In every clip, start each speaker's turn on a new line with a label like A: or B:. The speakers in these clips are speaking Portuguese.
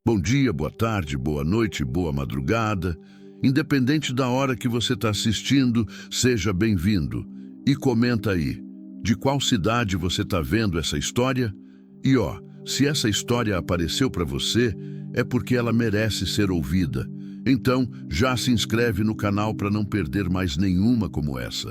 A: Bom dia, boa tarde, boa noite, boa madrugada. Independente da hora que você está assistindo, seja bem-vindo. E comenta aí, de qual cidade você está vendo essa história? E se essa história apareceu para você, é porque ela merece ser ouvida. Então, já se inscreve no canal para não perder mais nenhuma como essa.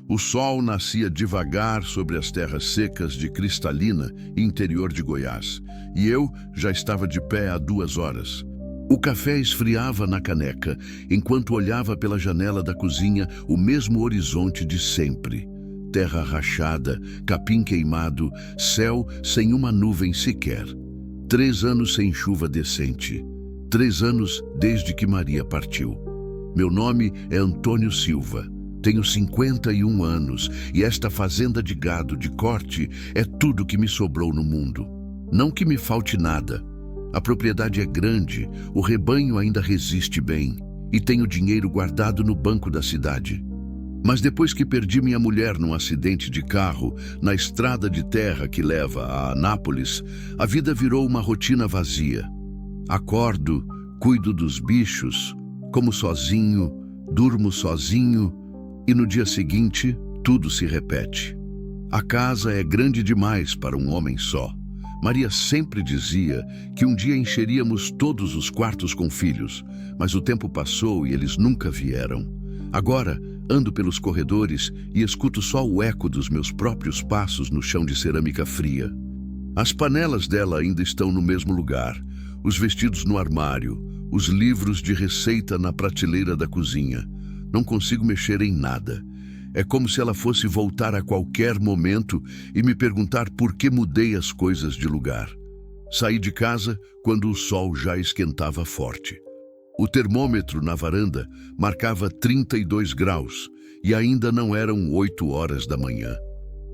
A: O sol nascia devagar sobre as terras secas de Cristalina, interior de Goiás, e eu já estava de pé há 2 horas. O café esfriava na caneca, enquanto olhava pela janela da cozinha o mesmo horizonte de sempre. Terra rachada, capim queimado, céu sem uma nuvem sequer. 3 anos sem chuva decente. 3 anos desde que Maria partiu. Meu nome é Antônio Silva. Tenho 51 anos e esta fazenda de gado de corte é tudo que me sobrou no mundo. Não que me falte nada. A propriedade é grande, o rebanho ainda resiste bem e tenho dinheiro guardado no banco da cidade. Mas depois que perdi minha mulher num acidente de carro na estrada de terra que leva a Anápolis, a vida virou uma rotina vazia. Acordo, cuido dos bichos, como sozinho, durmo sozinho e no dia seguinte tudo se repete. A casa é grande demais para um homem só. Maria sempre dizia que um dia encheríamos todos os quartos com filhos, mas o tempo passou e eles nunca vieram. Agora, ando pelos corredores e escuto só o eco dos meus próprios passos no chão de cerâmica fria. As panelas dela ainda estão no mesmo lugar, os vestidos no armário, os livros de receita na prateleira da cozinha. Não consigo mexer em nada. É como se ela fosse voltar a qualquer momento e me perguntar por que mudei as coisas de lugar. Saí de casa quando o sol já esquentava forte. O termômetro na varanda marcava 32 graus e ainda não eram 8 horas da manhã.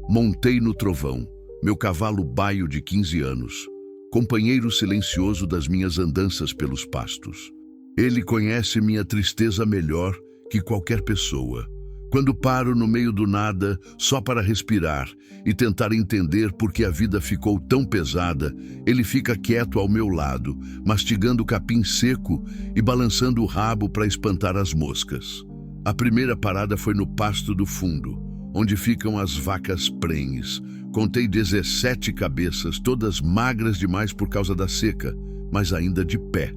A: Montei no Trovão, meu cavalo baio de 15 anos, companheiro silencioso das minhas andanças pelos pastos. Ele conhece minha tristeza melhor que qualquer pessoa. Quando paro no meio do nada, só para respirar e tentar entender por que a vida ficou tão pesada, ele fica quieto ao meu lado, mastigando capim seco e balançando o rabo para espantar as moscas. A primeira parada foi no pasto do fundo, onde ficam as vacas prenhes. Contei 17 cabeças, todas magras demais por causa da seca, mas ainda de pé.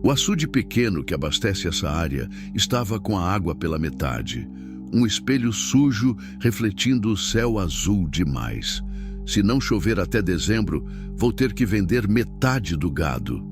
A: O açude pequeno que abastece essa área estava com a água pela metade. Um espelho sujo refletindo o céu azul demais. Se não chover até dezembro, vou ter que vender metade do gado.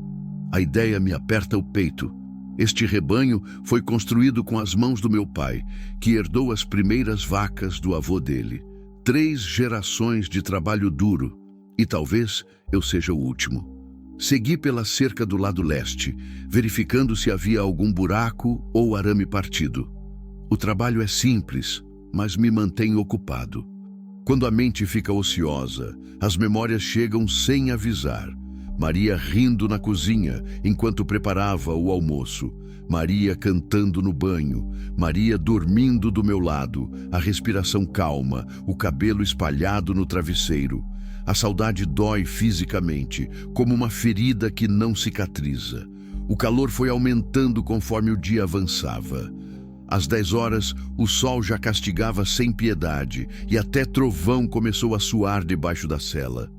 A: A ideia me aperta o peito. Este rebanho foi construído com as mãos do meu pai, que herdou as primeiras vacas do avô dele. 3 gerações de trabalho duro, e talvez eu seja o último. Segui pela cerca do lado leste, verificando se havia algum buraco ou arame partido. O trabalho é simples, mas me mantém ocupado. Quando a mente fica ociosa, as memórias chegam sem avisar. Maria rindo na cozinha enquanto preparava o almoço. Maria cantando no banho. Maria dormindo do meu lado, a respiração calma, o cabelo espalhado no travesseiro. A saudade dói fisicamente, como uma ferida que não cicatriza. O calor foi aumentando conforme o dia avançava. Às 10 horas, o sol já castigava sem piedade e até trovão começou a suar debaixo da sela.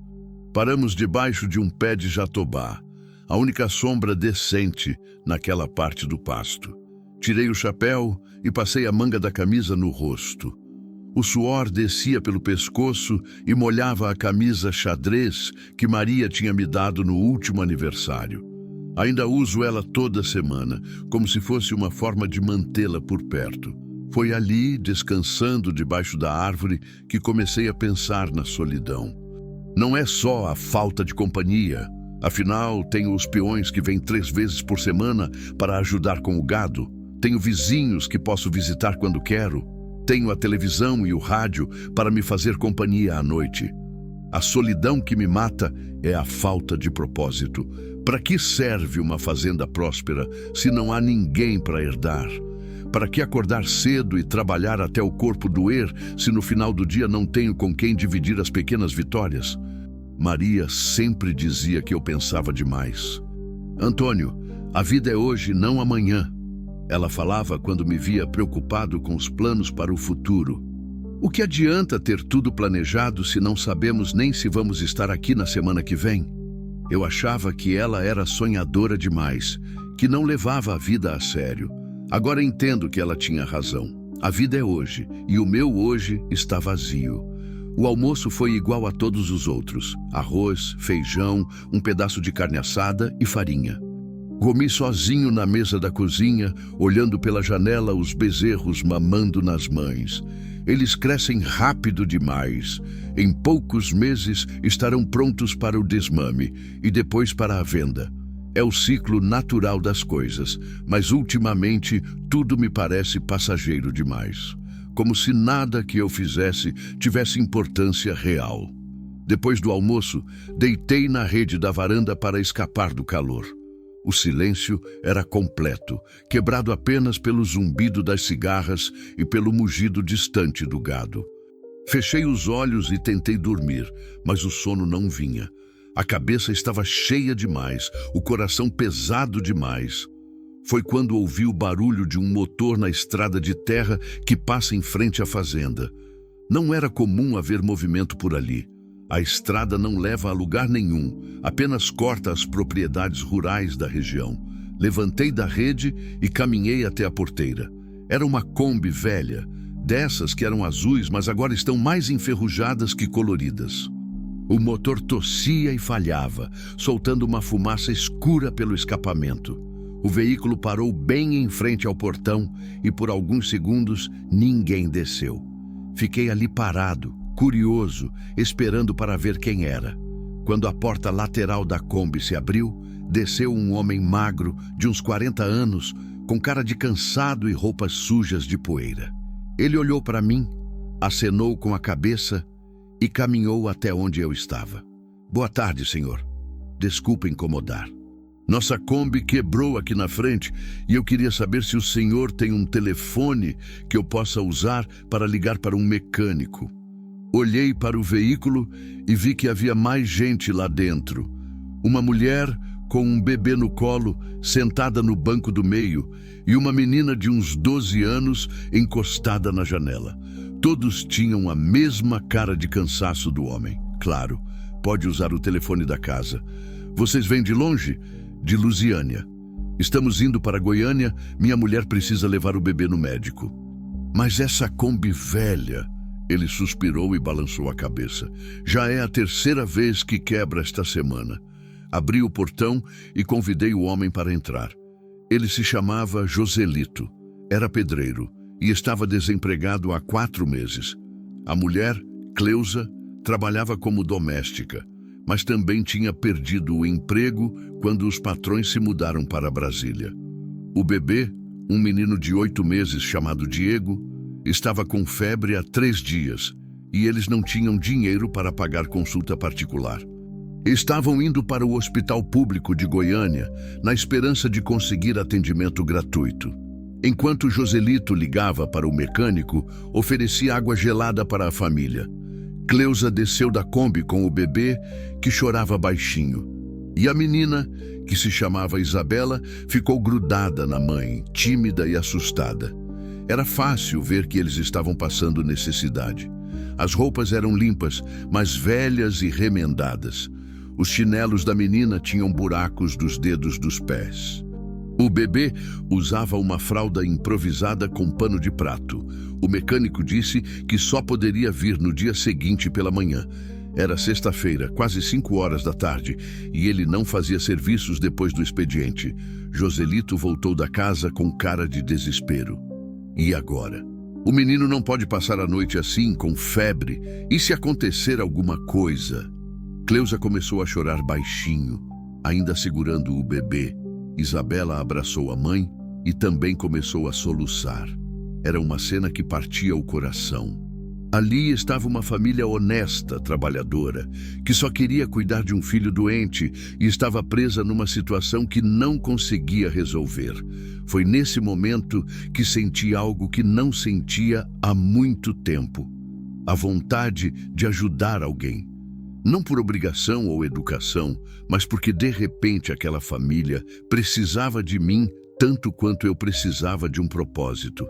A: Paramos debaixo de um pé de jatobá, a única sombra decente naquela parte do pasto. Tirei o chapéu e passei a manga da camisa no rosto. O suor descia pelo pescoço e molhava a camisa xadrez que Maria tinha me dado no último aniversário. Ainda uso ela toda semana, como se fosse uma forma de mantê-la por perto. Foi ali, descansando debaixo da árvore, que comecei a pensar na solidão. Não é só a falta de companhia. Afinal, tenho os peões que vêm 3 vezes por semana para ajudar com o gado. Tenho vizinhos que posso visitar quando quero. Tenho a televisão e o rádio para me fazer companhia à noite. A solidão que me mata é a falta de propósito. Para que serve uma fazenda próspera se não há ninguém para herdar? Para que acordar cedo e trabalhar até o corpo doer se no final do dia não tenho com quem dividir as pequenas vitórias? Maria sempre dizia que eu pensava demais. Antônio, a vida é hoje, não amanhã. Ela falava quando me via preocupado com os planos para o futuro. O que adianta ter tudo planejado se não sabemos nem se vamos estar aqui na semana que vem? Eu achava que ela era sonhadora demais, que não levava a vida a sério. Agora entendo que ela tinha razão. A vida é hoje, e o meu hoje está vazio. O almoço foi igual a todos os outros: arroz, feijão, um pedaço de carne assada e farinha. Comi sozinho na mesa da cozinha, olhando pela janela os bezerros mamando nas mães. Eles crescem rápido demais. Em poucos meses estarão prontos para o desmame e depois para a venda. É o ciclo natural das coisas, mas ultimamente tudo me parece passageiro demais. Como se nada que eu fizesse tivesse importância real. Depois do almoço, deitei na rede da varanda para escapar do calor. O silêncio era completo, quebrado apenas pelo zumbido das cigarras e pelo mugido distante do gado. Fechei os olhos e tentei dormir, mas o sono não vinha. A cabeça estava cheia demais, o coração pesado demais. Foi quando ouvi o barulho de um motor na estrada de terra que passa em frente à fazenda. Não era comum haver movimento por ali. A estrada não leva a lugar nenhum, apenas corta as propriedades rurais da região. Levantei da rede e caminhei até a porteira. Era uma Kombi velha, dessas que eram azuis, mas agora estão mais enferrujadas que coloridas. O motor tossia e falhava, soltando uma fumaça escura pelo escapamento. O veículo parou bem em frente ao portão e por alguns segundos ninguém desceu. Fiquei ali parado, curioso, esperando para ver quem era. Quando a porta lateral da Kombi se abriu, desceu um homem magro, de uns 40 anos, com cara de cansado e roupas sujas de poeira. Ele olhou para mim, acenou com a cabeça e caminhou até onde eu estava. Boa tarde, senhor. Desculpa incomodar. Nossa Kombi quebrou aqui na frente e eu queria saber se o senhor tem um telefone que eu possa usar para ligar para um mecânico. Olhei para o veículo e vi que havia mais gente lá dentro. Uma mulher com um bebê no colo, sentada no banco do meio, e uma menina de uns 12 anos encostada na janela. Todos tinham a mesma cara de cansaço do homem. Claro, pode usar o telefone da casa. Vocês vêm de longe? De Lusiânia. Estamos indo para Goiânia, minha mulher precisa levar o bebê no médico. Mas essa Kombi velha... Ele suspirou e balançou a cabeça. Já é a terceira vez que quebra esta semana. Abri o portão e convidei o homem para entrar. Ele se chamava Joselito. Era pedreiro e estava desempregado há 4 meses. A mulher, Cleusa, trabalhava como doméstica, mas também tinha perdido o emprego quando os patrões se mudaram para Brasília. O bebê, um menino de 8 meses chamado Diego, estava com febre há 3 dias e eles não tinham dinheiro para pagar consulta particular. Estavam indo para o hospital público de Goiânia na esperança de conseguir atendimento gratuito. Enquanto Joselito ligava para o mecânico, oferecia água gelada para a família. Cleusa desceu da Kombi com o bebê, que chorava baixinho. E a menina, que se chamava Isabela, ficou grudada na mãe, tímida e assustada. Era fácil ver que eles estavam passando necessidade. As roupas eram limpas, mas velhas e remendadas. Os chinelos da menina tinham buracos dos dedos dos pés. O bebê usava uma fralda improvisada com pano de prato. O mecânico disse que só poderia vir no dia seguinte pela manhã. Era sexta-feira, quase 5 horas da tarde, e ele não fazia serviços depois do expediente. Joselito voltou da casa com cara de desespero. E agora? O menino não pode passar a noite assim, com febre. E se acontecer alguma coisa? Cleusa começou a chorar baixinho, ainda segurando o bebê. Isabela abraçou a mãe e também começou a soluçar. Era uma cena que partia o coração. Ali estava uma família honesta, trabalhadora, que só queria cuidar de um filho doente e estava presa numa situação que não conseguia resolver. Foi nesse momento que senti algo que não sentia há muito tempo: a vontade de ajudar alguém. Não por obrigação ou educação, mas porque de repente aquela família precisava de mim tanto quanto eu precisava de um propósito.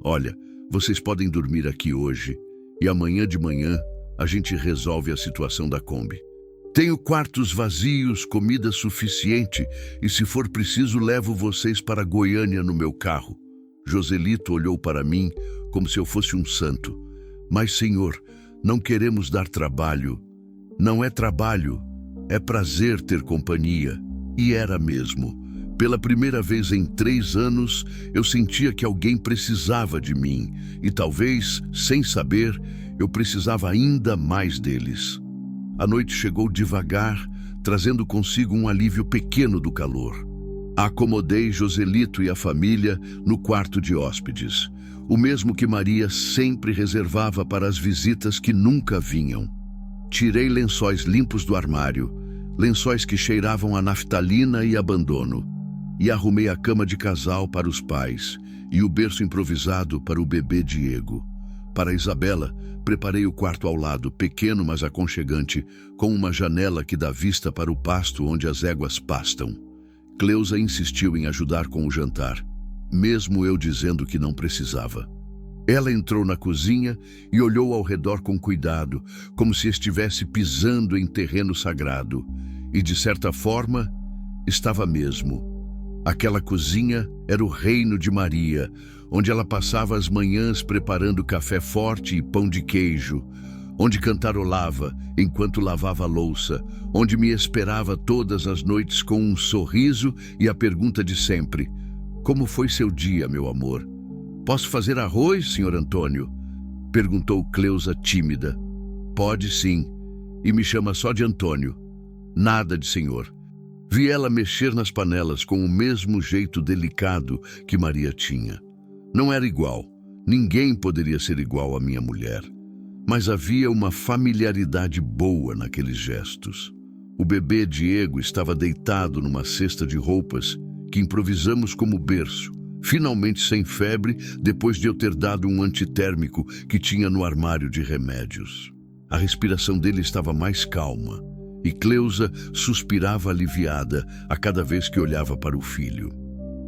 A: Olha, vocês podem dormir aqui hoje e amanhã de manhã a gente resolve a situação da Kombi. Tenho quartos vazios, comida suficiente e, se for preciso, levo vocês para Goiânia no meu carro. Joselito olhou para mim como se eu fosse um santo. Mas, senhor, não queremos dar trabalho. Não é trabalho, é prazer ter companhia. E era mesmo. Pela primeira vez em 3 anos, eu sentia que alguém precisava de mim. E talvez, sem saber, eu precisava ainda mais deles. A noite chegou devagar, trazendo consigo um alívio pequeno do calor. Acomodei Joselito e a família no quarto de hóspedes, o mesmo que Maria sempre reservava para as visitas que nunca vinham. Tirei lençóis limpos do armário, lençóis que cheiravam a naftalina e abandono, e arrumei a cama de casal para os pais e o berço improvisado para o bebê Diego. Para Isabela, preparei o quarto ao lado, pequeno mas aconchegante, com uma janela que dá vista para o pasto onde as éguas pastam. Cleusa insistiu em ajudar com o jantar, mesmo eu dizendo que não precisava. Ela entrou na cozinha e olhou ao redor com cuidado, como se estivesse pisando em terreno sagrado. E, de certa forma, estava mesmo. Aquela cozinha era o reino de Maria, onde ela passava as manhãs preparando café forte e pão de queijo, onde cantarolava enquanto lavava a louça, onde me esperava todas as noites com um sorriso e a pergunta de sempre: como foi seu dia, meu amor? Posso fazer arroz, senhor Antônio? Perguntou Cleusa tímida. Pode sim, e me chama só de Antônio. Nada de senhor. Vi ela mexer nas panelas com o mesmo jeito delicado que Maria tinha. Não era igual, ninguém poderia ser igual à minha mulher. Mas havia uma familiaridade boa naqueles gestos. O bebê Diego estava deitado numa cesta de roupas que improvisamos como berço, finalmente sem febre, depois de eu ter dado um antitérmico que tinha no armário de remédios. A respiração dele estava mais calma e Cleusa suspirava aliviada a cada vez que olhava para o filho.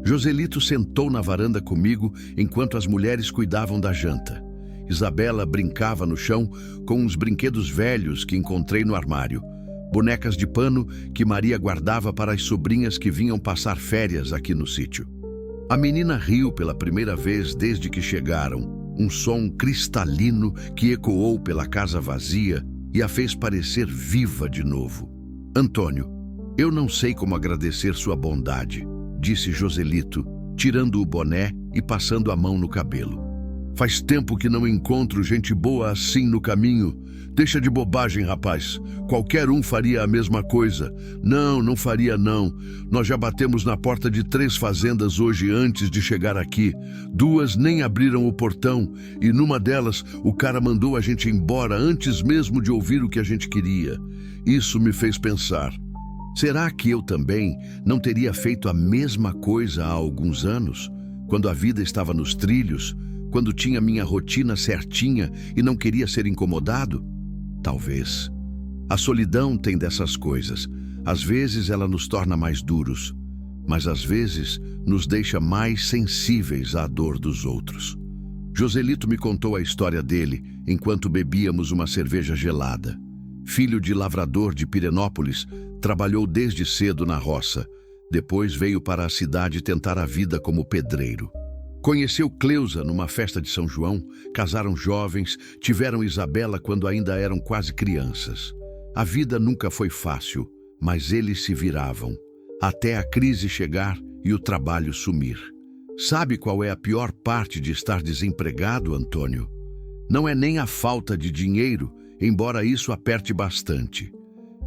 A: Joselito sentou na varanda comigo enquanto as mulheres cuidavam da janta. Isabela brincava no chão com uns brinquedos velhos que encontrei no armário, bonecas de pano que Maria guardava para as sobrinhas que vinham passar férias aqui no sítio. A menina riu pela primeira vez desde que chegaram, um som cristalino que ecoou pela casa vazia e a fez parecer viva de novo. Antônio, eu não sei como agradecer sua bondade, disse Joselito, tirando o boné e passando a mão no cabelo. Faz tempo que não encontro gente boa assim no caminho. Deixa de bobagem, rapaz. Qualquer um faria a mesma coisa. Não faria não. Nós já batemos na porta de 3 fazendas hoje antes de chegar aqui. 2 nem abriram o portão e numa delas o cara mandou a gente embora antes mesmo de ouvir o que a gente queria. Isso me fez pensar. Será que eu também não teria feito a mesma coisa há alguns anos, quando a vida estava nos trilhos, quando tinha minha rotina certinha e não queria ser incomodado? Talvez. A solidão tem dessas coisas. Às vezes ela nos torna mais duros, mas às vezes nos deixa mais sensíveis à dor dos outros. Joselito me contou a história dele enquanto bebíamos uma cerveja gelada. Filho de lavrador de Pirenópolis, trabalhou desde cedo na roça. Depois veio para a cidade tentar a vida como pedreiro. Conheceu Cleusa numa festa de São João, casaram jovens, tiveram Isabela quando ainda eram quase crianças. A vida nunca foi fácil, mas eles se viravam, até a crise chegar e o trabalho sumir. Sabe qual é a pior parte de estar desempregado, Antônio? Não é nem a falta de dinheiro, embora isso aperte bastante.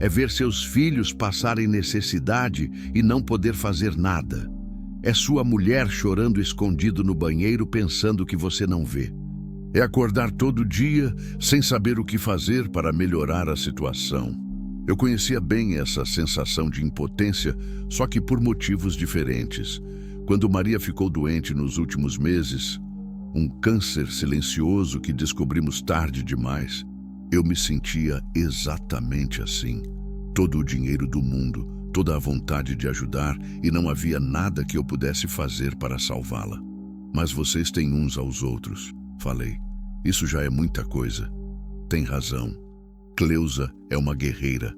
A: É ver seus filhos passarem necessidade e não poder fazer nada. É sua mulher chorando escondido no banheiro pensando que você não vê. É acordar todo dia sem saber o que fazer para melhorar a situação. Eu conhecia bem essa sensação de impotência, só que por motivos diferentes. Quando Maria ficou doente nos últimos meses, um câncer silencioso que descobrimos tarde demais, Eu me sentia exatamente assim. Todo o dinheiro do mundo, toda a vontade de ajudar, e não havia nada que eu pudesse fazer para salvá-la. Mas vocês têm uns aos outros, falei. Isso já é muita coisa. Tem razão. Cleusa é uma guerreira.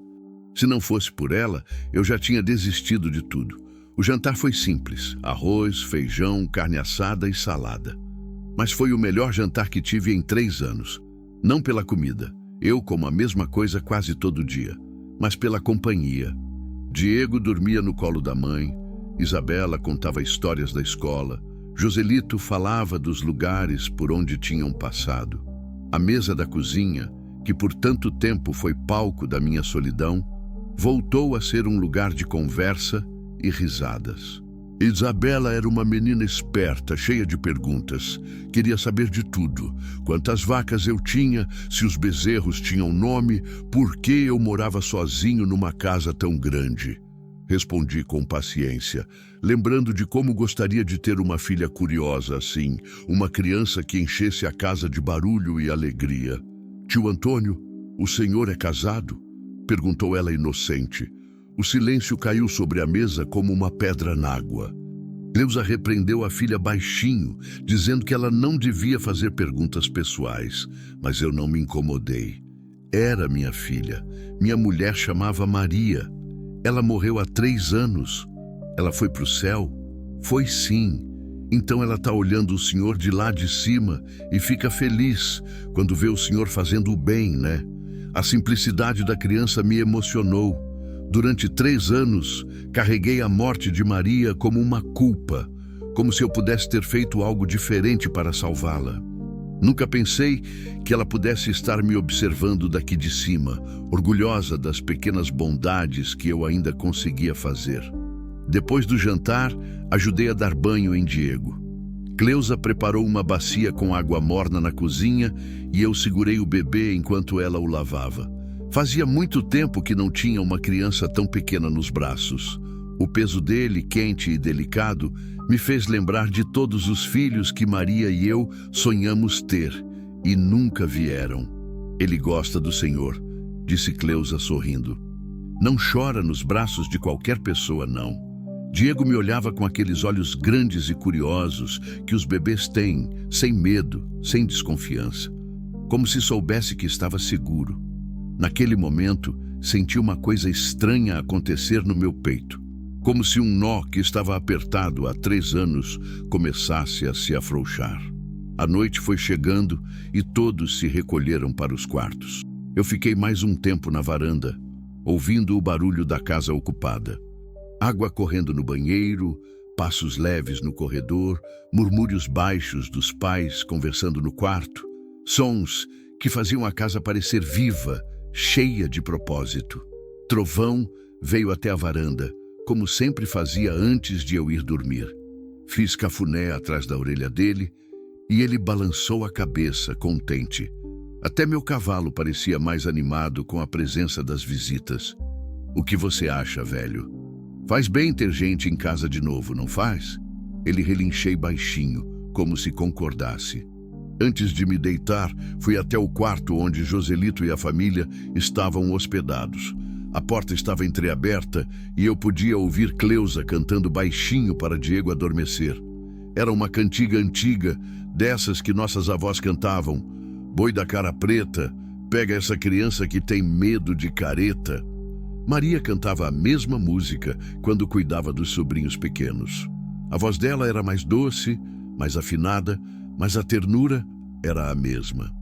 A: Se não fosse por ela, eu já tinha desistido de tudo. O jantar foi simples: arroz, feijão, carne assada e salada. Mas foi o melhor jantar que tive em 3 anos. Não pela comida, eu como a mesma coisa quase todo dia, mas pela companhia. Diego dormia no colo da mãe, Isabela contava histórias da escola, Joselito falava dos lugares por onde tinham passado. A mesa da cozinha, que por tanto tempo foi palco da minha solidão, voltou a ser um lugar de conversa e risadas. Isabela era uma menina esperta, cheia de perguntas. Queria saber de tudo: quantas vacas eu tinha, se os bezerros tinham nome, por que eu morava sozinho numa casa tão grande. Respondi com paciência, lembrando de como gostaria de ter uma filha curiosa assim, uma criança que enchesse a casa de barulho e alegria. Tio Antônio, o senhor é casado? Perguntou ela inocente. O silêncio caiu sobre a mesa como uma pedra n'água. Cleusa repreendeu a filha baixinho, dizendo que ela não devia fazer perguntas pessoais, mas eu não me incomodei. Era minha filha. Minha mulher chamava Maria. Ela morreu há 3 anos. Ela foi para o céu? Foi sim. Então ela está olhando o senhor de lá de cima e fica feliz quando vê o senhor fazendo o bem, né? A simplicidade da criança me emocionou. Durante 3 anos, carreguei a morte de Maria como uma culpa, como se eu pudesse ter feito algo diferente para salvá-la. Nunca pensei que ela pudesse estar me observando daqui de cima, orgulhosa das pequenas bondades que eu ainda conseguia fazer. Depois do jantar, ajudei a dar banho em Diego. Cleusa preparou uma bacia com água morna na cozinha e eu segurei o bebê enquanto ela o lavava. Fazia muito tempo que não tinha uma criança tão pequena nos braços. O peso dele, quente e delicado, me fez lembrar de todos os filhos que Maria e eu sonhamos ter e nunca vieram. Ele gosta do Senhor, disse Cleusa sorrindo. Não chora nos braços de qualquer pessoa, não. Diego me olhava com aqueles olhos grandes e curiosos que os bebês têm, sem medo, sem desconfiança, como se soubesse que estava seguro. Naquele momento, senti uma coisa estranha acontecer no meu peito, como se um nó que estava apertado há 3 anos começasse a se afrouxar. A noite foi chegando e todos se recolheram para os quartos. Eu fiquei mais um tempo na varanda, ouvindo o barulho da casa ocupada. Água correndo no banheiro, passos leves no corredor, murmúrios baixos dos pais conversando no quarto, sons que faziam a casa parecer viva, cheia de propósito. Trovão veio até a varanda, como sempre fazia antes de eu ir dormir. Fiz cafuné atrás da orelha dele e ele balançou a cabeça, contente. Até meu cavalo parecia mais animado com a presença das visitas. O que você acha, velho? Faz bem ter gente em casa de novo, não faz? Ele relinchei baixinho, como se concordasse. Antes de me deitar, fui até o quarto onde Joselito e a família estavam hospedados. A porta estava entreaberta e eu podia ouvir Cleusa cantando baixinho para Diego adormecer. Era uma cantiga antiga, dessas que nossas avós cantavam. Boi da cara preta, pega essa criança que tem medo de careta. Maria cantava a mesma música quando cuidava dos sobrinhos pequenos. A voz dela era mais doce, mais afinada, mas a ternura era a mesma.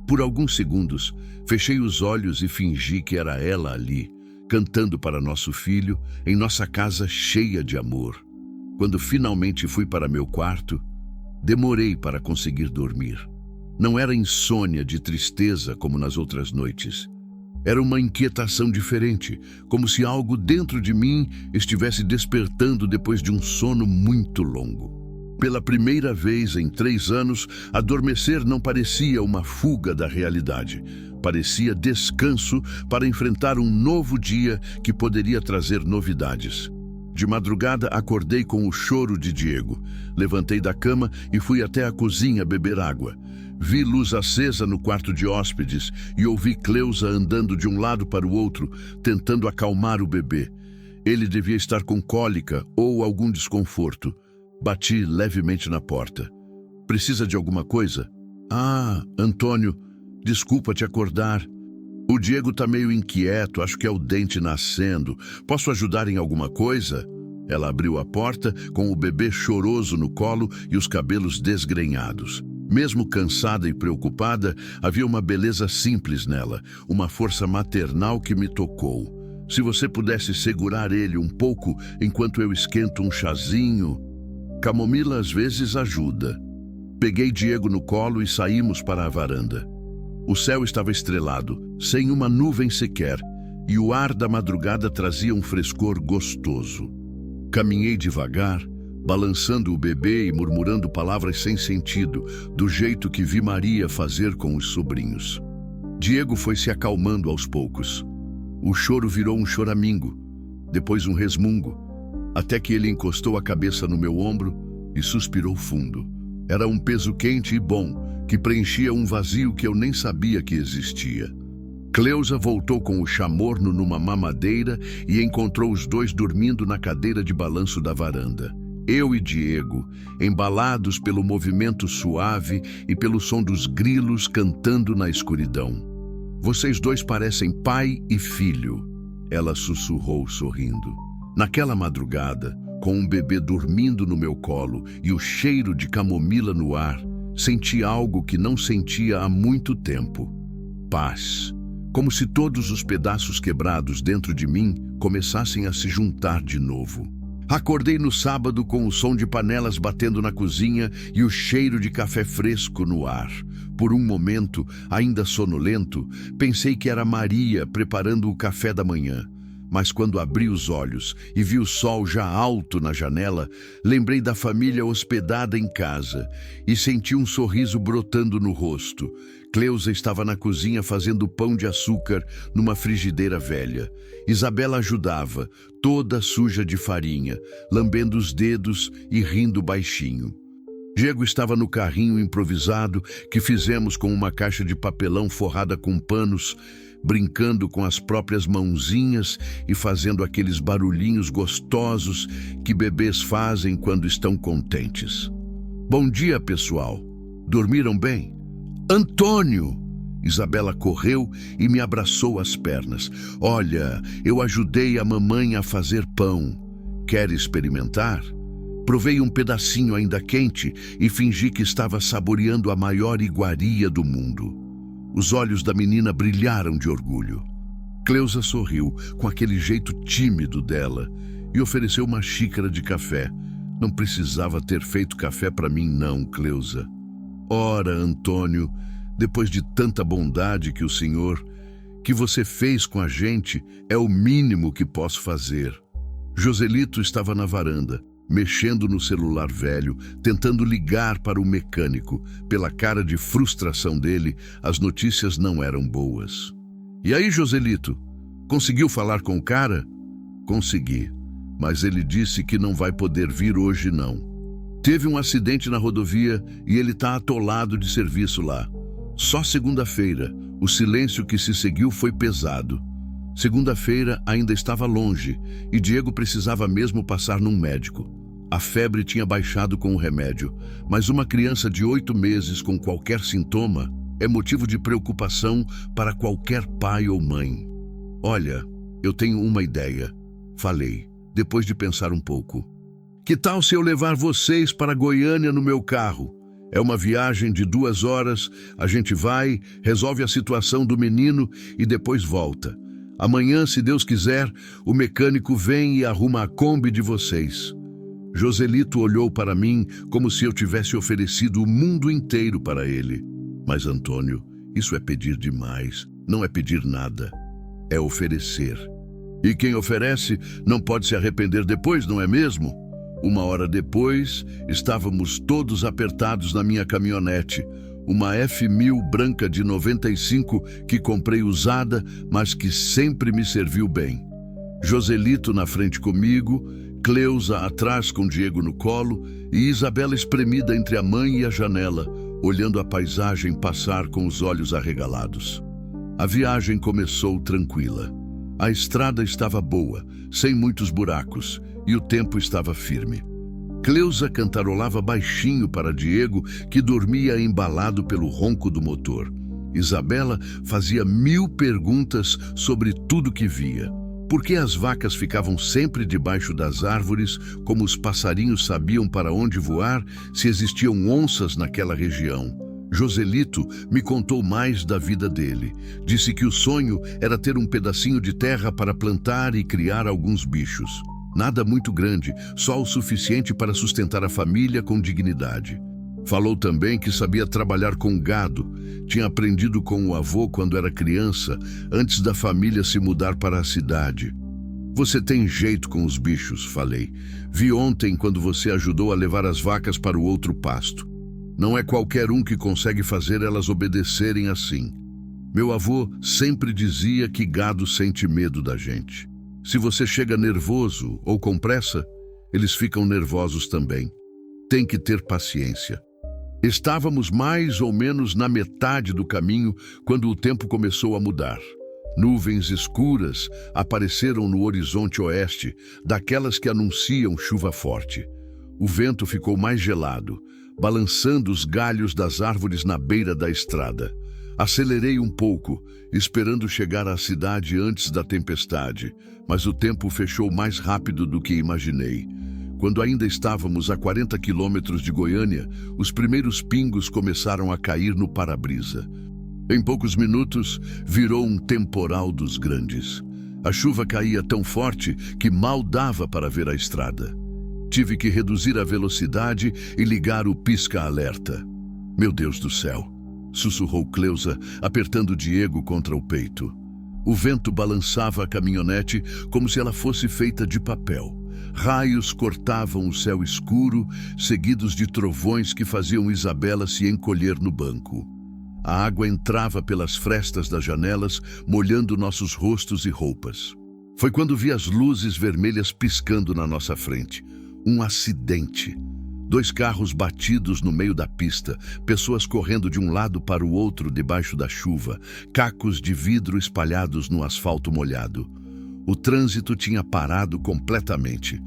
A: Por alguns segundos, fechei os olhos e fingi que era ela ali, cantando para nosso filho, em nossa casa cheia de amor. Quando finalmente fui para meu quarto, demorei para conseguir dormir. Não era insônia de tristeza como nas outras noites. Era uma inquietação diferente, como se algo dentro de mim estivesse despertando depois de um sono muito longo. Pela primeira vez em 3 anos, adormecer não parecia uma fuga da realidade. Parecia descanso para enfrentar um novo dia que poderia trazer novidades. De madrugada, acordei com o choro de Diego. Levantei da cama e fui até a cozinha beber água. Vi luz acesa no quarto de hóspedes e ouvi Cleusa andando de um lado para o outro, tentando acalmar o bebê. Ele devia estar com cólica ou algum desconforto. Bati levemente na porta. Precisa de alguma coisa? Ah, Antônio, desculpa te acordar. O Diego tá meio inquieto, acho que é o dente nascendo. Posso ajudar em alguma coisa? Ela abriu a porta com o bebê choroso no colo e os cabelos desgrenhados. Mesmo cansada e preocupada, havia uma beleza simples nela, uma força maternal que me tocou. Se você pudesse segurar ele um pouco enquanto eu esquento um chazinho... Camomila às vezes ajuda. Peguei Diego no colo e saímos para a varanda. O céu estava estrelado, sem uma nuvem sequer, e o ar da madrugada trazia um frescor gostoso. Caminhei devagar, balançando o bebê e murmurando palavras sem sentido, do jeito que vi Maria fazer com os sobrinhos. Diego foi se acalmando aos poucos. O choro virou um choramingo, depois um resmungo, até que ele encostou a cabeça no meu ombro e suspirou fundo. Era um peso quente e bom, que preenchia um vazio que eu nem sabia que existia. Cleusa voltou com o chamorno numa mamadeira e encontrou os dois dormindo na cadeira de balanço da varanda. Eu e Diego, embalados pelo movimento suave e pelo som dos grilos cantando na escuridão. Vocês dois parecem pai e filho, ela sussurrou sorrindo. Naquela madrugada, com um bebê dormindo no meu colo e o cheiro de camomila no ar, senti algo que não sentia há muito tempo. Paz. Como se todos os pedaços quebrados dentro de mim começassem a se juntar de novo. Acordei no sábado com o som de panelas batendo na cozinha e o cheiro de café fresco no ar. Por um momento, ainda sonolento, pensei que era Maria preparando o café da manhã. Mas quando abri os olhos e vi o sol já alto na janela, lembrei da família hospedada em casa e senti um sorriso brotando no rosto. Cleusa estava na cozinha fazendo pão de açúcar numa frigideira velha. Isabela ajudava, toda suja de farinha, lambendo os dedos e rindo baixinho. Diego estava no carrinho improvisado que fizemos com uma caixa de papelão forrada com panos, brincando com as próprias mãozinhas e fazendo aqueles barulhinhos gostosos que bebês fazem quando estão contentes. Bom dia, pessoal. Dormiram bem? Antônio! Isabela correu e me abraçou as pernas. Olha, eu ajudei a mamãe a fazer pão. Quer experimentar? Provei um pedacinho ainda quente e fingi que estava saboreando a maior iguaria do mundo. Os olhos da menina brilharam de orgulho. Cleusa sorriu com aquele jeito tímido dela e ofereceu uma xícara de café. Não precisava ter feito café para mim não, Cleusa. Ora, Antônio, depois de tanta bondade que você fez com a gente, é o mínimo que posso fazer. Joselito estava na varanda, mexendo no celular velho, tentando ligar para o mecânico. Pela cara de frustração dele, as notícias não eram boas. E aí, Joselito, conseguiu falar com o cara? Consegui, mas ele disse que não vai poder vir hoje não. Teve um acidente na rodovia e ele está atolado de serviço lá. Só segunda-feira, o silêncio que se seguiu foi pesado. Segunda-feira ainda estava longe e Diego precisava mesmo passar num médico. A febre tinha baixado com o remédio, mas uma criança de 8 meses com qualquer sintoma é motivo de preocupação para qualquer pai ou mãe. Olha, eu tenho uma ideia, falei, depois de pensar um pouco. Que tal se eu levar vocês para Goiânia no meu carro? É uma viagem de 2 horas, a gente vai, resolve a situação do menino e depois volta. Amanhã, se Deus quiser, o mecânico vem e arruma a Kombi de vocês. Joselito olhou para mim como se eu tivesse oferecido o mundo inteiro para ele. Mas, Antônio, isso é pedir demais. Não é pedir nada. É oferecer. E quem oferece não pode se arrepender depois, não é mesmo? 1 hora depois, estávamos todos apertados na minha caminhonete. Uma F1000 branca de 95 que comprei usada, mas que sempre me serviu bem. Joselito na frente comigo, Cleusa atrás com Diego no colo e Isabela espremida entre a mãe e a janela, olhando a paisagem passar com os olhos arregalados. A viagem começou tranquila. A estrada estava boa, sem muitos buracos, e o tempo estava firme. Cleusa cantarolava baixinho para Diego, que dormia embalado pelo ronco do motor. Isabela fazia 1000 perguntas sobre tudo que via. Por que as vacas ficavam sempre debaixo das árvores, como os passarinhos sabiam para onde voar, se existiam onças naquela região? Joselito me contou mais da vida dele. Disse que o sonho era ter um pedacinho de terra para plantar e criar alguns bichos. Nada muito grande, só o suficiente para sustentar a família com dignidade. Falou também que sabia trabalhar com gado. Tinha aprendido com o avô quando era criança, antes da família se mudar para a cidade. Você tem jeito com os bichos, falei. Vi ontem quando você ajudou a levar as vacas para o outro pasto. Não é qualquer um que consegue fazer elas obedecerem assim. Meu avô sempre dizia que gado sente medo da gente. Se você chega nervoso ou com pressa, eles ficam nervosos também. Tem que ter paciência. Estávamos mais ou menos na metade do caminho quando o tempo começou a mudar. Nuvens escuras apareceram no horizonte oeste, daquelas que anunciam chuva forte. O vento ficou mais gelado, balançando os galhos das árvores na beira da estrada. Acelerei um pouco, esperando chegar à cidade antes da tempestade, mas o tempo fechou mais rápido do que imaginei. Quando ainda estávamos a 40 quilômetros de Goiânia, os primeiros pingos começaram a cair no para-brisa. Em poucos minutos, virou um temporal dos grandes. A chuva caía tão forte que mal dava para ver a estrada. Tive que reduzir a velocidade e ligar o pisca-alerta. Meu Deus do céu! Sussurrou Cleusa, apertando Diego contra o peito. O vento balançava a caminhonete como se ela fosse feita de papel. Raios cortavam o céu escuro, seguidos de trovões que faziam Isabela se encolher no banco. A água entrava pelas frestas das janelas, molhando nossos rostos e roupas. Foi quando vi as luzes vermelhas piscando na nossa frente. Um acidente. 2 carros batidos no meio da pista, pessoas correndo de um lado para o outro debaixo da chuva, cacos de vidro espalhados no asfalto molhado. O trânsito tinha parado completamente.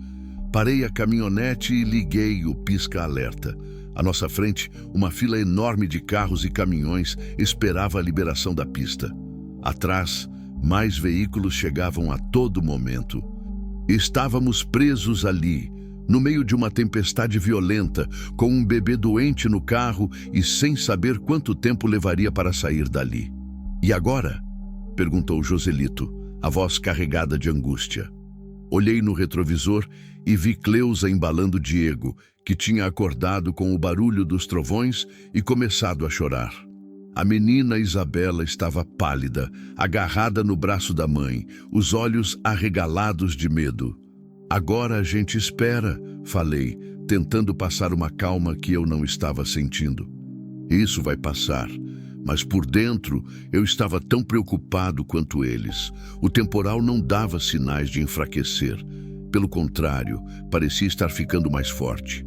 A: Parei a caminhonete e liguei o pisca-alerta. À nossa frente, uma fila enorme de carros e caminhões esperava a liberação da pista. Atrás, mais veículos chegavam a todo momento. Estávamos presos ali, no meio de uma tempestade violenta, com um bebê doente no carro e sem saber quanto tempo levaria para sair dali. E agora? Perguntou Joselito, a voz carregada de angústia. Olhei no retrovisor e vi Cleusa embalando Diego, que tinha acordado com o barulho dos trovões e começado a chorar. A menina Isabela estava pálida, agarrada no braço da mãe, os olhos arregalados de medo. Agora a gente espera, falei, tentando passar uma calma que eu não estava sentindo. Isso vai passar. Mas por dentro eu estava tão preocupado quanto eles. O temporal não dava sinais de enfraquecer. Pelo contrário, parecia estar ficando mais forte.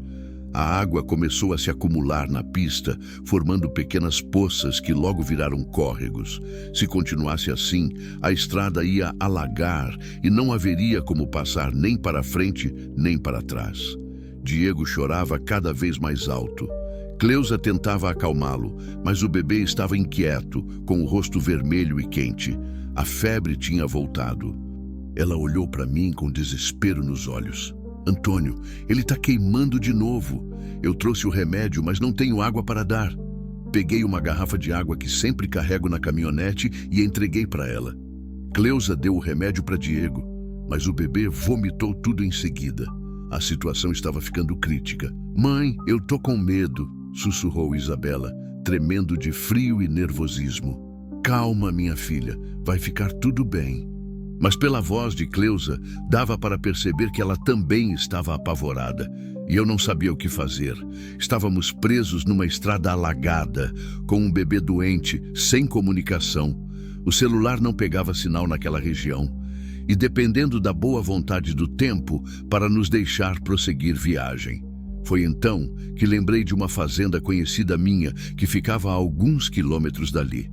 A: A água começou a se acumular na pista, formando pequenas poças que logo viraram córregos. Se continuasse assim, a estrada ia alagar e não haveria como passar nem para frente nem para trás. Diego chorava cada vez mais alto. Cleusa tentava acalmá-lo, mas o bebê estava inquieto, com o rosto vermelho e quente. A febre tinha voltado. Ela olhou para mim com desespero nos olhos. Antônio, ele está queimando de novo. Eu trouxe o remédio, mas não tenho água para dar. Peguei uma garrafa de água que sempre carrego na caminhonete e entreguei para ela. Cleusa deu o remédio para Diego, mas o bebê vomitou tudo em seguida. A situação estava ficando crítica. Mãe, eu tô com medo, sussurrou Isabela, tremendo de frio e nervosismo. Calma, minha filha, vai ficar tudo bem. Mas pela voz de Cleusa, dava para perceber que ela também estava apavorada, e eu não sabia o que fazer. Estávamos presos numa estrada alagada, com um bebê doente, sem comunicação. O celular não pegava sinal naquela região, e dependendo da boa vontade do tempo para nos deixar prosseguir viagem. Foi então que lembrei de uma fazenda conhecida minha que ficava a alguns quilômetros dali.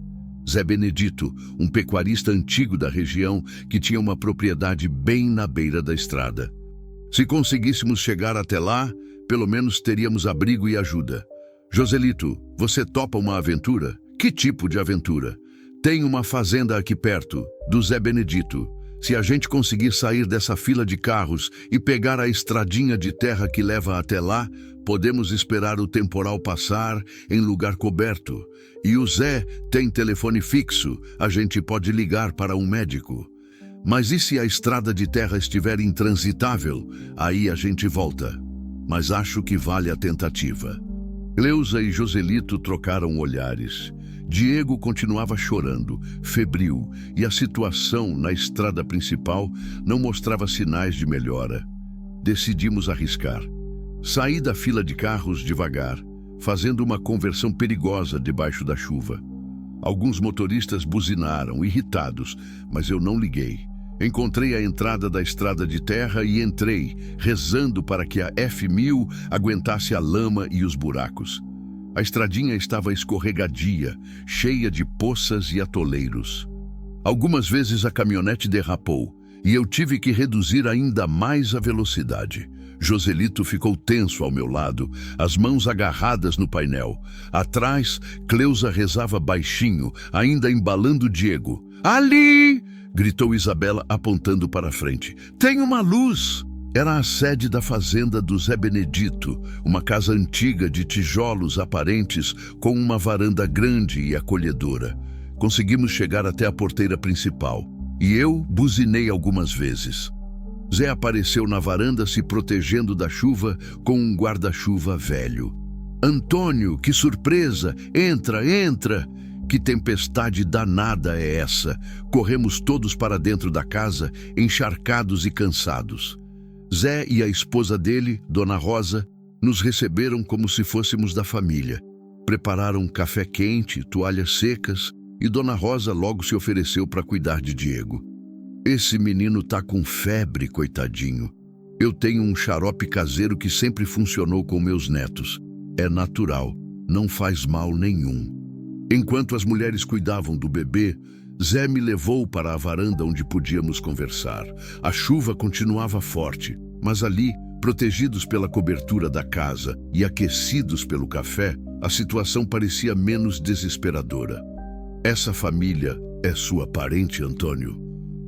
A: Zé Benedito, um pecuarista antigo da região que tinha uma propriedade bem na beira da estrada. Se conseguíssemos chegar até lá, pelo menos teríamos abrigo e ajuda. Joselito, você topa uma aventura? Que tipo de aventura? Tem uma fazenda aqui perto, do Zé Benedito. Se a gente conseguir sair dessa fila de carros e pegar a estradinha de terra que leva até lá, podemos esperar o temporal passar em lugar coberto. E o Zé tem telefone fixo, a gente pode ligar para um médico. Mas e se a estrada de terra estiver intransitável? Aí a gente volta. Mas acho que vale a tentativa. Cleusa e Joselito trocaram olhares. Diego continuava chorando, febril, e a situação na estrada principal não mostrava sinais de melhora. Decidimos arriscar. Saí da fila de carros devagar, fazendo uma conversão perigosa debaixo da chuva. Alguns motoristas buzinaram, irritados, mas eu não liguei. Encontrei a entrada da estrada de terra e entrei, rezando para que a F1000 aguentasse a lama e os buracos. A estradinha estava escorregadia, cheia de poças e atoleiros. Algumas vezes a caminhonete derrapou e eu tive que reduzir ainda mais a velocidade. Joselito ficou tenso ao meu lado, as mãos agarradas no painel. Atrás, Cleusa rezava baixinho, ainda embalando Diego. "Ali!" gritou Isabela apontando para a frente. "Tem uma luz!" Era a sede da fazenda do Zé Benedito, uma casa antiga de tijolos aparentes com uma varanda grande e acolhedora. Conseguimos chegar até a porteira principal e eu buzinei algumas vezes. Zé apareceu na varanda se protegendo da chuva com um guarda-chuva velho. "Antônio, que surpresa! Entra, entra!" Que tempestade danada é essa? Corremos todos para dentro da casa, encharcados e cansados. Zé e a esposa dele, Dona Rosa, nos receberam como se fôssemos da família. Prepararam café quente, toalhas secas e Dona Rosa logo se ofereceu para cuidar de Diego. "Esse menino tá com febre, coitadinho. Eu tenho um xarope caseiro que sempre funcionou com meus netos. É natural, não faz mal nenhum." Enquanto as mulheres cuidavam do bebê, Zé me levou para a varanda onde podíamos conversar. A chuva continuava forte, mas ali, protegidos pela cobertura da casa e aquecidos pelo café, a situação parecia menos desesperadora. "Essa família é sua parente, Antônio?"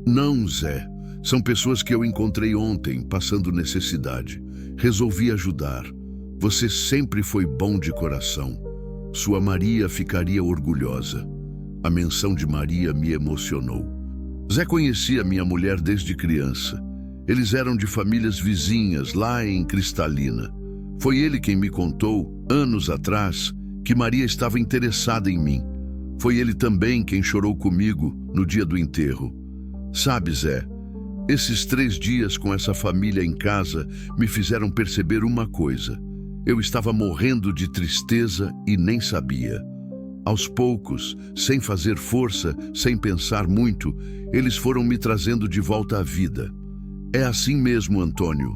A: "Não, Zé. São pessoas que eu encontrei ontem, passando necessidade. Resolvi ajudar. Você sempre foi bom de coração. Sua Maria ficaria orgulhosa." A menção de Maria me emocionou. Zé conhecia minha mulher desde criança. Eles eram de famílias vizinhas, lá em Cristalina. Foi ele quem me contou, anos atrás, que Maria estava interessada em mim. Foi ele também quem chorou comigo no dia do enterro. Sabe, Zé, esses 3 dias com essa família em casa me fizeram perceber uma coisa. Eu estava morrendo de tristeza e nem sabia. Aos poucos, sem fazer força, sem pensar muito, eles foram me trazendo de volta à vida. É assim mesmo, Antônio.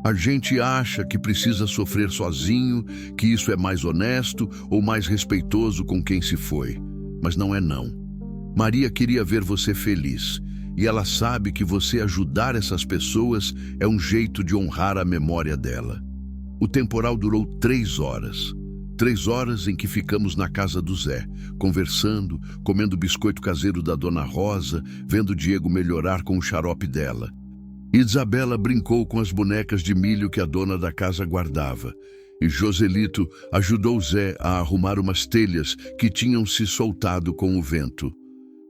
A: A gente acha que precisa sofrer sozinho, que isso é mais honesto ou mais respeitoso com quem se foi. Mas não é não. Maria queria ver você feliz. E ela sabe que você ajudar essas pessoas é um jeito de honrar a memória dela. O temporal durou 3 horas. 3 horas em que ficamos na casa do Zé, conversando, comendo biscoito caseiro da Dona Rosa, vendo Diego melhorar com o xarope dela. Isabela brincou com as bonecas de milho que a dona da casa guardava. E Joselito ajudou Zé a arrumar umas telhas que tinham se soltado com o vento.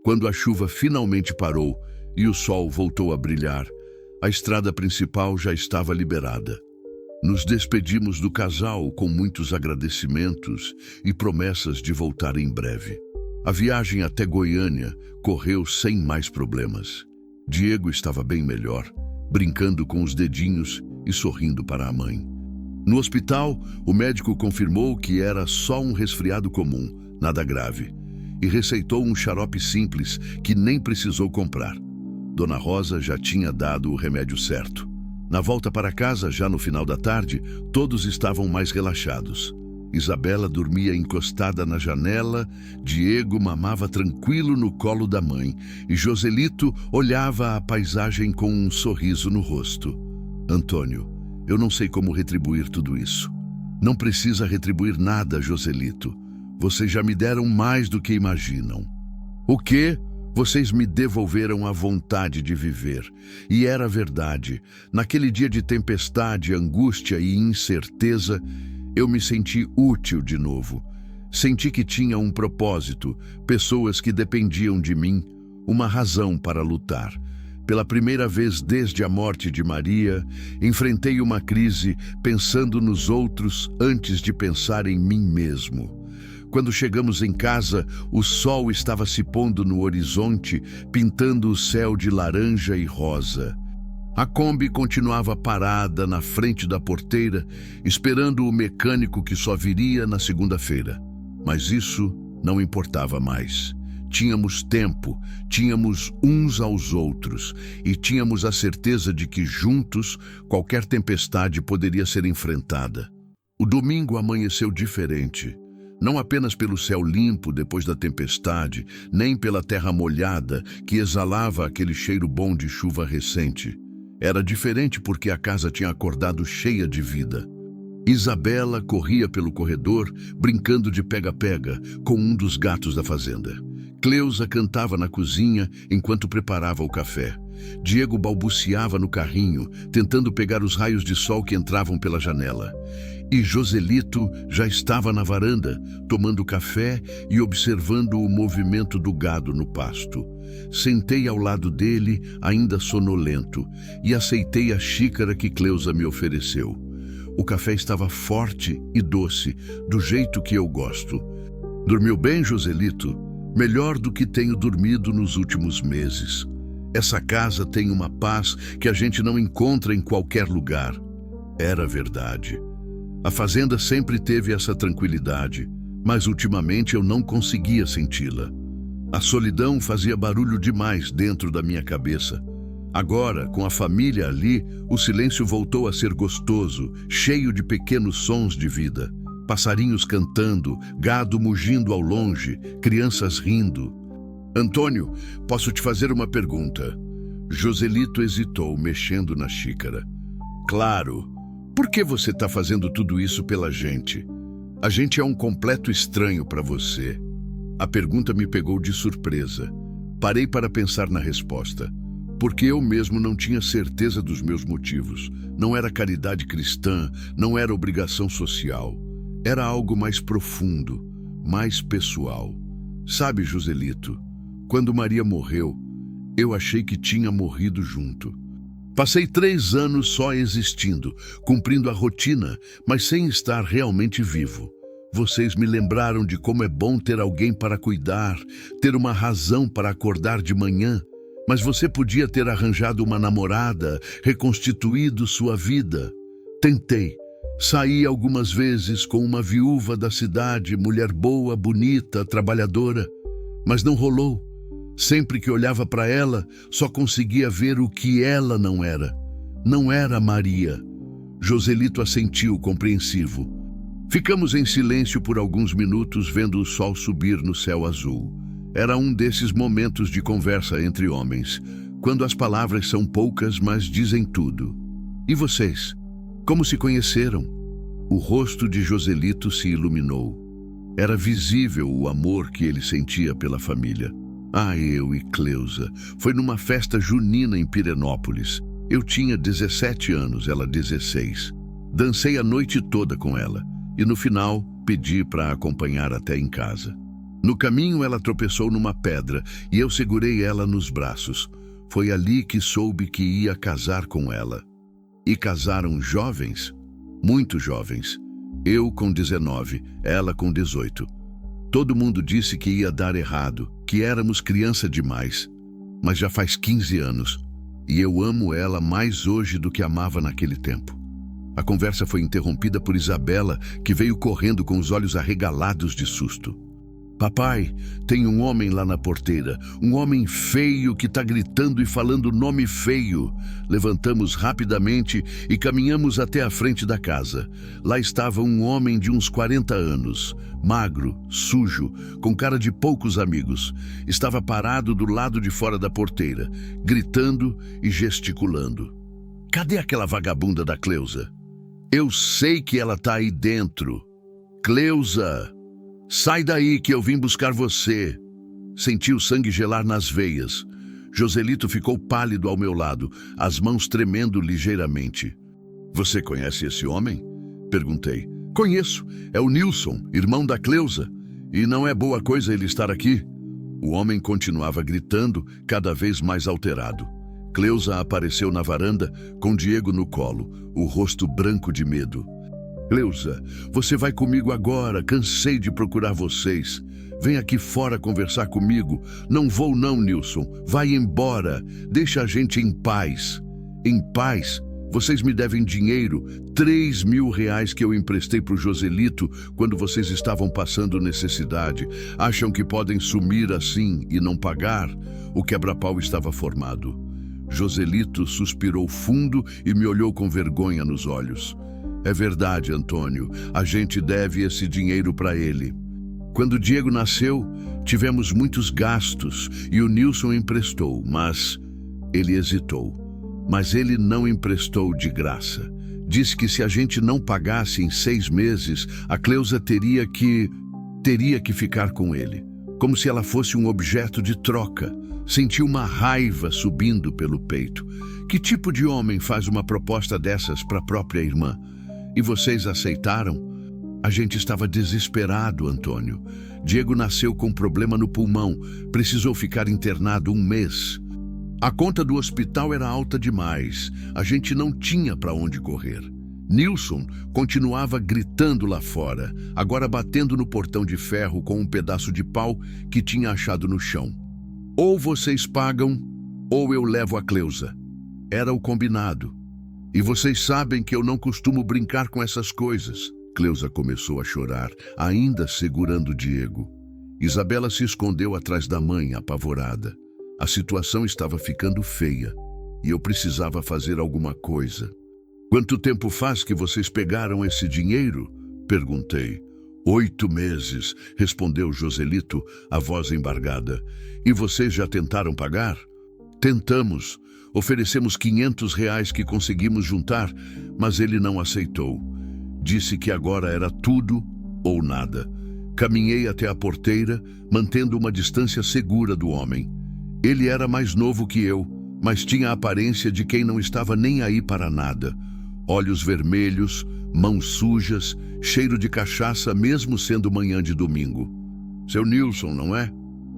A: Quando a chuva finalmente parou e o sol voltou a brilhar, a estrada principal já estava liberada. Nos despedimos do casal com muitos agradecimentos e promessas de voltar em breve. A viagem até Goiânia correu sem mais problemas. Diego estava bem melhor, brincando com os dedinhos e sorrindo para a mãe. No hospital, o médico confirmou que era só um resfriado comum, nada grave, e receitou um xarope simples que nem precisou comprar. Dona Rosa já tinha dado o remédio certo. Na volta para casa, já no final da tarde, todos estavam mais relaxados. Isabela dormia encostada na janela, Diego mamava tranquilo no colo da mãe e Joselito olhava a paisagem com um sorriso no rosto. Antônio, eu não sei como retribuir tudo isso. Não precisa retribuir nada, Joselito. Vocês já me deram mais do que imaginam. O quê? Vocês me devolveram a vontade de viver. E era verdade. Naquele dia de tempestade, angústia e incerteza, eu me senti útil de novo. Senti que tinha um propósito, pessoas que dependiam de mim, uma razão para lutar. Pela primeira vez desde a morte de Maria, enfrentei uma crise pensando nos outros antes de pensar em mim mesmo. Quando chegamos em casa, o sol estava se pondo no horizonte, pintando o céu de laranja e rosa. A Kombi continuava parada na frente da porteira, esperando o mecânico que só viria na segunda-feira. Mas isso não importava mais. Tínhamos tempo, tínhamos uns aos outros e tínhamos a certeza de que juntos qualquer tempestade poderia ser enfrentada. O domingo amanheceu diferente. Não apenas pelo céu limpo depois da tempestade, nem pela terra molhada que exalava aquele cheiro bom de chuva recente. Era diferente porque a casa tinha acordado cheia de vida. Isabela corria pelo corredor, brincando de pega-pega com um dos gatos da fazenda. Cleusa cantava na cozinha enquanto preparava o café. Diego balbuciava no carrinho, tentando pegar os raios de sol que entravam pela janela. E Joselito já estava na varanda, tomando café e observando o movimento do gado no pasto. Sentei ao lado dele, ainda sonolento, e aceitei a xícara que Cleusa me ofereceu. O café estava forte e doce, do jeito que eu gosto. Dormiu bem, Joselito? Melhor do que tenho dormido nos últimos meses. Essa casa tem uma paz que a gente não encontra em qualquer lugar. Era verdade. A fazenda sempre teve essa tranquilidade, mas ultimamente eu não conseguia senti-la. A solidão fazia barulho demais dentro da minha cabeça. Agora, com a família ali, o silêncio voltou a ser gostoso, cheio de pequenos sons de vida. Passarinhos cantando, gado mugindo ao longe, crianças rindo. Antônio, posso te fazer uma pergunta? Joselito hesitou, mexendo na xícara. Claro. Por que você está fazendo tudo isso pela gente? A gente é um completo estranho para você. A pergunta me pegou de surpresa. Parei para pensar na resposta. Porque eu mesmo não tinha certeza dos meus motivos. Não era caridade cristã, não era obrigação social. Era algo mais profundo, mais pessoal. Sabe, Joselito, quando Maria morreu, eu achei que tinha morrido junto. Passei 3 anos só existindo, cumprindo a rotina, mas sem estar realmente vivo. Vocês me lembraram de como é bom ter alguém para cuidar, ter uma razão para acordar de manhã. Mas você podia ter arranjado uma namorada, reconstituído sua vida. Tentei. Saí algumas vezes com uma viúva da cidade, mulher boa, bonita, trabalhadora. Mas não rolou. Sempre que olhava para ela, só conseguia ver o que ela não era. Não era Maria. Joselito assentiu, compreensivo. Ficamos em silêncio por alguns minutos, vendo o sol subir no céu azul. Era um desses momentos de conversa entre homens, quando as palavras são poucas, mas dizem tudo. E vocês? Como se conheceram? O rosto de Joselito se iluminou. Era visível o amor que ele sentia pela família. Eu e Cleusa. Foi numa festa junina em Pirenópolis. Eu tinha 17 anos, ela 16. Dancei a noite toda com ela e no final pedi para acompanhar até em casa. No caminho ela tropeçou numa pedra e eu segurei ela nos braços. Foi ali que soube que ia casar com ela. E casaram jovens? Muito jovens. Eu com 19, ela com 18. Todo mundo disse que ia dar errado, que éramos criança demais. Mas já faz 15 anos, e eu amo ela mais hoje do que amava naquele tempo. A conversa foi interrompida por Isabela, que veio correndo com os olhos arregalados de susto. Papai, tem um homem lá na porteira, um homem feio que está gritando e falando nome feio. Levantamos rapidamente e caminhamos até a frente da casa. Lá estava um homem de uns 40 anos, magro, sujo, com cara de poucos amigos. Estava parado do lado de fora da porteira, gritando e gesticulando. Cadê aquela vagabunda da Cleusa? Eu sei que ela está aí dentro. Cleusa! Sai daí que eu vim buscar você. Senti o sangue gelar nas veias. Joselito ficou pálido ao meu lado, as mãos tremendo ligeiramente. Você conhece esse homem? Perguntei. Conheço. É o Nilson, irmão da Cleusa. E não é boa coisa ele estar aqui. O homem continuava gritando, cada vez mais alterado. Cleusa apareceu na varanda, com Diego no colo, o rosto branco de medo. Cleusa, você vai comigo agora, cansei de procurar vocês. Vem aqui fora conversar comigo. Não vou não, Nilson. Vai embora. Deixa a gente em paz. Em paz? Vocês me devem dinheiro, 3 mil reais que eu emprestei para o Joselito quando vocês estavam passando necessidade. Acham que podem sumir assim e não pagar? O quebra-pau estava formado. Joselito suspirou fundo e me olhou com vergonha nos olhos. É verdade, Antônio, a gente deve esse dinheiro para ele. Quando Diego nasceu, tivemos muitos gastos e o Nilson emprestou, mas ele hesitou. Mas ele não emprestou de graça. Disse que se a gente não pagasse em 6 meses, a Cleusa teria que ficar com ele, como se ela fosse um objeto de troca. Senti uma raiva subindo pelo peito. Que tipo de homem faz uma proposta dessas para a própria irmã? E vocês aceitaram? A gente estava desesperado, Antônio. Diego nasceu com problema no pulmão, precisou ficar internado 1 mês. A conta do hospital era alta demais, a gente não tinha para onde correr. Nilson continuava gritando lá fora, agora batendo no portão de ferro com um pedaço de pau que tinha achado no chão. Ou vocês pagam, ou eu levo a Cleusa. Era o combinado. E vocês sabem que eu não costumo brincar com essas coisas. Cleusa começou a chorar, ainda segurando Diego. Isabela se escondeu atrás da mãe, apavorada. A situação estava ficando feia e eu precisava fazer alguma coisa. Quanto tempo faz que vocês pegaram esse dinheiro? Perguntei. 8 meses, respondeu Joselito, a voz embargada. E vocês já tentaram pagar? Tentamos. Oferecemos 500 reais que conseguimos juntar, mas ele não aceitou. Disse que agora era tudo ou nada. Caminhei até a porteira, mantendo uma distância segura do homem. Ele era mais novo que eu, mas tinha a aparência de quem não estava nem aí para nada. Olhos vermelhos, mãos sujas, cheiro de cachaça mesmo sendo manhã de domingo. Seu Nilson, não é?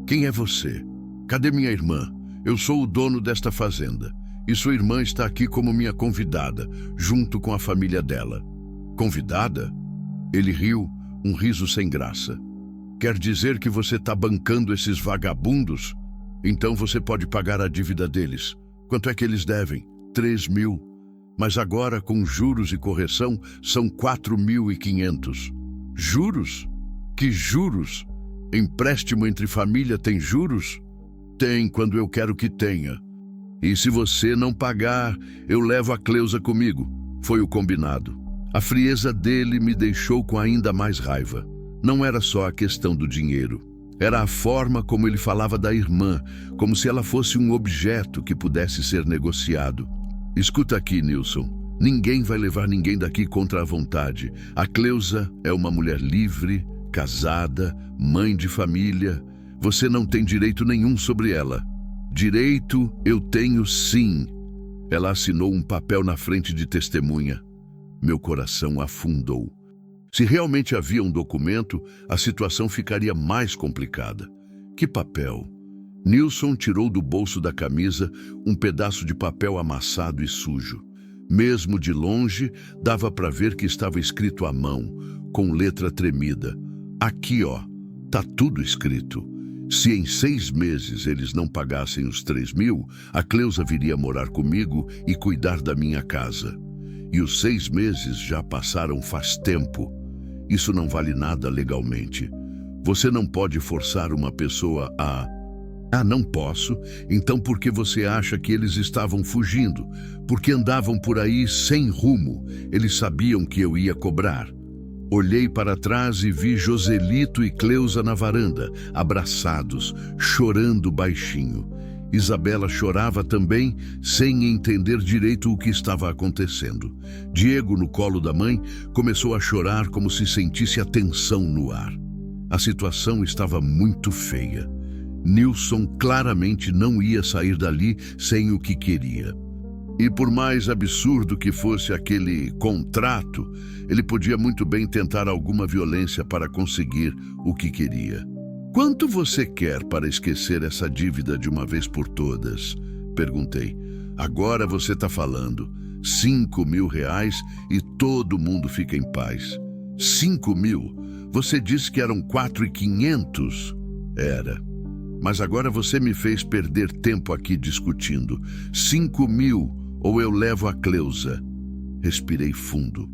A: Quem é você? Cadê minha irmã? Eu sou o dono desta fazenda e sua irmã está aqui como minha convidada, junto com a família dela. Convidada? Ele riu, um riso sem graça. Quer dizer que você está bancando esses vagabundos? Então você pode pagar a dívida deles. Quanto é que eles devem? 3 mil. Mas agora, com juros e correção, são 4.500. Juros? Que juros? Empréstimo entre família tem juros? Tem quando eu quero que tenha. E se você não pagar, eu levo a Cleusa comigo. Foi o combinado. A frieza dele me deixou com ainda mais raiva. Não era só a questão do dinheiro. Era a forma como ele falava da irmã, como se ela fosse um objeto que pudesse ser negociado. Escuta aqui, Nilson. Ninguém vai levar ninguém daqui contra a vontade. A Cleusa é uma mulher livre, casada, mãe de família. Você não tem direito nenhum sobre ela. Direito eu tenho sim. Ela assinou um papel na frente de testemunha. Meu coração afundou. Se realmente havia um documento, a situação ficaria mais complicada. Que papel? Nilson tirou do bolso da camisa um pedaço de papel amassado e sujo. Mesmo de longe, dava para ver que estava escrito à mão, com letra tremida. Aqui, ó, tá tudo escrito. Se em 6 meses eles não pagassem os 3 mil, a Cleusa viria morar comigo e cuidar da minha casa. E os 6 meses já passaram faz tempo. Isso não vale nada legalmente. Você não pode forçar uma pessoa a... Ah, não posso? Então por que você acha que eles estavam fugindo? Porque andavam por aí sem rumo. Eles sabiam que eu ia cobrar. Olhei para trás e vi Joselito e Cleusa na varanda, abraçados, chorando baixinho. Isabela chorava também, sem entender direito o que estava acontecendo. Diego, no colo da mãe, começou a chorar como se sentisse a tensão no ar. A situação estava muito feia. Nilson claramente não ia sair dali sem o que queria. E por mais absurdo que fosse aquele contrato, ele podia muito bem tentar alguma violência para conseguir o que queria. Quanto você quer para esquecer essa dívida de uma vez por todas? Perguntei. Agora você está falando. 5 mil reais e todo mundo fica em paz. 5 mil? Você disse que eram 4.500? Era. Mas agora você me fez perder tempo aqui discutindo. 5 mil ou eu levo a Cleusa. Respirei fundo.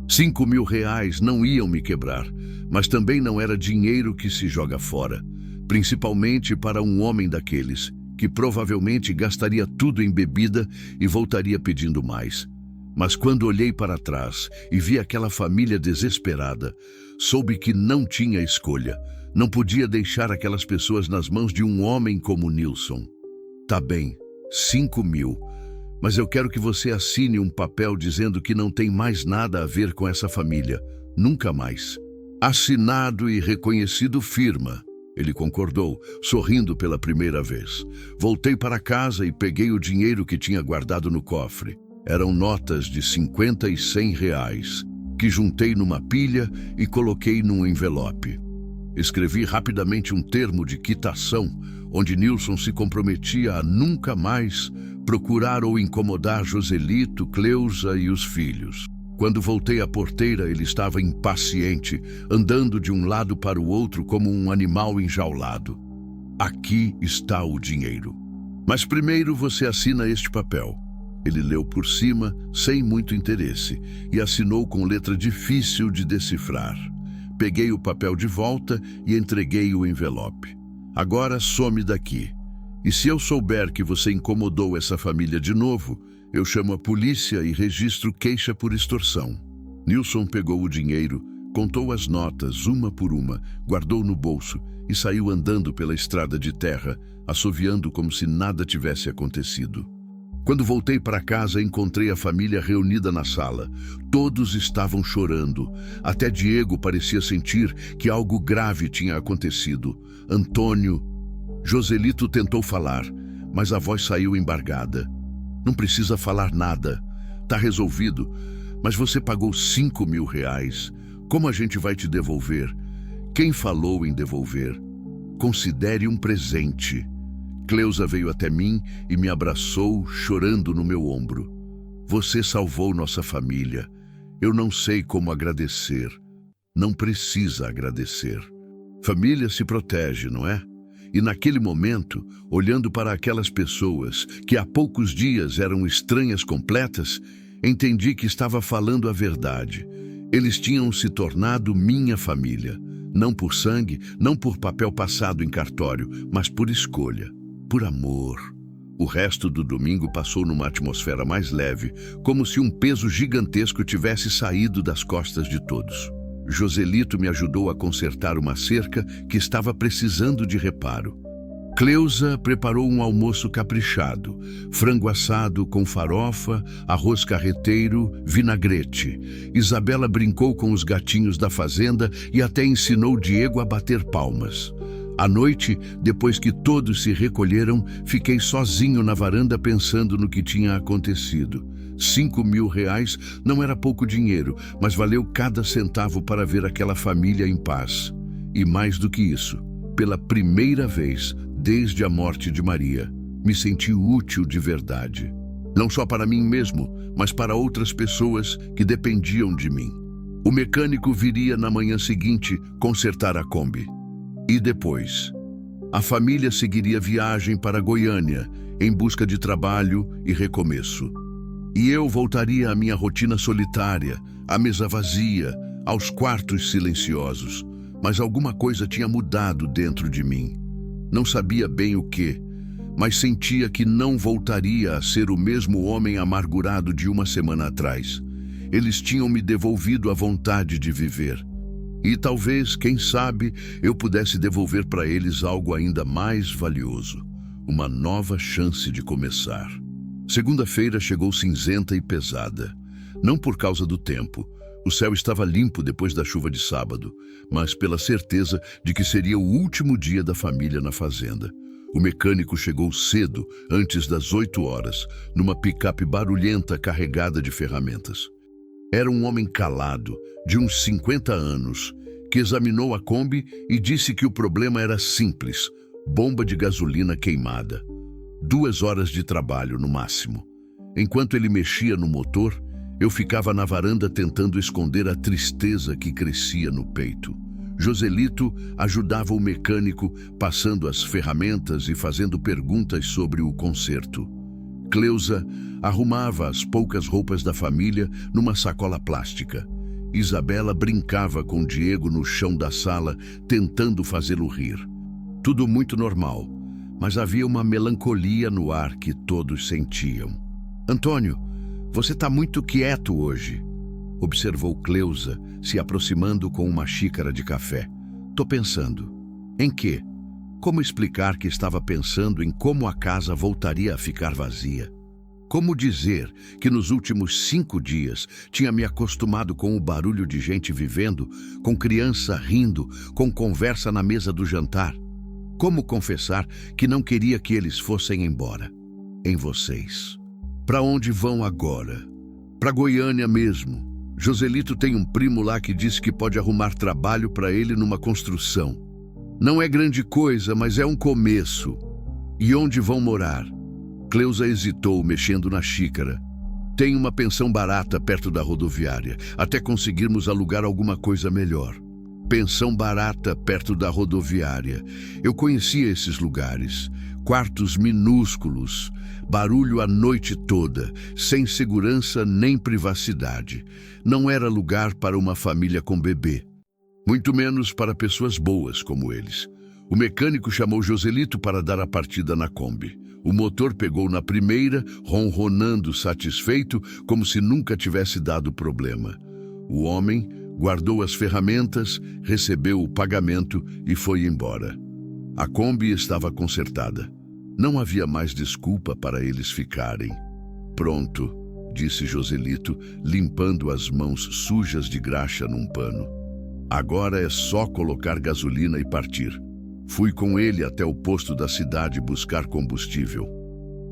A: 5 mil reais não iam me quebrar, mas também não era dinheiro que se joga fora, principalmente para um homem daqueles, que provavelmente gastaria tudo em bebida e voltaria pedindo mais. Mas quando olhei para trás e vi aquela família desesperada, soube que não tinha escolha. Não podia deixar aquelas pessoas nas mãos de um homem como Nilson. Tá bem, 5 mil. Mas eu quero que você assine um papel dizendo que não tem mais nada a ver com essa família. Nunca mais. Assinado e reconhecido, firma. Ele concordou, sorrindo pela primeira vez. Voltei para casa e peguei o dinheiro que tinha guardado no cofre. Eram notas de 50 e 100 reais, que juntei numa pilha e coloquei num envelope. Escrevi rapidamente um termo de quitação, onde Nilson se comprometia a nunca mais procurar ou incomodar Joselito, Cleusa e os filhos. Quando voltei à porteira, ele estava impaciente, andando de um lado para o outro como um animal enjaulado. Aqui está o dinheiro. Mas primeiro você assina este papel. Ele leu por cima, sem muito interesse, e assinou com letra difícil de decifrar. Peguei o papel de volta e entreguei o envelope. Agora some daqui. E se eu souber que você incomodou essa família de novo, eu chamo a polícia e registro queixa por extorsão. Nilson pegou o dinheiro, contou as notas uma por uma, guardou no bolso e saiu andando pela estrada de terra, assoviando como se nada tivesse acontecido. Quando voltei para casa, encontrei a família reunida na sala. Todos estavam chorando. Até Diego parecia sentir que algo grave tinha acontecido. Antônio... Joselito tentou falar, mas a voz saiu embargada. Não precisa falar nada. Tá resolvido. Mas você pagou 5 mil reais. Como a gente vai te devolver? Quem falou em devolver? Considere um presente. Cleusa veio até mim e me abraçou, chorando no meu ombro. Você salvou nossa família. Eu não sei como agradecer. Não precisa agradecer. Família se protege, não é? E naquele momento, olhando para aquelas pessoas que há poucos dias eram estranhas completas, entendi que estava falando a verdade. Eles tinham se tornado minha família. Não por sangue, não por papel passado em cartório, mas por escolha, por amor. O resto do domingo passou numa atmosfera mais leve, como se um peso gigantesco tivesse saído das costas de todos. Joselito me ajudou a consertar uma cerca que estava precisando de reparo. Cleusa preparou um almoço caprichado, frango assado com farofa, arroz carreteiro, vinagrete. Isabela brincou com os gatinhos da fazenda e até ensinou Diego a bater palmas. À noite, depois que todos se recolheram, fiquei sozinho na varanda pensando no que tinha acontecido. 5 mil reais não era pouco dinheiro, mas valeu cada centavo para ver aquela família em paz. E mais do que isso, pela primeira vez desde a morte de Maria, me senti útil de verdade. Não só para mim mesmo, mas para outras pessoas que dependiam de mim. O mecânico viria na manhã seguinte consertar a Kombi. E depois, a família seguiria viagem para Goiânia em busca de trabalho e recomeço. E eu voltaria à minha rotina solitária, à mesa vazia, aos quartos silenciosos. mas alguma coisa tinha mudado dentro de mim. Não sabia bem o que, mas sentia que não voltaria a ser o mesmo homem amargurado de uma semana atrás. Eles tinham me devolvido a vontade de viver. E talvez, quem sabe, eu pudesse devolver para eles algo ainda mais valioso, uma nova chance de começar. Segunda-feira chegou cinzenta e pesada. Não por causa do tempo. O céu estava limpo depois da chuva de sábado, mas pela certeza de que seria o último dia da família na fazenda. O mecânico chegou cedo, antes das 8 horas, numa picape barulhenta carregada de ferramentas. Era um homem calado, de uns 50 anos, que examinou a Kombi e disse que o problema era simples: bomba de gasolina queimada. 2 horas de trabalho no máximo. Enquanto ele mexia no motor, eu ficava na varanda tentando esconder a tristeza que crescia no peito. Joselito ajudava o mecânico, passando as ferramentas e fazendo perguntas sobre o conserto. Cleusa arrumava as poucas roupas da família numa sacola plástica. Isabela brincava com Diego no chão da sala, tentando fazê-lo rir. Tudo muito normal, mas havia uma melancolia no ar que todos sentiam. "Antônio, você está muito quieto hoje", observou Cleusa, se aproximando com uma xícara de café. "Tô pensando." "Em quê?" Como explicar que estava pensando em como a casa voltaria a ficar vazia? Como dizer que nos últimos 5 dias tinha me acostumado com o barulho de gente vivendo, com criança rindo, com conversa na mesa do jantar? Como confessar que não queria que eles fossem embora? Em vocês. Para onde vão agora? Para Goiânia mesmo. Joselito tem um primo lá que disse que pode arrumar trabalho para ele numa construção. Não é grande coisa, mas é um começo. E onde vão morar? Cleusa hesitou, mexendo na xícara. Tem uma pensão barata perto da rodoviária, até conseguirmos alugar alguma coisa melhor. Pensão barata perto da rodoviária. Eu conhecia esses lugares. Quartos minúsculos, barulho a noite toda, sem segurança nem privacidade. Não era lugar para uma família com bebê. Muito menos para pessoas boas como eles. O mecânico chamou Joselito para dar a partida na Kombi. O motor pegou na primeira, ronronando satisfeito, como se nunca tivesse dado problema. O homem guardou as ferramentas, recebeu o pagamento e foi embora. A Kombi estava consertada. Não havia mais desculpa para eles ficarem. "Pronto", disse Joselito, limpando as mãos sujas de graxa num pano. "Agora é só colocar gasolina e partir." Fui com ele até o posto da cidade buscar combustível.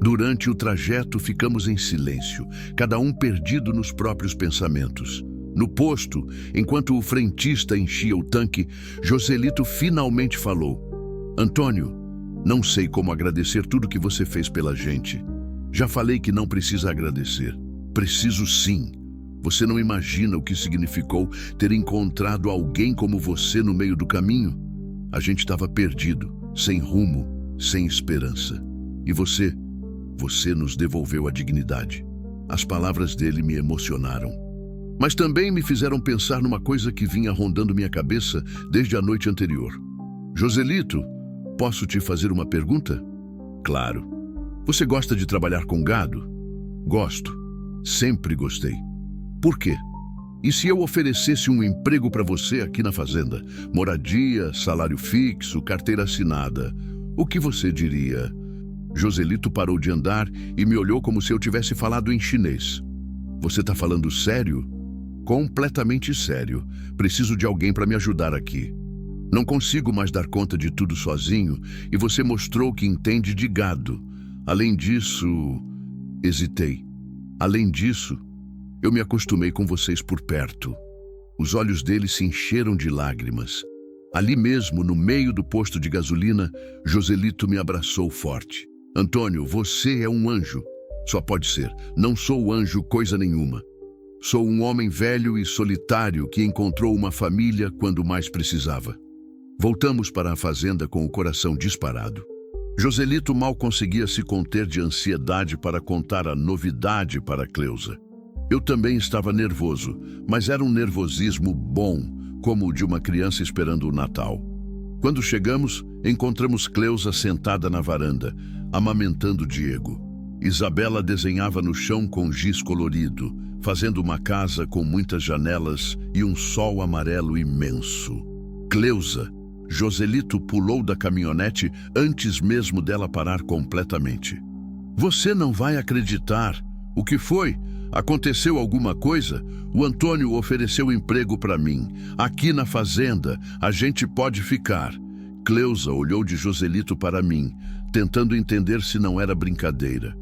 A: Durante o trajeto ficamos em silêncio, cada um perdido nos próprios pensamentos. No posto, enquanto o frentista enchia o tanque, Joselito finalmente falou: "Antônio, não sei como agradecer tudo que você fez pela gente. Já falei que não precisa agradecer. Preciso sim. Você não imagina o que significou ter encontrado alguém como você no meio do caminho? A gente estava perdido, sem rumo, sem esperança. E você nos devolveu a dignidade." As palavras dele me emocionaram. Mas também me fizeram pensar numa coisa que vinha rondando minha cabeça desde a noite anterior. "Joselito, posso te fazer uma pergunta?" "Claro." "Você gosta de trabalhar com gado?" "Gosto. Sempre gostei." "Por quê? E se eu oferecesse um emprego para você aqui na fazenda? Moradia, salário fixo, carteira assinada. O que você diria?" Joselito parou de andar e me olhou como se eu tivesse falado em chinês. "Você está falando sério?" "Completamente sério. Preciso de alguém para me ajudar aqui. Não consigo mais dar conta de tudo sozinho e você mostrou que entende de gado. Além disso..." Hesitei. "Além disso, eu me acostumei com vocês por perto." Os olhos dele se encheram de lágrimas. Ali mesmo, no meio do posto de gasolina, Joselito me abraçou forte. "Antônio, você é um anjo." "Só pode ser. Não sou anjo coisa nenhuma. Sou um homem velho e solitário que encontrou uma família quando mais precisava." Voltamos para a fazenda com o coração disparado. Joselito mal conseguia se conter de ansiedade para contar a novidade para Cleusa. Eu também estava nervoso, mas era um nervosismo bom, como o de uma criança esperando o Natal. Quando chegamos, encontramos Cleusa sentada na varanda, amamentando Diego. Isabela desenhava no chão com giz colorido, fazendo uma casa com muitas janelas e um sol amarelo imenso. Cleusa, Joselito pulou da caminhonete antes mesmo dela parar completamente. Você não vai acreditar. O que foi? Aconteceu alguma coisa? O Antônio ofereceu emprego para mim. Aqui na fazenda, a gente pode ficar. Cleusa olhou de Joselito para mim, tentando entender se não era brincadeira.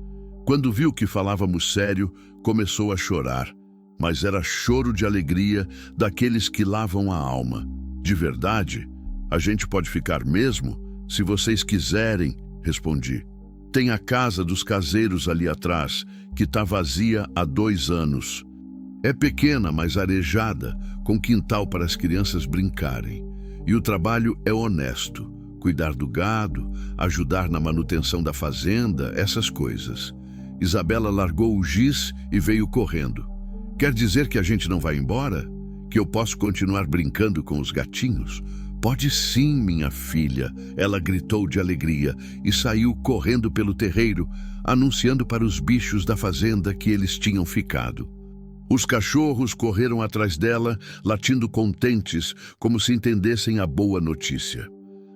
A: Quando viu que falávamos sério, começou a chorar. Mas era choro de alegria daqueles que lavam a alma. De verdade? A gente pode ficar mesmo? Se vocês quiserem, respondi. Tem a casa dos caseiros ali atrás, que está vazia há 2 anos. É pequena, mas arejada, com quintal para as crianças brincarem. E o trabalho é honesto. Cuidar do gado, ajudar na manutenção da fazenda, essas coisas. Isabela largou o giz e veio correndo. Quer dizer que a gente não vai embora? Que eu posso continuar brincando com os gatinhos? Pode sim, minha filha, ela gritou de alegria e saiu correndo pelo terreiro, anunciando para os bichos da fazenda que eles tinham ficado. Os cachorros correram atrás dela, latindo contentes, como se entendessem a boa notícia.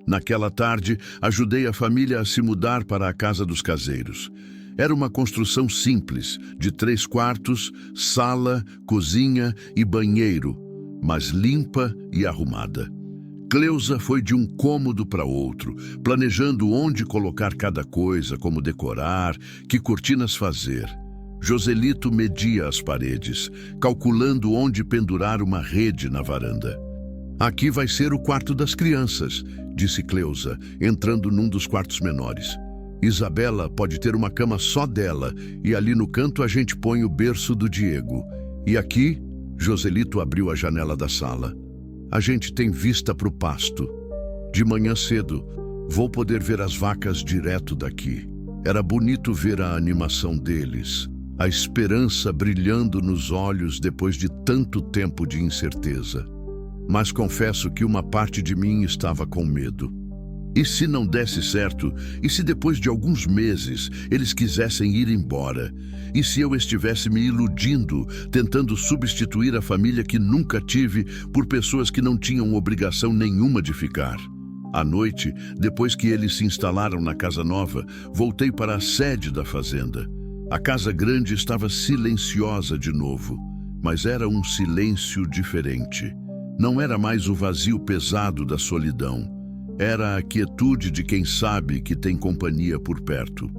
A: Naquela tarde, ajudei a família a se mudar para a casa dos caseiros. Era uma construção simples, de 3 quartos, sala, cozinha e banheiro, mas limpa e arrumada. Cleusa foi de um cômodo para outro, planejando onde colocar cada coisa, como decorar, que cortinas fazer. Joselito media as paredes, calculando onde pendurar uma rede na varanda. Aqui vai ser o quarto das crianças, disse Cleusa, entrando num dos quartos menores. Isabela pode ter uma cama só dela, e ali no canto a gente põe o berço do Diego. E aqui, Joselito abriu a janela da sala. A gente tem vista para o pasto. De manhã cedo, vou poder ver as vacas direto daqui. Era bonito ver a animação deles, a esperança brilhando nos olhos depois de tanto tempo de incerteza. Mas confesso que uma parte de mim estava com medo. E se não desse certo? E se depois de alguns meses eles quisessem ir embora? E se eu estivesse me iludindo, tentando substituir a família que nunca tive por pessoas que não tinham obrigação nenhuma de ficar? À noite, depois que eles se instalaram na casa nova, voltei para a sede da fazenda. A casa grande estava silenciosa de novo, mas era um silêncio diferente. Não era mais o vazio pesado da solidão. Era a quietude de quem sabe que tem companhia por perto.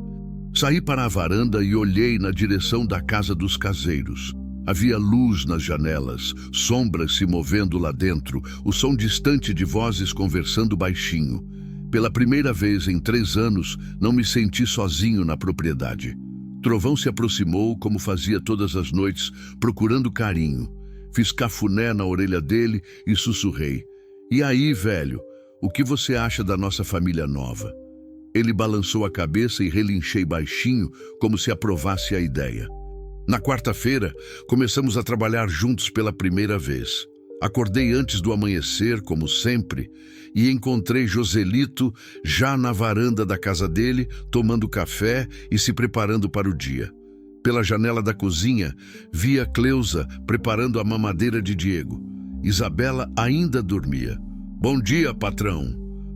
A: Saí para a varanda e olhei na direção da casa dos caseiros. Havia luz nas janelas, sombras se movendo lá dentro, o som distante de vozes conversando baixinho. Pela primeira vez em 3 anos, não me senti sozinho na propriedade. Trovão se aproximou, como fazia todas as noites, procurando carinho. Fiz cafuné na orelha dele e sussurrei. E aí, velho? O que você acha da nossa família nova? Ele balançou a cabeça e relinchei baixinho, como se aprovasse a ideia. Na quarta-feira, começamos a trabalhar juntos pela primeira vez. Acordei antes do amanhecer, como sempre, e encontrei Joselito já na varanda da casa dele, tomando café e se preparando para o dia. Pela janela da cozinha, via Cleusa preparando a mamadeira de Diego. Isabela ainda dormia. Bom dia, patrão,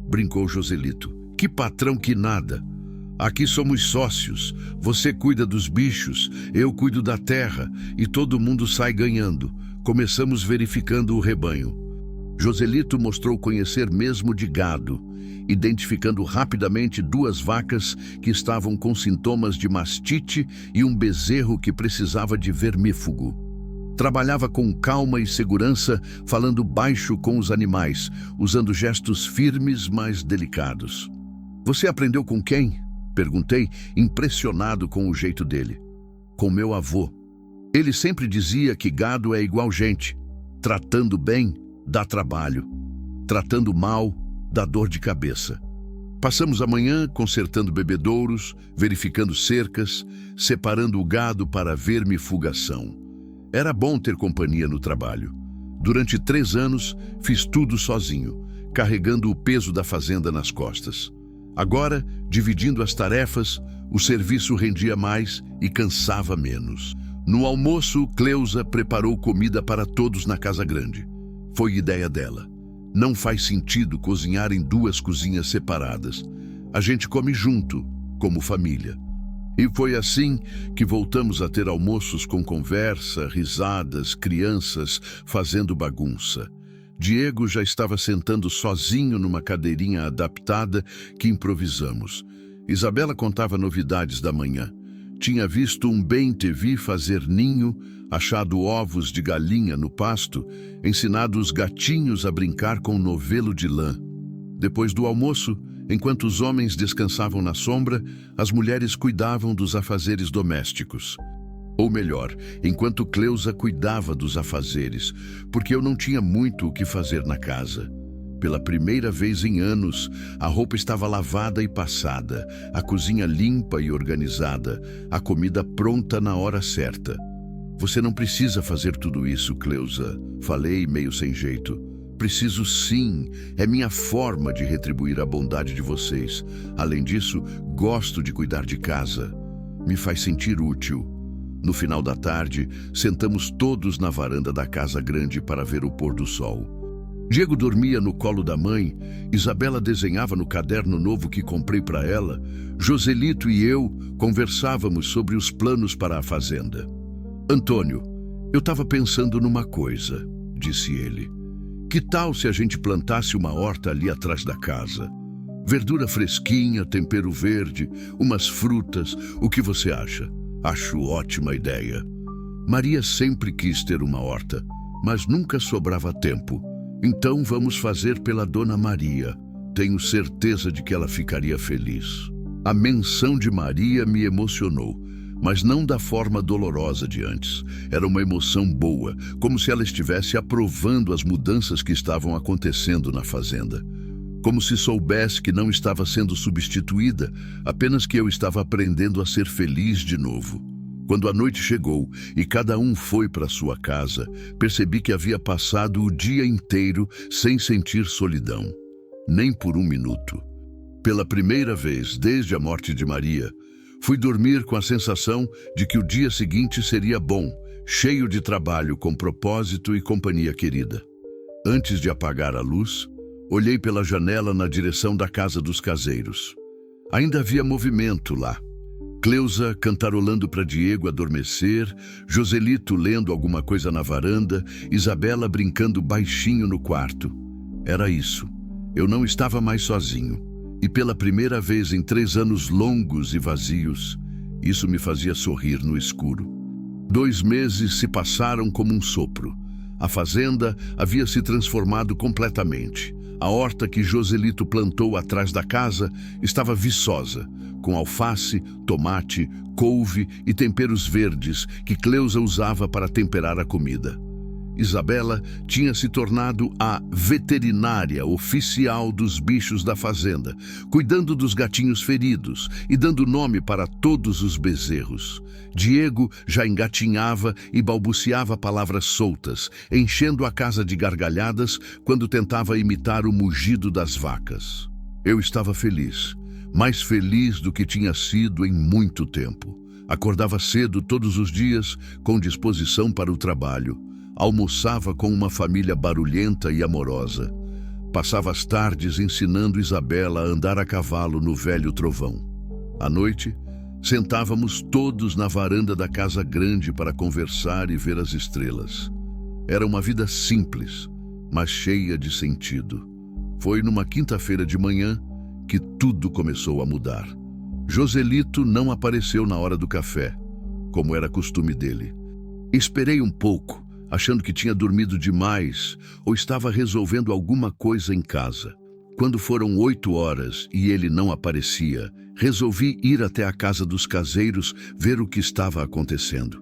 A: brincou Joselito. Que patrão que nada. Aqui somos sócios. Você cuida dos bichos, eu cuido da terra e todo mundo sai ganhando. Começamos verificando o rebanho. Joselito mostrou conhecer mesmo de gado, identificando rapidamente 2 vacas que estavam com sintomas de mastite e um bezerro que precisava de vermífugo. Trabalhava com calma e segurança, falando baixo com os animais, usando gestos firmes, mas delicados. Você aprendeu com quem? Perguntei, impressionado com o jeito dele. Com meu avô. Ele sempre dizia que gado é igual gente. Tratando bem, dá trabalho. Tratando mal, dá dor de cabeça. Passamos a manhã consertando bebedouros, verificando cercas, separando o gado para vermifugação. Era bom ter companhia no trabalho. Durante 3 anos, fiz tudo sozinho, carregando o peso da fazenda nas costas. Agora, dividindo as tarefas, o serviço rendia mais e cansava menos. No almoço, Cleusa preparou comida para todos na casa grande. Foi ideia dela. Não faz sentido cozinhar em 2 cozinhas separadas. A gente come junto, como família. E foi assim que voltamos a ter almoços com conversa, risadas, crianças fazendo bagunça. Diego já estava sentando sozinho numa cadeirinha adaptada que improvisamos. Isabela contava novidades da manhã. Tinha visto um bem-te-vi fazer ninho, achado ovos de galinha no pasto, ensinado os gatinhos a brincar com novelo de lã. Depois do almoço, enquanto os homens descansavam na sombra, as mulheres cuidavam dos afazeres domésticos. Ou melhor, enquanto Cleusa cuidava dos afazeres, porque eu não tinha muito o que fazer na casa. Pela primeira vez em anos, a roupa estava lavada e passada, a cozinha limpa e organizada, a comida pronta na hora certa. Você não precisa fazer tudo isso, Cleusa, falei meio sem jeito. Preciso sim, é minha forma de retribuir a bondade de vocês. Além disso, gosto de cuidar de casa. Me faz sentir útil. No final da tarde, sentamos todos na varanda da casa grande para ver o pôr do sol. Diego dormia no colo da mãe, Isabela desenhava no caderno novo que comprei para ela, Joselito e eu conversávamos sobre os planos para a fazenda. Antônio, eu estava pensando numa coisa, disse ele. Que tal se a gente plantasse uma horta ali atrás da casa? Verdura fresquinha, tempero verde, umas frutas, o que você acha? Acho ótima ideia. Maria sempre quis ter uma horta, mas nunca sobrava tempo. Então vamos fazer pela Dona Maria. Tenho certeza de que ela ficaria feliz. A menção de Maria me emocionou, mas não da forma dolorosa de antes. Era uma emoção boa, como se ela estivesse aprovando as mudanças que estavam acontecendo na fazenda. Como se soubesse que não estava sendo substituída, apenas que eu estava aprendendo a ser feliz de novo. Quando a noite chegou e cada um foi para sua casa, percebi que havia passado o dia inteiro sem sentir solidão, nem por um minuto. Pela primeira vez desde a morte de Maria, fui dormir com a sensação de que o dia seguinte seria bom, cheio de trabalho com propósito e companhia querida. Antes de apagar a luz, olhei pela janela na direção da casa dos caseiros. Ainda havia movimento lá. Cleusa cantarolando para Diego adormecer, Joselito lendo alguma coisa na varanda, Isabela brincando baixinho no quarto. Era isso. Eu não estava mais sozinho. E pela primeira vez em 3 anos longos e vazios, isso me fazia sorrir no escuro. 2 meses se passaram como um sopro. A fazenda havia se transformado completamente. A horta que Joselito plantou atrás da casa estava viçosa, com alface, tomate, couve e temperos verdes que Cleusa usava para temperar a comida. Isabela tinha se tornado a veterinária oficial dos bichos da fazenda, cuidando dos gatinhos feridos e dando nome para todos os bezerros. Diego já engatinhava e balbuciava palavras soltas, enchendo a casa de gargalhadas quando tentava imitar o mugido das vacas. Eu estava feliz, mais feliz do que tinha sido em muito tempo. Acordava cedo todos os dias, com disposição para o trabalho. Almoçava com uma família barulhenta e amorosa. Passava as tardes ensinando Isabela a andar a cavalo no velho trovão. À noite, sentávamos todos na varanda da casa grande para conversar e ver as estrelas. Era uma vida simples, mas cheia de sentido. Foi numa quinta-feira de manhã que tudo começou a mudar. Joselito não apareceu na hora do café, como era costume dele. Esperei um pouco, achando que tinha dormido demais ou estava resolvendo alguma coisa em casa. Quando foram 8 horas e ele não aparecia, resolvi ir até a casa dos caseiros ver o que estava acontecendo.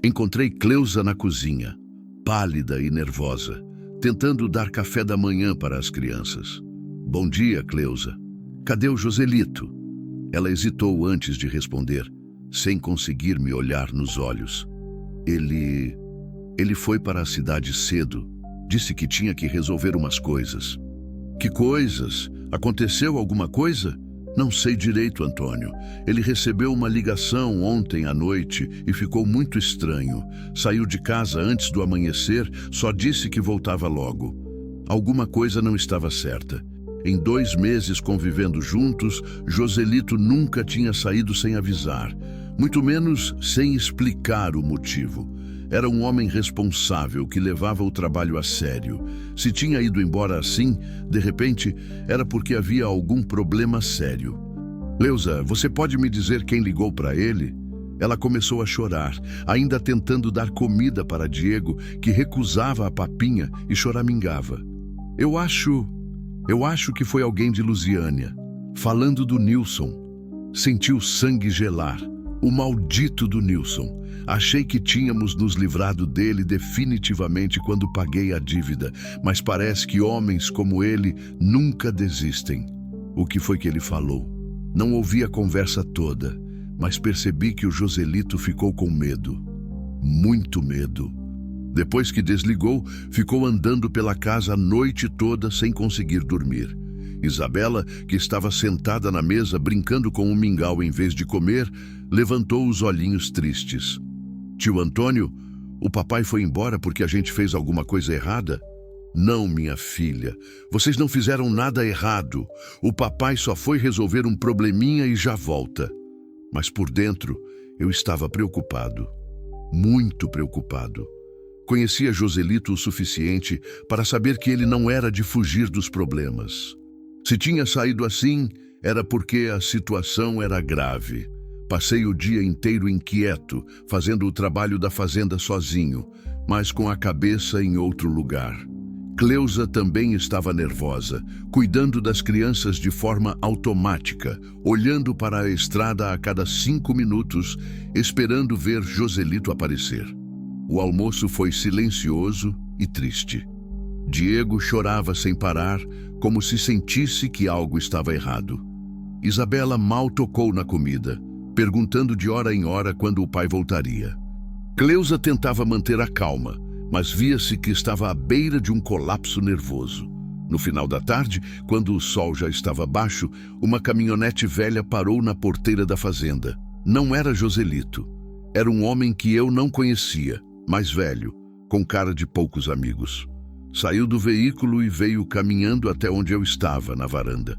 A: Encontrei Cleusa na cozinha, pálida e nervosa, tentando dar café da manhã para as crianças. Bom dia, Cleusa. Cadê o Joselito? Ela hesitou antes de responder, sem conseguir me olhar nos olhos. Ele foi para a cidade cedo, Disse que tinha que resolver umas coisas. Que coisas? Aconteceu alguma coisa? Não sei direito, Antônio. Ele recebeu uma ligação ontem à noite e ficou muito estranho. Saiu de casa antes do amanhecer, só disse que voltava logo. Alguma coisa não estava certa. Em 2 meses convivendo juntos, Joselito nunca tinha saído sem avisar, muito menos sem explicar o motivo. Era um homem responsável que levava o trabalho a sério. Se tinha ido embora assim, de repente, era porque havia algum problema sério. Cleusa, você pode me dizer quem ligou para ele? Ela começou a chorar, ainda tentando dar comida para Diego, que recusava a papinha e choramingava. Eu acho que foi alguém de Lusiânia, falando do Nilson. Senti o sangue gelar. O maldito do Nilson. Achei que tínhamos nos livrado dele definitivamente quando paguei a dívida, mas parece que homens como ele nunca desistem. O que foi que ele falou? Não ouvi a conversa toda, mas percebi que o Joselito ficou com medo. Muito medo. Depois que desligou, ficou andando pela casa a noite toda sem conseguir dormir. Isabela, que estava sentada na mesa brincando com um mingau em vez de comer, levantou os olhinhos tristes. Tio Antônio, o papai foi embora porque a gente fez alguma coisa errada? Não, minha filha, vocês não fizeram nada errado. O papai só foi resolver um probleminha e já volta. Mas por dentro, eu estava preocupado. Muito preocupado. Conhecia Joselito o suficiente para saber que ele não era de fugir dos problemas. Se tinha saído assim, era porque a situação era grave. Passei o dia inteiro inquieto, fazendo o trabalho da fazenda sozinho, mas com a cabeça em outro lugar. Cleusa também estava nervosa, cuidando das crianças de forma automática, olhando para a estrada a cada 5 minutos, esperando ver Joselito aparecer. O almoço foi silencioso e triste. Diego chorava sem parar, como se sentisse que algo estava errado. Isabela mal tocou na comida, perguntando de hora em hora quando o pai voltaria. Cleusa tentava manter a calma, mas via-se que estava à beira de um colapso nervoso. No final da tarde, quando o sol já estava baixo, uma caminhonete velha parou na porteira da fazenda. Não era Joselito. Era um homem que eu não conhecia, mais velho, com cara de poucos amigos. Saiu do veículo e veio caminhando até onde eu estava, na varanda.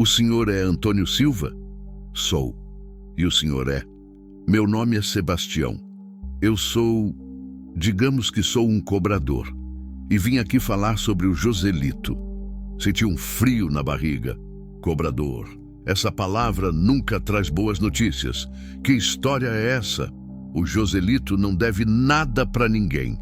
A: O senhor é Antônio Silva? Sou. E o senhor é? Meu nome é Sebastião. Eu sou... digamos que sou um cobrador. E vim aqui falar sobre o Joselito. Senti um frio na barriga. Cobrador. Essa palavra nunca traz boas notícias. Que história é essa? O Joselito não deve nada para ninguém.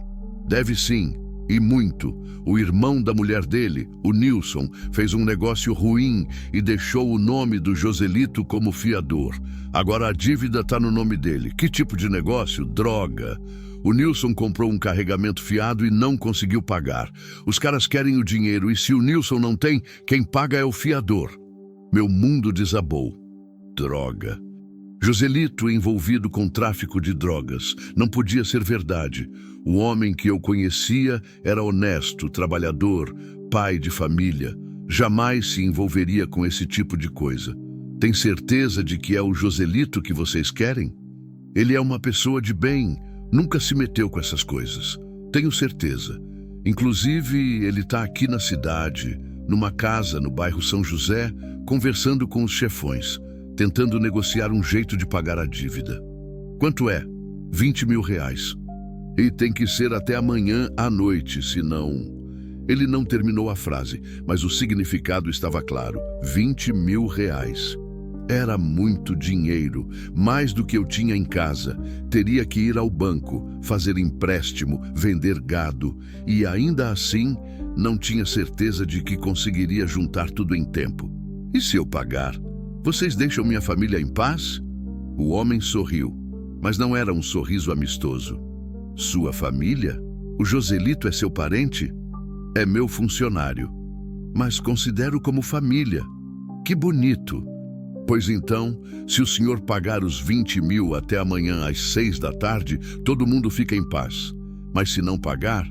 A: Deve sim, e muito. O irmão da mulher dele, o Nilson, fez um negócio ruim e deixou o nome do Joselito como fiador. Agora a dívida está no nome dele. Que tipo de negócio? Droga. O Nilson comprou um carregamento fiado e não conseguiu pagar. Os caras querem o dinheiro e se o Nilson não tem, quem paga é o fiador. Meu mundo desabou. Droga. Joselito envolvido com tráfico de drogas. Não podia ser verdade. O homem que eu conhecia era honesto, trabalhador, pai de família. Jamais se envolveria com esse tipo de coisa. Tem certeza de que é o Joselito que vocês querem? Ele é uma pessoa de bem, nunca se meteu com essas coisas. Tenho certeza. Inclusive, ele está aqui na cidade, numa casa no bairro São José, conversando com os chefões, tentando negociar um jeito de pagar a dívida. Quanto é? 20 mil reais. E tem que ser até amanhã à noite, senão... Ele não terminou a frase, mas o significado estava claro. 20 mil reais. Era muito dinheiro, mais do que eu tinha em casa. Teria que ir ao banco, fazer empréstimo, vender gado. E ainda assim, não tinha certeza de que conseguiria juntar tudo em tempo. E se eu pagar? Vocês deixam minha família em paz? O homem sorriu, mas não era um sorriso amistoso. Sua família? O Joselito é seu parente? É meu funcionário. Mas considero como família. Que bonito. Pois então, se o senhor pagar os 20 mil até amanhã às 6 da tarde, todo mundo fica em paz. Mas se não pagar,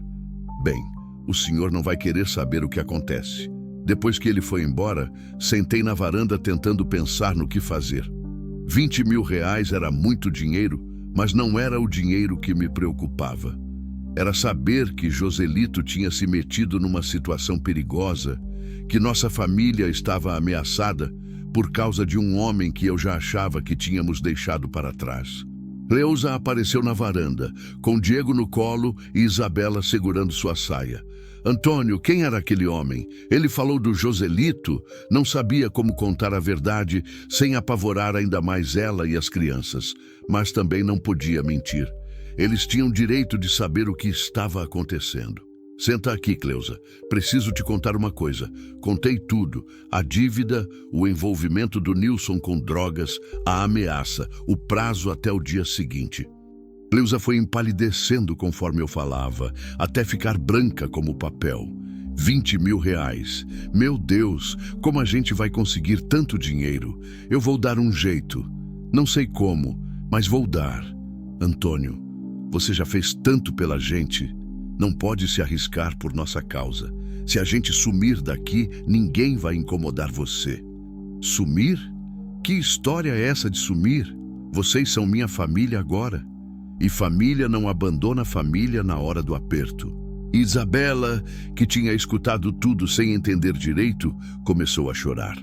A: bem, O senhor não vai querer saber o que acontece. Depois que ele foi embora, sentei na varanda tentando pensar no que fazer. 20 mil reais era muito dinheiro, mas não era o dinheiro que me preocupava. Era saber que Joselito tinha se metido numa situação perigosa, que nossa família estava ameaçada por causa de um homem que eu já achava que tínhamos deixado para trás. Cleusa apareceu na varanda, com Diego no colo e Isabela segurando sua saia. Antônio, quem era aquele homem? Ele falou do Joselito? Não sabia como contar a verdade sem apavorar ainda mais ela e as crianças, mas também não podia mentir. Eles tinham direito de saber o que estava acontecendo. Senta aqui, Cleusa. Preciso te contar uma coisa. Contei tudo. A dívida, o envolvimento do Nilson com drogas, a ameaça, o prazo até o dia seguinte. Cleusa foi empalidecendo conforme eu falava, até ficar branca como papel. 20 mil reais. Meu Deus, como a gente vai conseguir tanto dinheiro? Eu vou dar um jeito. Não sei como, mas vou dar. Antônio, você já fez tanto pela gente. Não pode se arriscar por nossa causa. Se a gente sumir daqui, ninguém vai incomodar você. Sumir? Que história é essa de sumir? Vocês são minha família agora. E família não abandona família na hora do aperto. Isabela, que tinha escutado tudo sem entender direito, começou a chorar.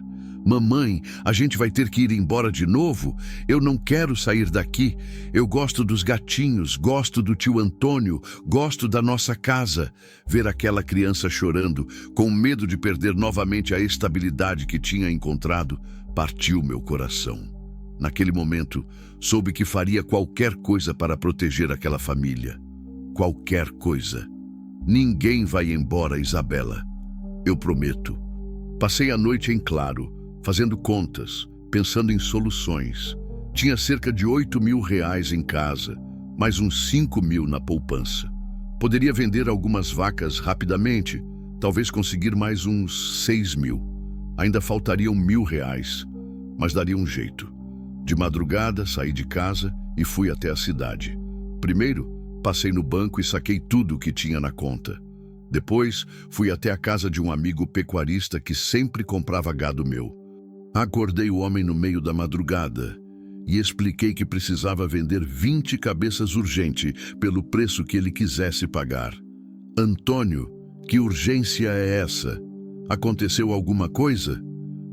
A: Mamãe, a gente vai ter que ir embora de novo? Eu não quero sair daqui. Eu gosto dos gatinhos, gosto do tio Antônio, gosto da nossa casa. Ver aquela criança chorando, com medo de perder novamente a estabilidade que tinha encontrado, partiu meu coração. Naquele momento, soube que faria qualquer coisa para proteger aquela família. Qualquer coisa. Ninguém vai embora, Isabela. Eu prometo. Passei a noite em claro, fazendo contas, pensando em soluções. Tinha cerca de 8 mil reais em casa, mais uns 5 mil na poupança. Poderia vender algumas vacas rapidamente, talvez conseguir mais uns 6 mil. Ainda faltariam 1.000 reais, mas daria um jeito. De madrugada, saí de casa e fui até a cidade. Primeiro, passei no banco e saquei tudo o que tinha na conta. Depois, fui até a casa de um amigo pecuarista que sempre comprava gado meu. Acordei o homem no meio da madrugada e expliquei que precisava vender 20 cabeças urgente pelo preço que ele quisesse pagar. Antônio, que urgência é essa? Aconteceu alguma coisa?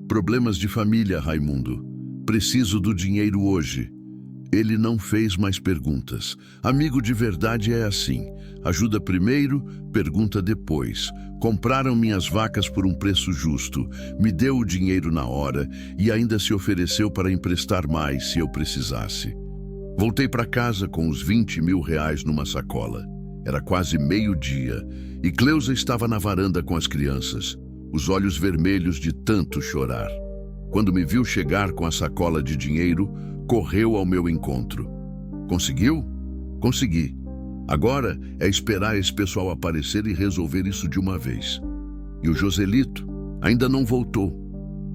A: Problemas de família, Raimundo. Preciso do dinheiro hoje. Ele não fez mais perguntas. Amigo de verdade é assim. Ajuda primeiro, pergunta depois. Compraram minhas vacas por um preço justo. Me deu o dinheiro na hora e ainda se ofereceu para emprestar mais se eu precisasse. Voltei para casa com os 20 mil reais numa sacola. Era quase meio-dia e Cleusa estava na varanda com as crianças, os olhos vermelhos de tanto chorar. Quando me viu chegar com a sacola de dinheiro, correu ao meu encontro. Conseguiu? Consegui. Agora é esperar esse pessoal aparecer e resolver isso de uma vez. E o Joselito ainda não voltou.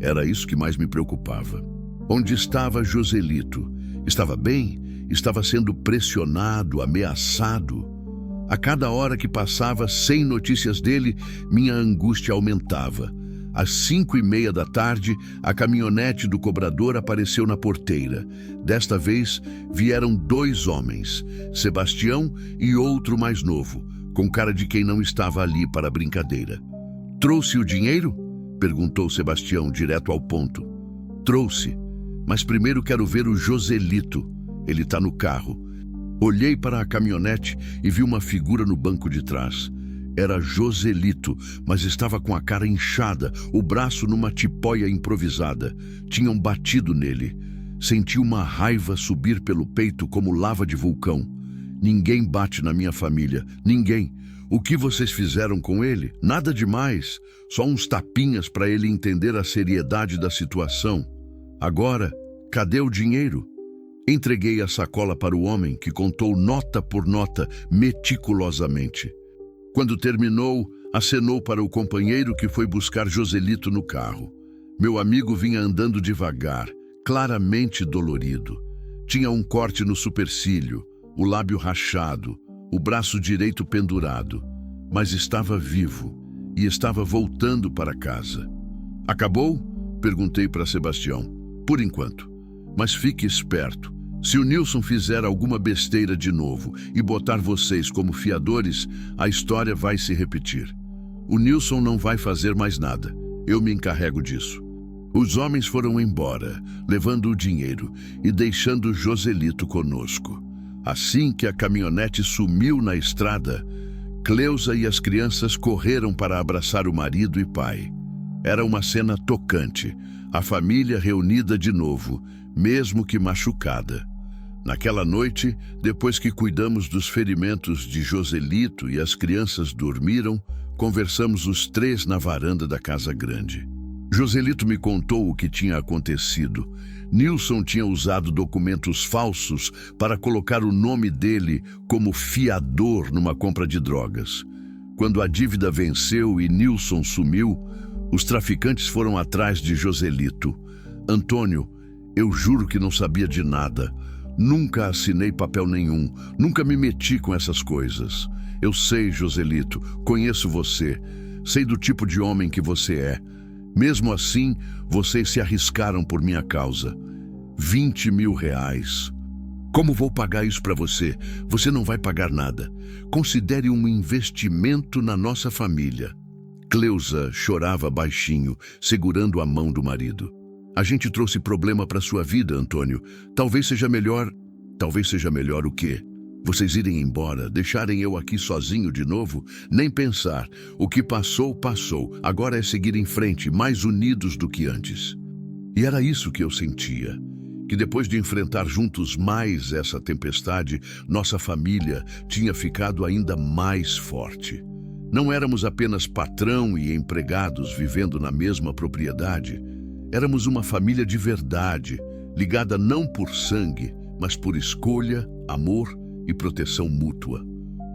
A: Era isso que mais me preocupava. Onde estava Joselito? Estava bem? Estava sendo pressionado, ameaçado? A cada hora que passava sem notícias dele, minha angústia aumentava. Às 5:30 da tarde, a caminhonete do cobrador apareceu na porteira. Desta vez, vieram 2 homens, Sebastião e outro mais novo, com cara de quem não estava ali para a brincadeira. Trouxe o dinheiro? Perguntou Sebastião, direto ao ponto. Trouxe, mas primeiro quero ver o Joselito. Ele está no carro. Olhei para a caminhonete e vi uma figura no banco de trás. Era Joselito, mas estava com a cara inchada, o braço numa tipóia improvisada. Tinham batido nele. Senti uma raiva subir pelo peito como lava de vulcão. Ninguém bate na minha família, ninguém. O que vocês fizeram com ele? Nada demais, só uns tapinhas para ele entender a seriedade da situação. Agora, cadê o dinheiro? Entreguei a sacola para o homem, que contou nota por nota, meticulosamente. Quando terminou, acenou para o companheiro que foi buscar Joselito no carro. Meu amigo vinha andando devagar, claramente dolorido. Tinha um corte no supercílio, o lábio rachado, o braço direito pendurado. mas estava vivo e estava voltando para casa. Acabou? Perguntei para Sebastião. Por enquanto. Mas fique esperto. Se o Nilson fizer alguma besteira de novo e botar vocês como fiadores, a história vai se repetir. O Nilson não vai fazer mais nada. Eu me encarrego disso. Os homens foram embora, levando o dinheiro e deixando Joselito conosco. Assim que a caminhonete sumiu na estrada, Cleusa e as crianças correram para abraçar o marido e pai. Era uma cena tocante, a família reunida de novo, mesmo que machucada. Naquela noite, depois que cuidamos dos ferimentos de Joselito e as crianças dormiram, conversamos os três na varanda da casa grande. Joselito me contou o que tinha acontecido. Nilson tinha usado documentos falsos para colocar o nome dele como fiador numa compra de drogas. Quando a dívida venceu e Nilson sumiu, os traficantes foram atrás de Joselito. Antônio, eu juro que não sabia de nada. Nunca assinei papel nenhum, nunca me meti com essas coisas. Eu sei, Joselito, conheço você, sei do tipo de homem que você é. Mesmo assim, vocês se arriscaram por minha causa. 20 mil reais. Como vou pagar isso para você? Você não vai pagar nada. Considere um investimento na nossa família. Cleusa chorava baixinho, segurando a mão do marido. A gente trouxe problema para sua vida, Antônio. Talvez seja melhor o quê? Vocês irem embora, deixarem eu aqui sozinho de novo? Nem pensar. O que passou, passou. Agora é seguir em frente, mais unidos do que antes. E era isso que eu sentia. Que depois de enfrentar juntos mais essa tempestade, nossa família tinha ficado ainda mais forte. Não éramos apenas patrão e empregados vivendo na mesma propriedade. Éramos uma família de verdade, ligada não por sangue, mas por escolha, amor e proteção mútua.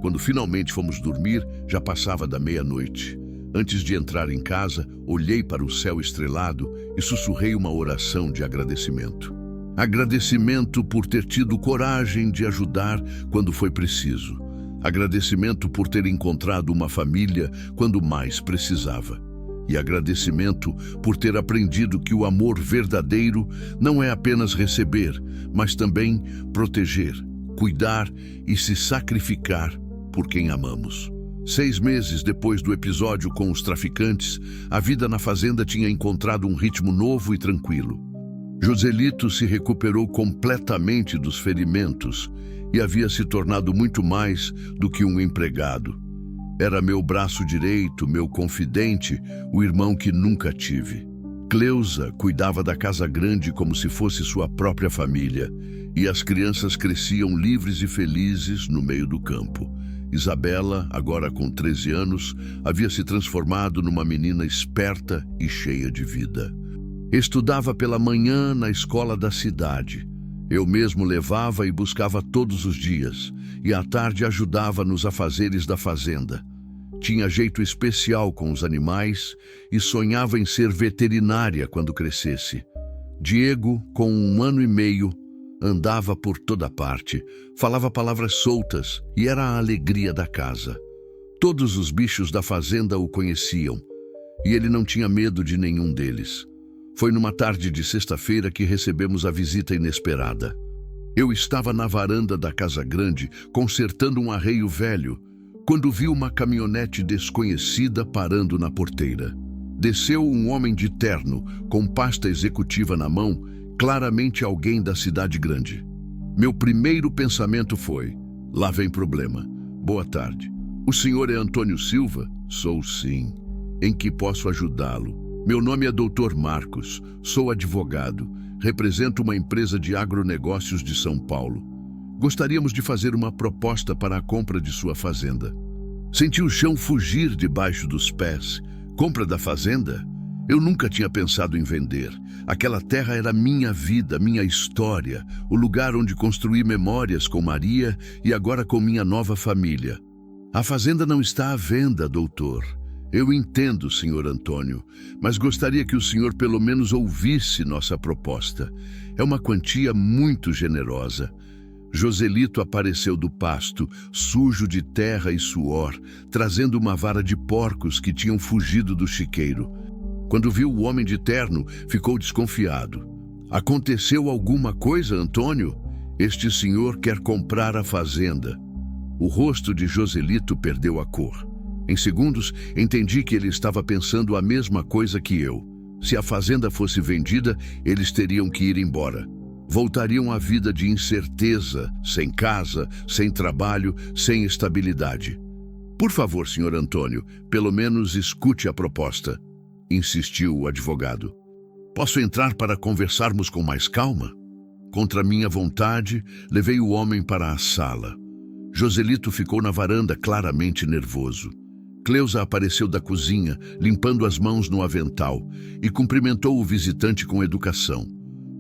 A: Quando finalmente fomos dormir, já passava da meia-noite. Antes de entrar em casa, olhei para o céu estrelado e sussurrei uma oração de agradecimento. Agradecimento por ter tido coragem de ajudar quando foi preciso. Agradecimento por ter encontrado uma família quando mais precisava. E agradecimento por ter aprendido que o amor verdadeiro não é apenas receber, mas também proteger, cuidar e se sacrificar por quem amamos. 6 meses depois do episódio com os traficantes, a vida na fazenda tinha encontrado um ritmo novo e tranquilo. Joselito se recuperou completamente dos ferimentos e havia se tornado muito mais do que um empregado. Era meu braço direito, meu confidente, o irmão que nunca tive. Cleusa cuidava da casa grande como se fosse sua própria família, e as crianças cresciam livres e felizes no meio do campo. Isabela, agora com 13 anos, havia se transformado numa menina esperta e cheia de vida. Estudava pela manhã na escola da cidade. Eu mesmo levava e buscava todos os dias, e à tarde ajudava nos afazeres da fazenda. Tinha jeito especial com os animais e sonhava em ser veterinária quando crescesse. Diego, com 1 ano e meio, andava por toda parte, falava palavras soltas e era a alegria da casa. Todos os bichos da fazenda o conheciam, e ele não tinha medo de nenhum deles. Foi numa tarde de sexta-feira que recebemos a visita inesperada. Eu estava na varanda da casa grande, consertando um arreio velho, quando vi uma caminhonete desconhecida parando na porteira. Desceu um homem de terno, com pasta executiva na mão, claramente alguém da cidade grande. Meu primeiro pensamento foi: lá vem problema. Boa tarde. O senhor é Antônio Silva? Sou sim. Em que posso ajudá-lo? Meu nome é Dr. Marcos, sou advogado, represento uma empresa de agronegócios de São Paulo. Gostaríamos de fazer uma proposta para a compra de sua fazenda. Senti o chão fugir debaixo dos pés. Compra da fazenda? Eu nunca tinha pensado em vender. Aquela terra era minha vida, minha história, o lugar onde construí memórias com Maria e agora com minha nova família. A fazenda não está à venda, doutor. Eu entendo, senhor Antônio, mas gostaria que o senhor pelo menos ouvisse nossa proposta. É uma quantia muito generosa. Joselito apareceu do pasto, sujo de terra e suor, trazendo uma vara de porcos que tinham fugido do chiqueiro. Quando viu o homem de terno, ficou desconfiado. Aconteceu alguma coisa, Antônio? Este senhor quer comprar a fazenda. O rosto de Joselito perdeu a cor. Em segundos, entendi que ele estava pensando a mesma coisa que eu. Se a fazenda fosse vendida, eles teriam que ir embora. Voltariam à vida de incerteza, sem casa, sem trabalho, sem estabilidade. Por favor, senhor Antônio, pelo menos escute a proposta, insistiu o advogado. Posso entrar para conversarmos com mais calma? Contra minha vontade, levei o homem para a sala. Joselito ficou na varanda claramente nervoso. Cleusa apareceu da cozinha, limpando as mãos no avental, e cumprimentou o visitante com educação.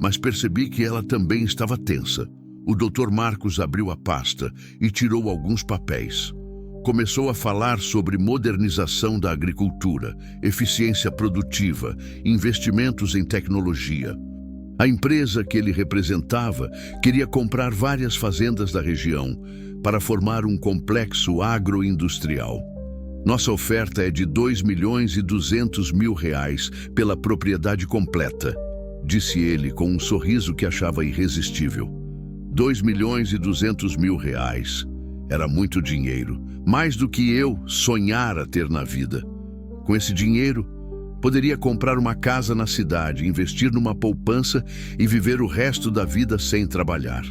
A: Mas percebi que ela também estava tensa. O Dr. Marcos abriu a pasta e tirou alguns papéis. Começou a falar sobre modernização da agricultura, eficiência produtiva, investimentos em tecnologia. A empresa que ele representava queria comprar várias fazendas da região para formar um complexo agroindustrial. Nossa oferta é de R$ 2.200.000 pela propriedade completa, disse ele com um sorriso que achava irresistível. R$ 2.200.000. Era muito dinheiro, mais do que eu sonhara ter na vida. Com esse dinheiro, poderia comprar uma casa na cidade, investir numa poupança e viver o resto da vida sem trabalhar.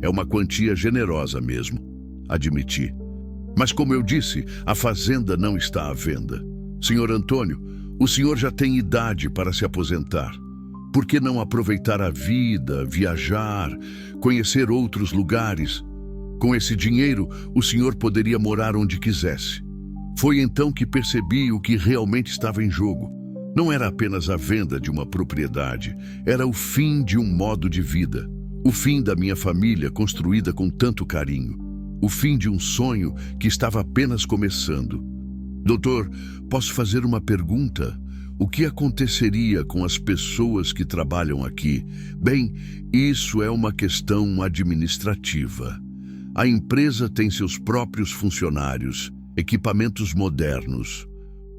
A: É uma quantia generosa mesmo, admiti. Mas como eu disse, a fazenda não está à venda. Senhor Antônio, o senhor já tem idade para se aposentar. Por que não aproveitar a vida, viajar, conhecer outros lugares? Com esse dinheiro, o senhor poderia morar onde quisesse. Foi então que percebi o que realmente estava em jogo. Não era apenas a venda de uma propriedade, era o fim de um modo de vida. O fim da minha família construída com tanto carinho. O fim de um sonho que estava apenas começando. Doutor, posso fazer uma pergunta? O que aconteceria com as pessoas que trabalham aqui? Bem, isso é uma questão administrativa. A empresa tem seus próprios funcionários, equipamentos modernos.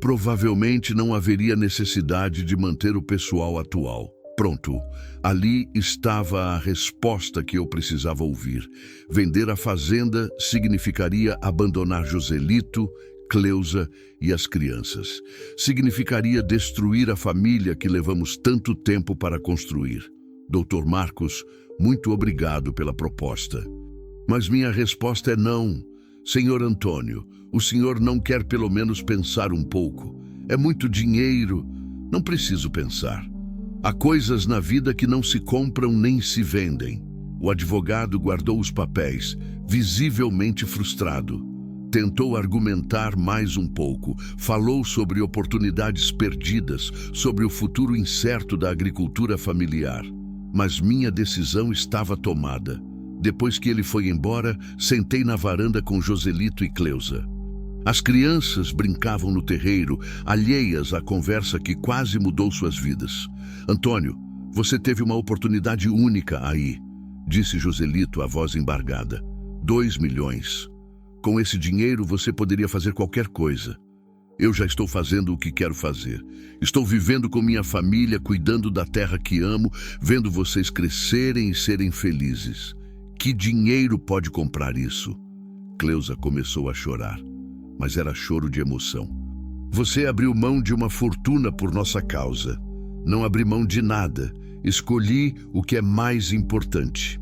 A: Provavelmente não haveria necessidade de manter o pessoal atual. Pronto, ali estava a resposta que eu precisava ouvir. Vender a fazenda significaria abandonar Joselito, Cleusa e as crianças. Significaria destruir a família que levamos tanto tempo para construir. Dr. Marcos, muito obrigado pela proposta. Mas minha resposta é não. Senhor Antônio, o senhor não quer pelo menos pensar um pouco. É muito dinheiro. Não preciso pensar. Há coisas na vida que não se compram nem se vendem. O advogado guardou os papéis, visivelmente frustrado. Tentou argumentar mais um pouco, falou sobre oportunidades perdidas, sobre o futuro incerto da agricultura familiar. Mas minha decisão estava tomada. Depois que ele foi embora, sentei na varanda com Joselito e Cleusa. As crianças brincavam no terreiro, alheias à conversa que quase mudou suas vidas. Antônio, você teve uma oportunidade única aí, disse Joselito, a voz embargada. 2 milhões. Com esse dinheiro você poderia fazer qualquer coisa. Eu já estou fazendo o que quero fazer. Estou vivendo com minha família, cuidando da terra que amo, vendo vocês crescerem e serem felizes. Que dinheiro pode comprar isso? Cleusa começou a chorar, mas era choro de emoção. Você abriu mão de uma fortuna por nossa causa. Não abri mão de nada. Escolhi o que é mais importante.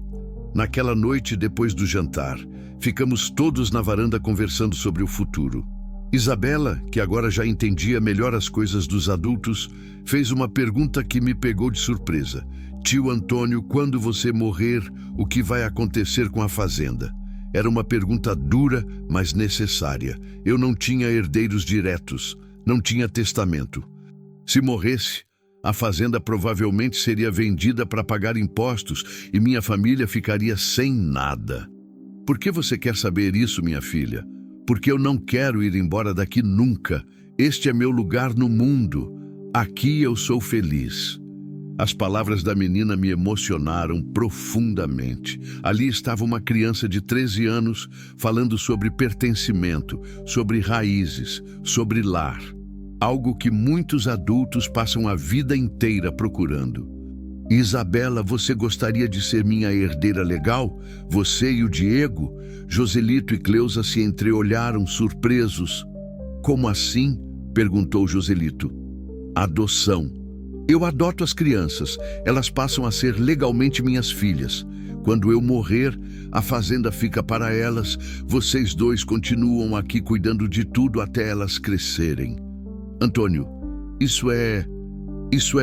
A: Naquela noite, depois do jantar, ficamos todos na varanda conversando sobre o futuro. Isabela, que agora já entendia melhor as coisas dos adultos, fez uma pergunta que me pegou de surpresa. Tio Antônio, quando você morrer, o que vai acontecer com a fazenda? Era uma pergunta dura, mas necessária. Eu não tinha herdeiros diretos, não tinha testamento. Se morresse, a fazenda provavelmente seria vendida para pagar impostos e minha família ficaria sem nada. Por que você quer saber isso, minha filha? Porque eu não quero ir embora daqui nunca. Este é meu lugar no mundo. Aqui eu sou feliz. As palavras da menina me emocionaram profundamente. Ali estava uma criança de 13 anos falando sobre pertencimento, sobre raízes, sobre lar. Algo que muitos adultos passam a vida inteira procurando. Isabela, você gostaria de ser minha herdeira legal? Você e o Diego? Joselito e Cleusa se entreolharam surpresos. Como assim? Perguntou Joselito. Adoção. Eu adoto as crianças, elas passam a ser legalmente minhas filhas. Quando eu morrer, a fazenda fica para elas, vocês dois continuam aqui cuidando de tudo até elas crescerem. Antônio, isso é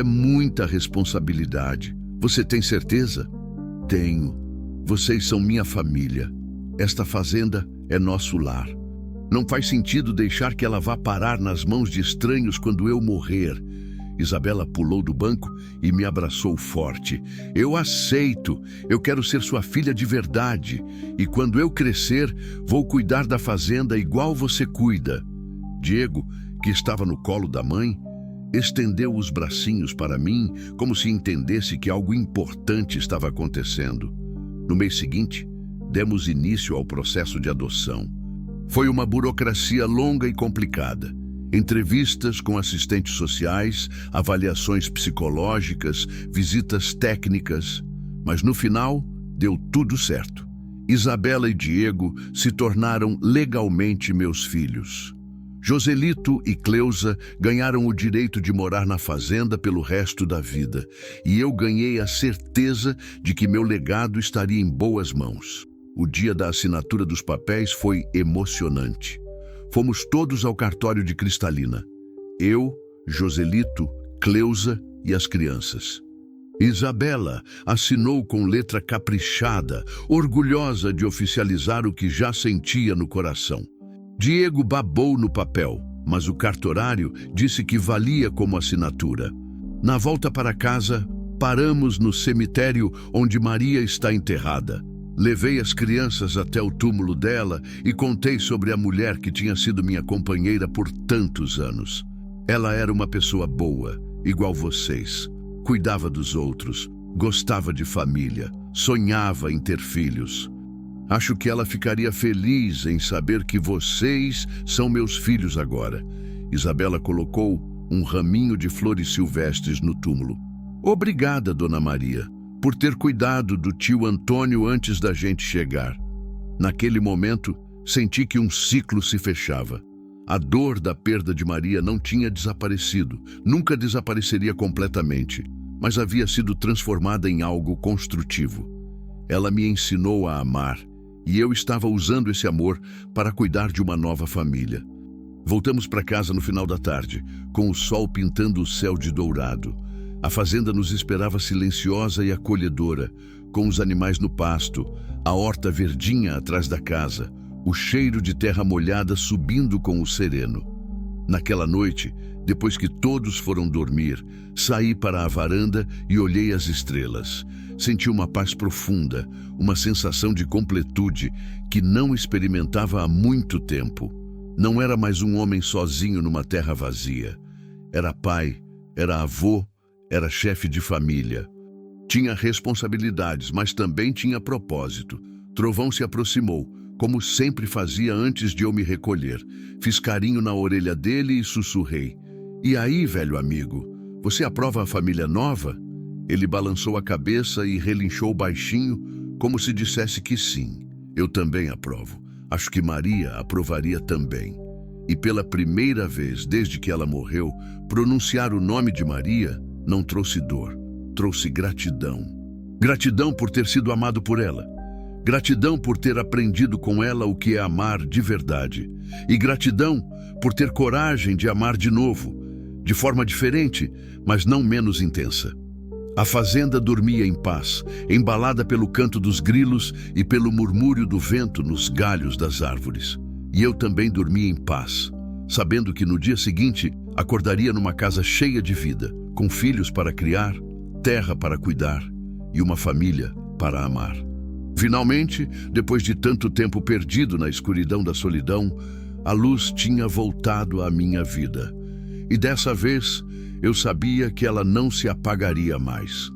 A: muita responsabilidade. Você tem certeza? Tenho. Vocês são minha família. Esta fazenda é nosso lar. Não faz sentido deixar que ela vá parar nas mãos de estranhos quando eu morrer. Isabela pulou do banco e me abraçou forte. Eu aceito. Eu quero ser sua filha de verdade. E quando eu crescer, vou cuidar da fazenda igual você cuida. Diego, que estava no colo da mãe, estendeu os bracinhos para mim, como se entendesse que algo importante estava acontecendo. No mês seguinte, demos início ao processo de adoção. Foi uma burocracia longa e complicada. Entrevistas com assistentes sociais, avaliações psicológicas, visitas técnicas. Mas no final, deu tudo certo. Isabela e Diego se tornaram legalmente meus filhos. Joselito e Cleusa ganharam o direito de morar na fazenda pelo resto da vida, e eu ganhei a certeza de que meu legado estaria em boas mãos. O dia da assinatura dos papéis foi emocionante. Fomos todos ao cartório de Cristalina. Eu, Joselito, Cleusa e as crianças. Isabela assinou com letra caprichada, orgulhosa de oficializar o que já sentia no coração. Diego babou no papel, mas o cartorário disse que valia como assinatura. Na volta para casa, paramos no cemitério onde Maria está enterrada. Levei as crianças até o túmulo dela e contei sobre a mulher que tinha sido minha companheira por tantos anos. Ela era uma pessoa boa, igual vocês. Cuidava dos outros, gostava de família, sonhava em ter filhos. Acho que ela ficaria feliz em saber que vocês são meus filhos agora. Isabela colocou um raminho de flores silvestres no túmulo. Obrigada, Dona Maria, por ter cuidado do tio Antônio antes da gente chegar. Naquele momento, senti que um ciclo se fechava. A dor da perda de Maria não tinha desaparecido, nunca desapareceria completamente, mas havia sido transformada em algo construtivo. Ela me ensinou a amar, e eu estava usando esse amor para cuidar de uma nova família. Voltamos para casa no final da tarde, com o sol pintando o céu de dourado. A fazenda nos esperava silenciosa e acolhedora, com os animais no pasto, a horta verdinha atrás da casa, o cheiro de terra molhada subindo com o sereno. Naquela noite, depois que todos foram dormir, saí para a varanda e olhei as estrelas. Senti uma paz profunda, uma sensação de completude que não experimentava há muito tempo. Não era mais um homem sozinho numa terra vazia. Era pai, era avô, era chefe de família. Tinha responsabilidades, mas também tinha propósito. Trovão se aproximou, como sempre fazia antes de eu me recolher. Fiz carinho na orelha dele e sussurrei. E aí, velho amigo, você aprova a família nova? Ele balançou a cabeça e relinchou baixinho, como se dissesse que sim. Eu também aprovo. Acho que Maria aprovaria também. E pela primeira vez desde que ela morreu, pronunciar o nome de Maria não trouxe dor, trouxe gratidão. Gratidão por ter sido amado por ela. Gratidão por ter aprendido com ela o que é amar de verdade. E gratidão por ter coragem de amar de novo, de forma diferente, mas não menos intensa. A fazenda dormia em paz, embalada pelo canto dos grilos e pelo murmúrio do vento nos galhos das árvores. E eu também dormia em paz, sabendo que no dia seguinte acordaria numa casa cheia de vida, com filhos para criar, terra para cuidar e uma família para amar. Finalmente, depois de tanto tempo perdido na escuridão da solidão, a luz tinha voltado à minha vida. E dessa vez, Eu sabia que ela não se apagaria mais.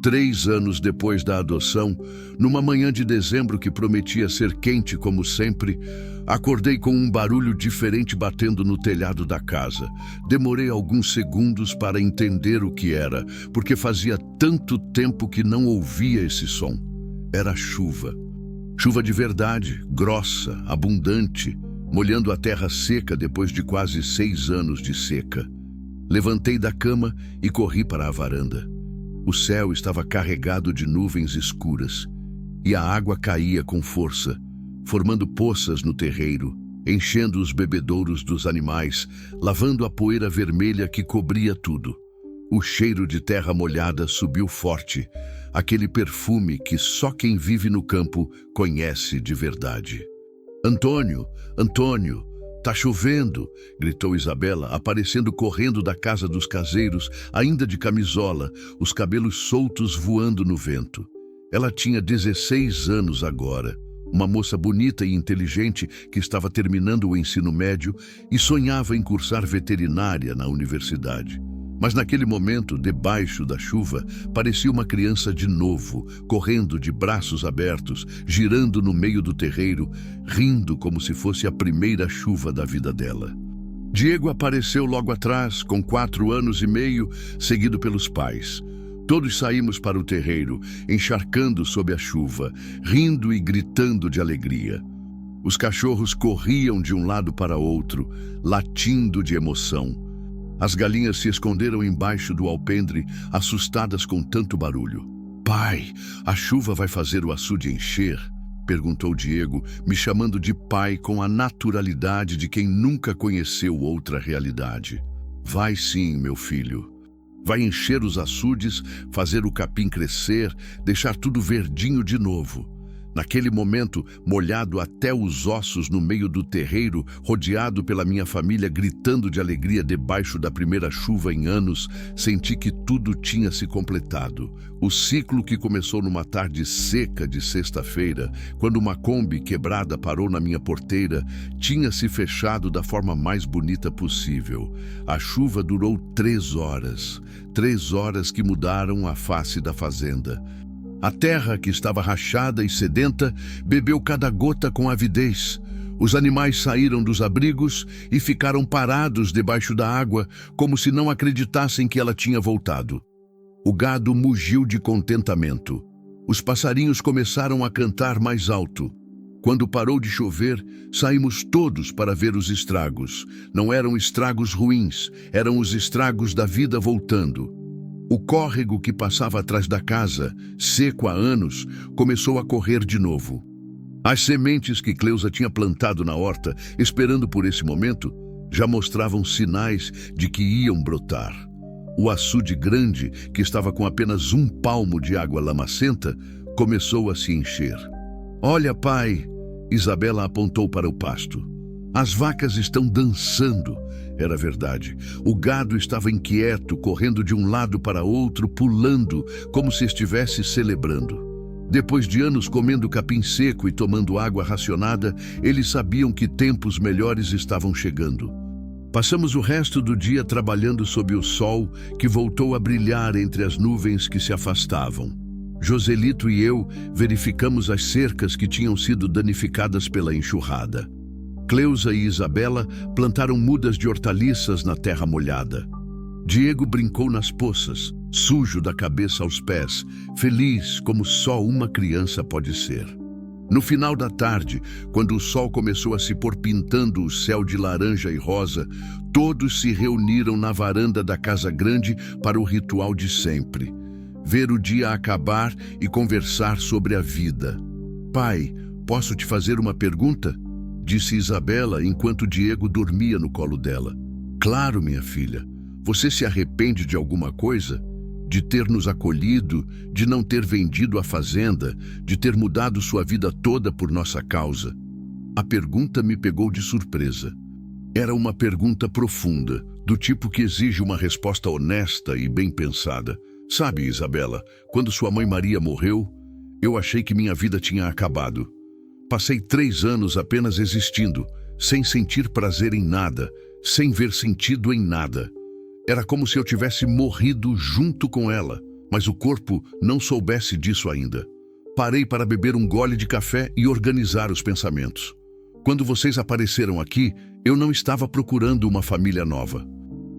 A: 3 anos depois da adoção, numa manhã de dezembro que prometia ser quente como sempre, acordei com um barulho diferente batendo no telhado da casa. Demorei alguns segundos para entender o que era, porque fazia tanto tempo que não ouvia esse som. Era chuva. Chuva de verdade, grossa, abundante, molhando a terra seca depois de quase 6 anos de seca. Levantei da cama e corri para a varanda. O céu estava carregado de nuvens escuras e a água caía com força, formando poças no terreiro, enchendo os bebedouros dos animais, lavando a poeira vermelha que cobria tudo. O cheiro de terra molhada subiu forte, aquele perfume que só quem vive no campo conhece de verdade. Antônio, Antônio, tá chovendo, gritou Isabela, aparecendo correndo da casa dos caseiros, ainda de camisola, os cabelos soltos voando no vento. Ela tinha 16 anos agora, uma moça bonita e inteligente que estava terminando o ensino médio e sonhava em cursar veterinária na universidade. Mas naquele momento, debaixo da chuva, parecia uma criança de novo, correndo de braços abertos, girando no meio do terreiro, rindo como se fosse a primeira chuva da vida dela. Diego apareceu logo atrás, com 4 anos e meio, seguido pelos pais. Todos saímos para o terreiro, encharcando sob a chuva, rindo e gritando de alegria. Os cachorros corriam de um lado para outro, latindo de emoção. As galinhas se esconderam embaixo do alpendre, assustadas com tanto barulho. "Pai, a chuva vai fazer o açude encher?" perguntou Diego, me chamando de pai com a naturalidade de quem nunca conheceu outra realidade. "Vai sim, meu filho. Vai encher os açudes, fazer o capim crescer, deixar tudo verdinho de novo." Naquele momento, molhado até os ossos no meio do terreiro, rodeado pela minha família gritando de alegria debaixo da primeira chuva em anos, senti que tudo tinha se completado. O ciclo que começou numa tarde seca de sexta-feira, quando uma Kombi quebrada parou na minha porteira, tinha se fechado da forma mais bonita possível. A chuva durou 3 horas. 3 horas que mudaram a face da fazenda. A terra, que estava rachada e sedenta, bebeu cada gota com avidez. Os animais saíram dos abrigos e ficaram parados debaixo da água, como se não acreditassem que ela tinha voltado. O gado mugiu de contentamento. Os passarinhos começaram a cantar mais alto. Quando parou de chover, saímos todos para ver os estragos. Não eram estragos ruins, eram os estragos da vida voltando. O córrego que passava atrás da casa, seco há anos, começou a correr de novo. As sementes que Cleusa tinha plantado na horta, esperando por esse momento, já mostravam sinais de que iam brotar. O açude grande, que estava com apenas 1 palmo de água lamacenta, começou a se encher. "Olha, pai!" Isabela apontou para o pasto. "As vacas estão dançando." Era verdade. O gado estava inquieto, correndo de um lado para outro, pulando, como se estivesse celebrando. Depois de anos comendo capim seco e tomando água racionada, eles sabiam que tempos melhores estavam chegando. Passamos o resto do dia trabalhando sob o sol, que voltou a brilhar entre as nuvens que se afastavam. Joselito e eu verificamos as cercas que tinham sido danificadas pela enxurrada. Cleusa e Isabela plantaram mudas de hortaliças na terra molhada. Diego brincou nas poças, sujo da cabeça aos pés, feliz como só uma criança pode ser. No final da tarde, quando o sol começou a se pôr pintando o céu de laranja e rosa, todos se reuniram na varanda da casa grande para o ritual de sempre. Ver o dia acabar e conversar sobre a vida. "Pai, posso te fazer uma pergunta?" disse Isabela enquanto Diego dormia no colo dela. "Claro, minha filha. Você se arrepende de alguma coisa? De ter nos acolhido, de não ter vendido a fazenda, de ter mudado sua vida toda por nossa causa?" A pergunta me pegou de surpresa. Era uma pergunta profunda, do tipo que exige uma resposta honesta e bem pensada. "Sabe, Isabela, quando sua mãe Maria morreu, eu achei que minha vida tinha acabado. Passei 3 anos apenas existindo, sem sentir prazer em nada, sem ver sentido em nada. Era como se eu tivesse morrido junto com ela, mas o corpo não soubesse disso ainda. Parei para beber um gole de café e organizar os pensamentos. Quando vocês apareceram aqui, eu não estava procurando uma família nova.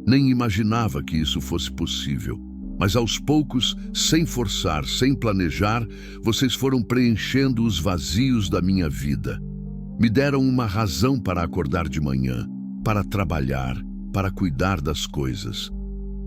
A: Nem imaginava que isso fosse possível. Mas aos poucos, sem forçar, sem planejar, vocês foram preenchendo os vazios da minha vida. Me deram uma razão para acordar de manhã, para trabalhar, para cuidar das coisas.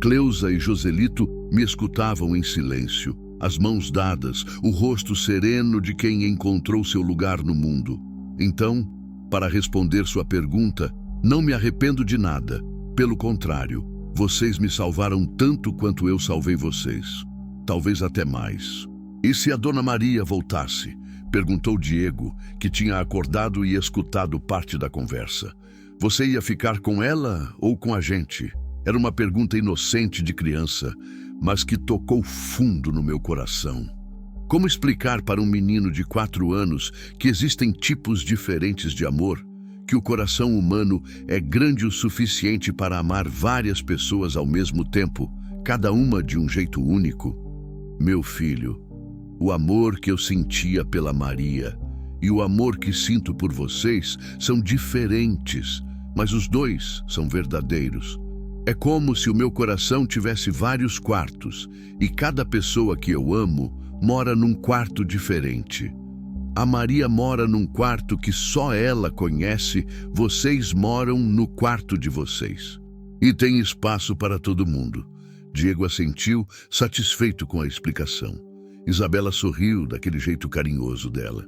A: Cleusa e Joselito me escutavam em silêncio, as mãos dadas, o rosto sereno de quem encontrou seu lugar no mundo. Então, para responder sua pergunta, não me arrependo de nada. Pelo contrário, vocês me salvaram tanto quanto eu salvei vocês. Talvez até mais. E se a Dona Maria voltasse? Perguntou Diego, que tinha acordado e escutado parte da conversa. Você ia ficar com ela ou com a gente? Era uma pergunta inocente de criança, mas que tocou fundo no meu coração. Como explicar para um menino de 4 anos que existem tipos diferentes de amor? Que o coração humano é grande o suficiente para amar várias pessoas ao mesmo tempo, cada uma de um jeito único? Meu filho, o amor que eu sentia pela Maria e o amor que sinto por vocês são diferentes, mas os dois são verdadeiros. É como se o meu coração tivesse vários quartos e cada pessoa que eu amo mora num quarto diferente. A Maria mora num quarto que só ela conhece, vocês moram no quarto de vocês. E tem espaço para todo mundo. Diego assentiu, satisfeito com a explicação. Isabela sorriu daquele jeito carinhoso dela.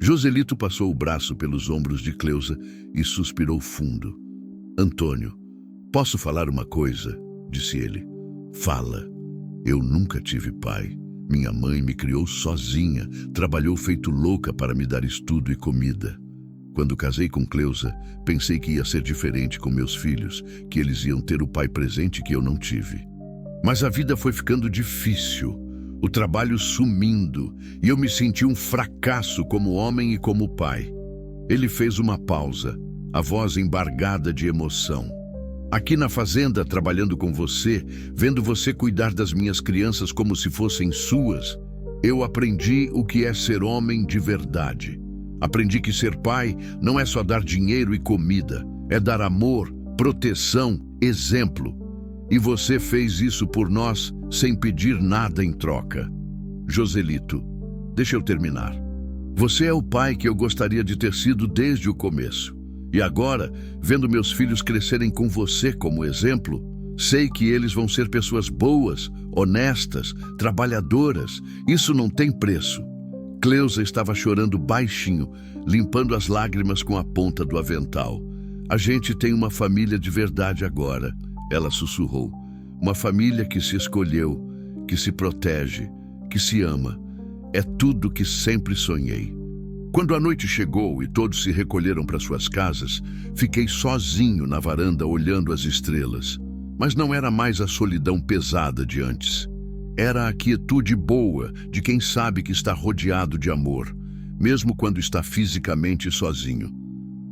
A: Joselito passou o braço pelos ombros de Cleusa e suspirou fundo. Antônio, posso falar uma coisa? Disse ele. Fala. Eu nunca tive pai. Minha mãe me criou sozinha, trabalhou feito louca para me dar estudo e comida. Quando casei com Cleusa, pensei que ia ser diferente com meus filhos, que eles iam ter o pai presente que eu não tive. Mas a vida foi ficando difícil, o trabalho sumindo, e eu me senti um fracasso como homem e como pai. Ele fez uma pausa, a voz embargada de emoção. Aqui na fazenda, trabalhando com você, vendo você cuidar das minhas crianças como se fossem suas, eu aprendi o que é ser homem de verdade. Aprendi que ser pai não é só dar dinheiro e comida, é dar amor, proteção, exemplo. E você fez isso por nós sem pedir nada em troca. Joselito, deixa eu terminar. Você é o pai que eu gostaria de ter sido desde o começo. E agora, vendo meus filhos crescerem com você como exemplo, sei que eles vão ser pessoas boas, honestas, trabalhadoras. Isso não tem preço. Cleusa estava chorando baixinho, limpando as lágrimas com a ponta do avental. A gente tem uma família de verdade agora, ela sussurrou. Uma família que se escolheu, que se protege, que se ama. É tudo que sempre sonhei. Quando a noite chegou e todos se recolheram para suas casas, fiquei sozinho na varanda olhando as estrelas. Mas não era mais a solidão pesada de antes. Era a quietude boa de quem sabe que está rodeado de amor, mesmo quando está fisicamente sozinho.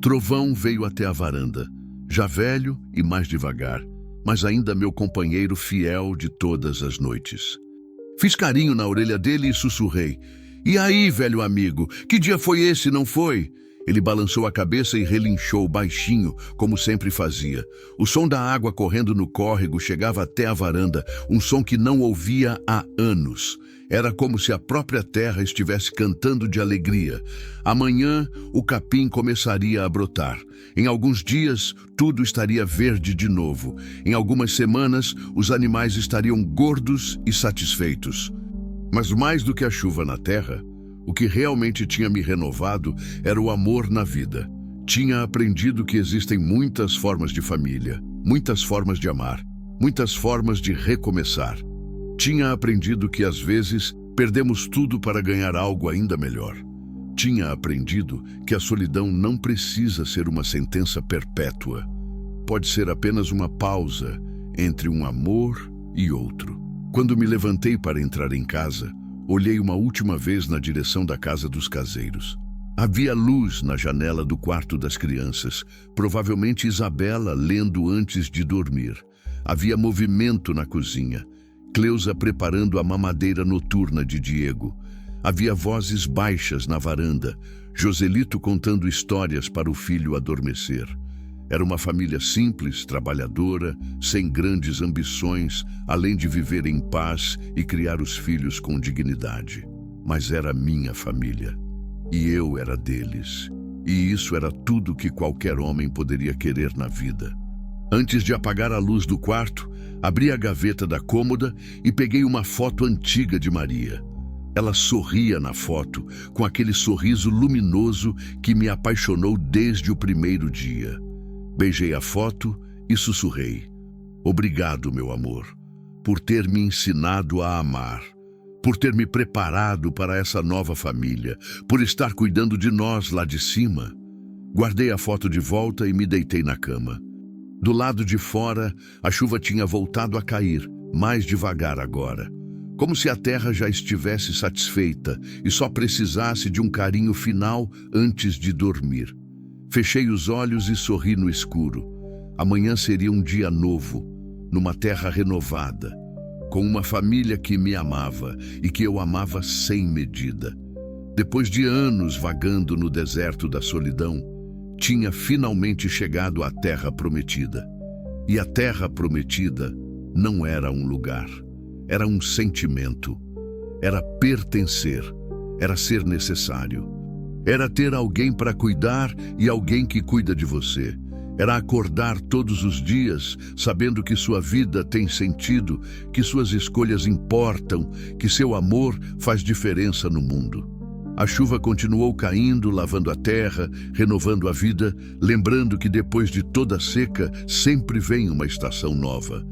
A: Trovão veio até a varanda, já velho e mais devagar, mas ainda meu companheiro fiel de todas as noites. Fiz carinho na orelha dele e sussurrei. E aí, velho amigo, que dia foi esse, não foi? Ele balançou a cabeça e relinchou baixinho, como sempre fazia. O som da água correndo no córrego chegava até a varanda, um som que não ouvia há anos. Era como se a própria terra estivesse cantando de alegria. Amanhã, o capim começaria a brotar. Em alguns dias, tudo estaria verde de novo. Em algumas semanas, os animais estariam gordos e satisfeitos. Mas mais do que a chuva na terra, o que realmente tinha me renovado era o amor na vida. Tinha aprendido que existem muitas formas de família, muitas formas de amar, muitas formas de recomeçar. Tinha aprendido que às vezes perdemos tudo para ganhar algo ainda melhor. Tinha aprendido que a solidão não precisa ser uma sentença perpétua. Pode ser apenas uma pausa entre um amor e outro. Quando me levantei para entrar em casa, olhei uma última vez na direção da casa dos caseiros. Havia luz na janela do quarto das crianças, provavelmente Isabela lendo antes de dormir. Havia movimento na cozinha. Cleusa preparando a mamadeira noturna de Diego. Havia vozes baixas na varanda. Joselito contando histórias para o filho adormecer. Era uma família simples, trabalhadora, sem grandes ambições, além de viver em paz e criar os filhos com dignidade. Mas era minha família. E eu era deles. E isso era tudo que qualquer homem poderia querer na vida. Antes de apagar a luz do quarto, abri a gaveta da cômoda e peguei uma foto antiga de Maria. Ela sorria na foto, com aquele sorriso luminoso que me apaixonou desde o primeiro dia. Beijei a foto e sussurrei: "Obrigado, meu amor, por ter me ensinado a amar, por ter me preparado para essa nova família, por estar cuidando de nós lá de cima." Guardei a foto de volta e me deitei na cama. Do lado de fora, a chuva tinha voltado a cair, mais devagar agora, como se a terra já estivesse satisfeita e só precisasse de um carinho final antes de dormir. Fechei os olhos e sorri no escuro. Amanhã seria um dia novo, numa terra renovada, com uma família que me amava e que eu amava sem medida. Depois de anos vagando no deserto da solidão, tinha finalmente chegado à Terra Prometida. E a Terra Prometida não era um lugar, era um sentimento. Era pertencer, era ser necessário. Era ter alguém para cuidar e alguém que cuida de você. Era acordar todos os dias sabendo que sua vida tem sentido, que suas escolhas importam, que seu amor faz diferença no mundo. A chuva continuou caindo, lavando a terra, renovando a vida, lembrando que depois de toda seca sempre vem uma estação nova.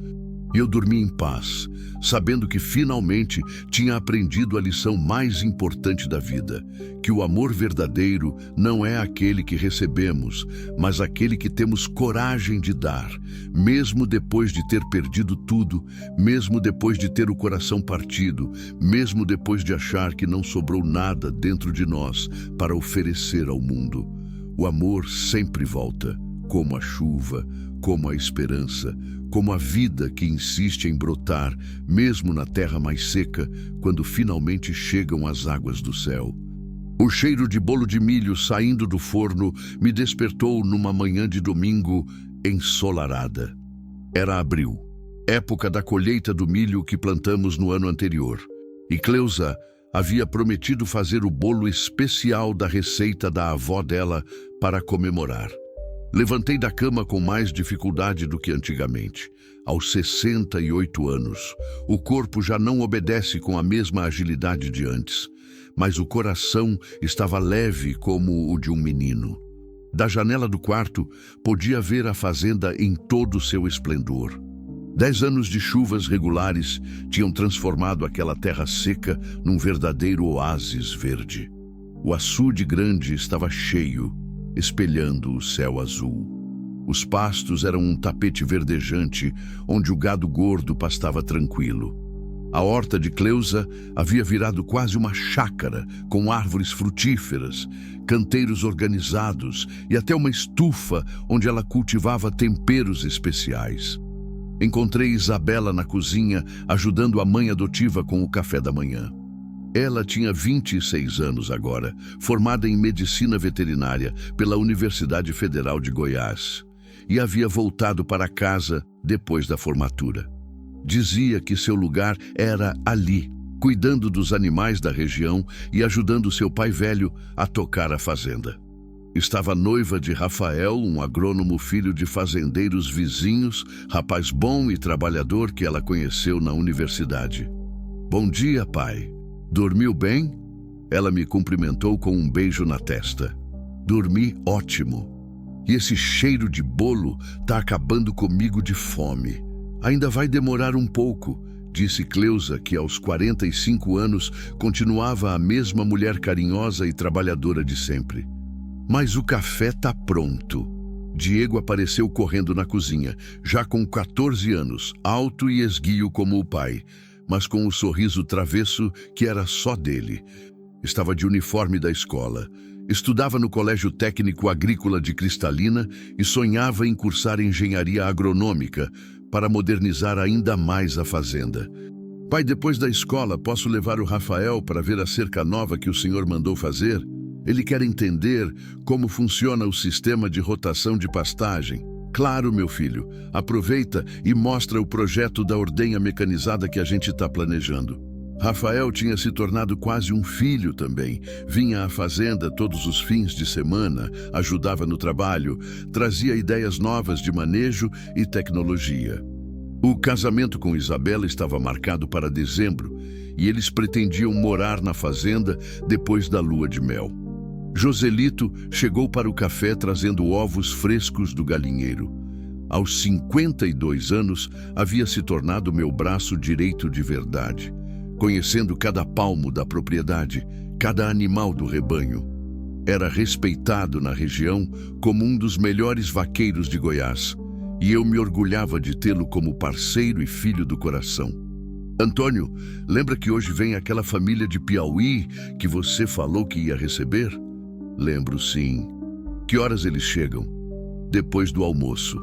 A: E eu dormi em paz, sabendo que finalmente tinha aprendido a lição mais importante da vida, que o amor verdadeiro não é aquele que recebemos, mas aquele que temos coragem de dar, mesmo depois de ter perdido tudo, mesmo depois de ter o coração partido, mesmo depois de achar que não sobrou nada dentro de nós para oferecer ao mundo. O amor sempre volta, como a chuva, como a esperança, como a vida que insiste em brotar, mesmo na terra mais seca, quando finalmente chegam as águas do céu. O cheiro de bolo de milho saindo do forno me despertou numa manhã de domingo ensolarada. Era abril, época da colheita do milho que plantamos no ano anterior, e Cleusa havia prometido fazer o bolo especial da receita da avó dela para comemorar. Levantei da cama com mais dificuldade do que antigamente. Aos 68 anos, o corpo já não obedece com a mesma agilidade de antes, mas o coração estava leve como o de um menino. Da janela do quarto, podia ver a fazenda em todo o seu esplendor. 10 anos de chuvas regulares tinham transformado aquela terra seca num verdadeiro oásis verde. O açude grande estava cheio, espelhando o céu azul. Os pastos eram um tapete verdejante, onde o gado gordo pastava tranquilo. A horta de Cleusa havia virado quase uma chácara, com árvores frutíferas, canteiros organizados e até uma estufa onde ela cultivava temperos especiais. Encontrei Isabela na cozinha, ajudando a mãe adotiva com o café da manhã. Ela tinha 26 anos agora, formada em medicina veterinária pela Universidade Federal de Goiás, e havia voltado para casa depois da formatura. Dizia que seu lugar era ali, cuidando dos animais da região e ajudando seu pai velho a tocar a fazenda. Estava noiva de Rafael, um agrônomo filho de fazendeiros vizinhos, rapaz bom e trabalhador que ela conheceu na universidade. "Bom dia, pai. Dormiu bem?" Ela me cumprimentou com um beijo na testa. "Dormi ótimo. E esse cheiro de bolo tá acabando comigo de fome." "Ainda vai demorar um pouco", disse Cleusa, que aos 45 anos continuava a mesma mulher carinhosa e trabalhadora de sempre. "Mas o café tá pronto." Diego apareceu correndo na cozinha, já com 14 anos, alto e esguio como o pai, mas com o sorriso travesso que era só dele. Estava de uniforme da escola. Estudava no Colégio Técnico Agrícola de Cristalina e sonhava em cursar engenharia agronômica, para modernizar ainda mais a fazenda. Pai, depois da escola, posso levar o Rafael para ver a cerca nova que o senhor mandou fazer? Ele quer entender como funciona o sistema de rotação de pastagem. Claro, meu filho. Aproveita e mostra o projeto da ordenha mecanizada que a gente está planejando. Rafael tinha se tornado quase um filho também. Vinha à fazenda todos os fins de semana, ajudava no trabalho, trazia ideias novas de manejo e tecnologia. O casamento com Isabela estava marcado para dezembro e eles pretendiam morar na fazenda depois da lua de mel. Joselito chegou para o café trazendo ovos frescos do galinheiro. Aos 52 anos, havia se tornado meu braço direito de verdade, conhecendo cada palmo da propriedade, cada animal do rebanho. Era respeitado na região como um dos melhores vaqueiros de Goiás, e eu me orgulhava de tê-lo como parceiro e filho do coração. Antônio, lembra que hoje vem aquela família de Piauí que você falou que ia receber? Lembro, sim. Que horas eles chegam? Depois do almoço.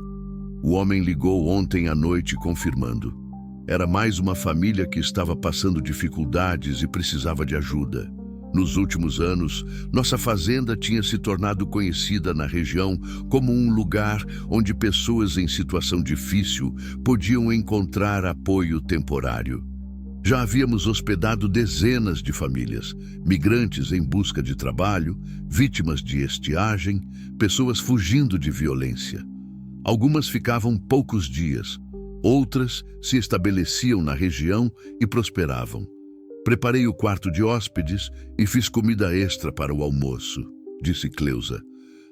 A: O homem ligou ontem à noite confirmando. Era mais uma família que estava passando dificuldades e precisava de ajuda. Nos últimos anos, nossa fazenda tinha se tornado conhecida na região como um lugar onde pessoas em situação difícil podiam encontrar apoio temporário. Já havíamos hospedado dezenas de famílias, migrantes em busca de trabalho, vítimas de estiagem, pessoas fugindo de violência. Algumas ficavam poucos dias, outras se estabeleciam na região e prosperavam. Preparei o quarto de hóspedes e fiz comida extra para o almoço, disse Cleusa.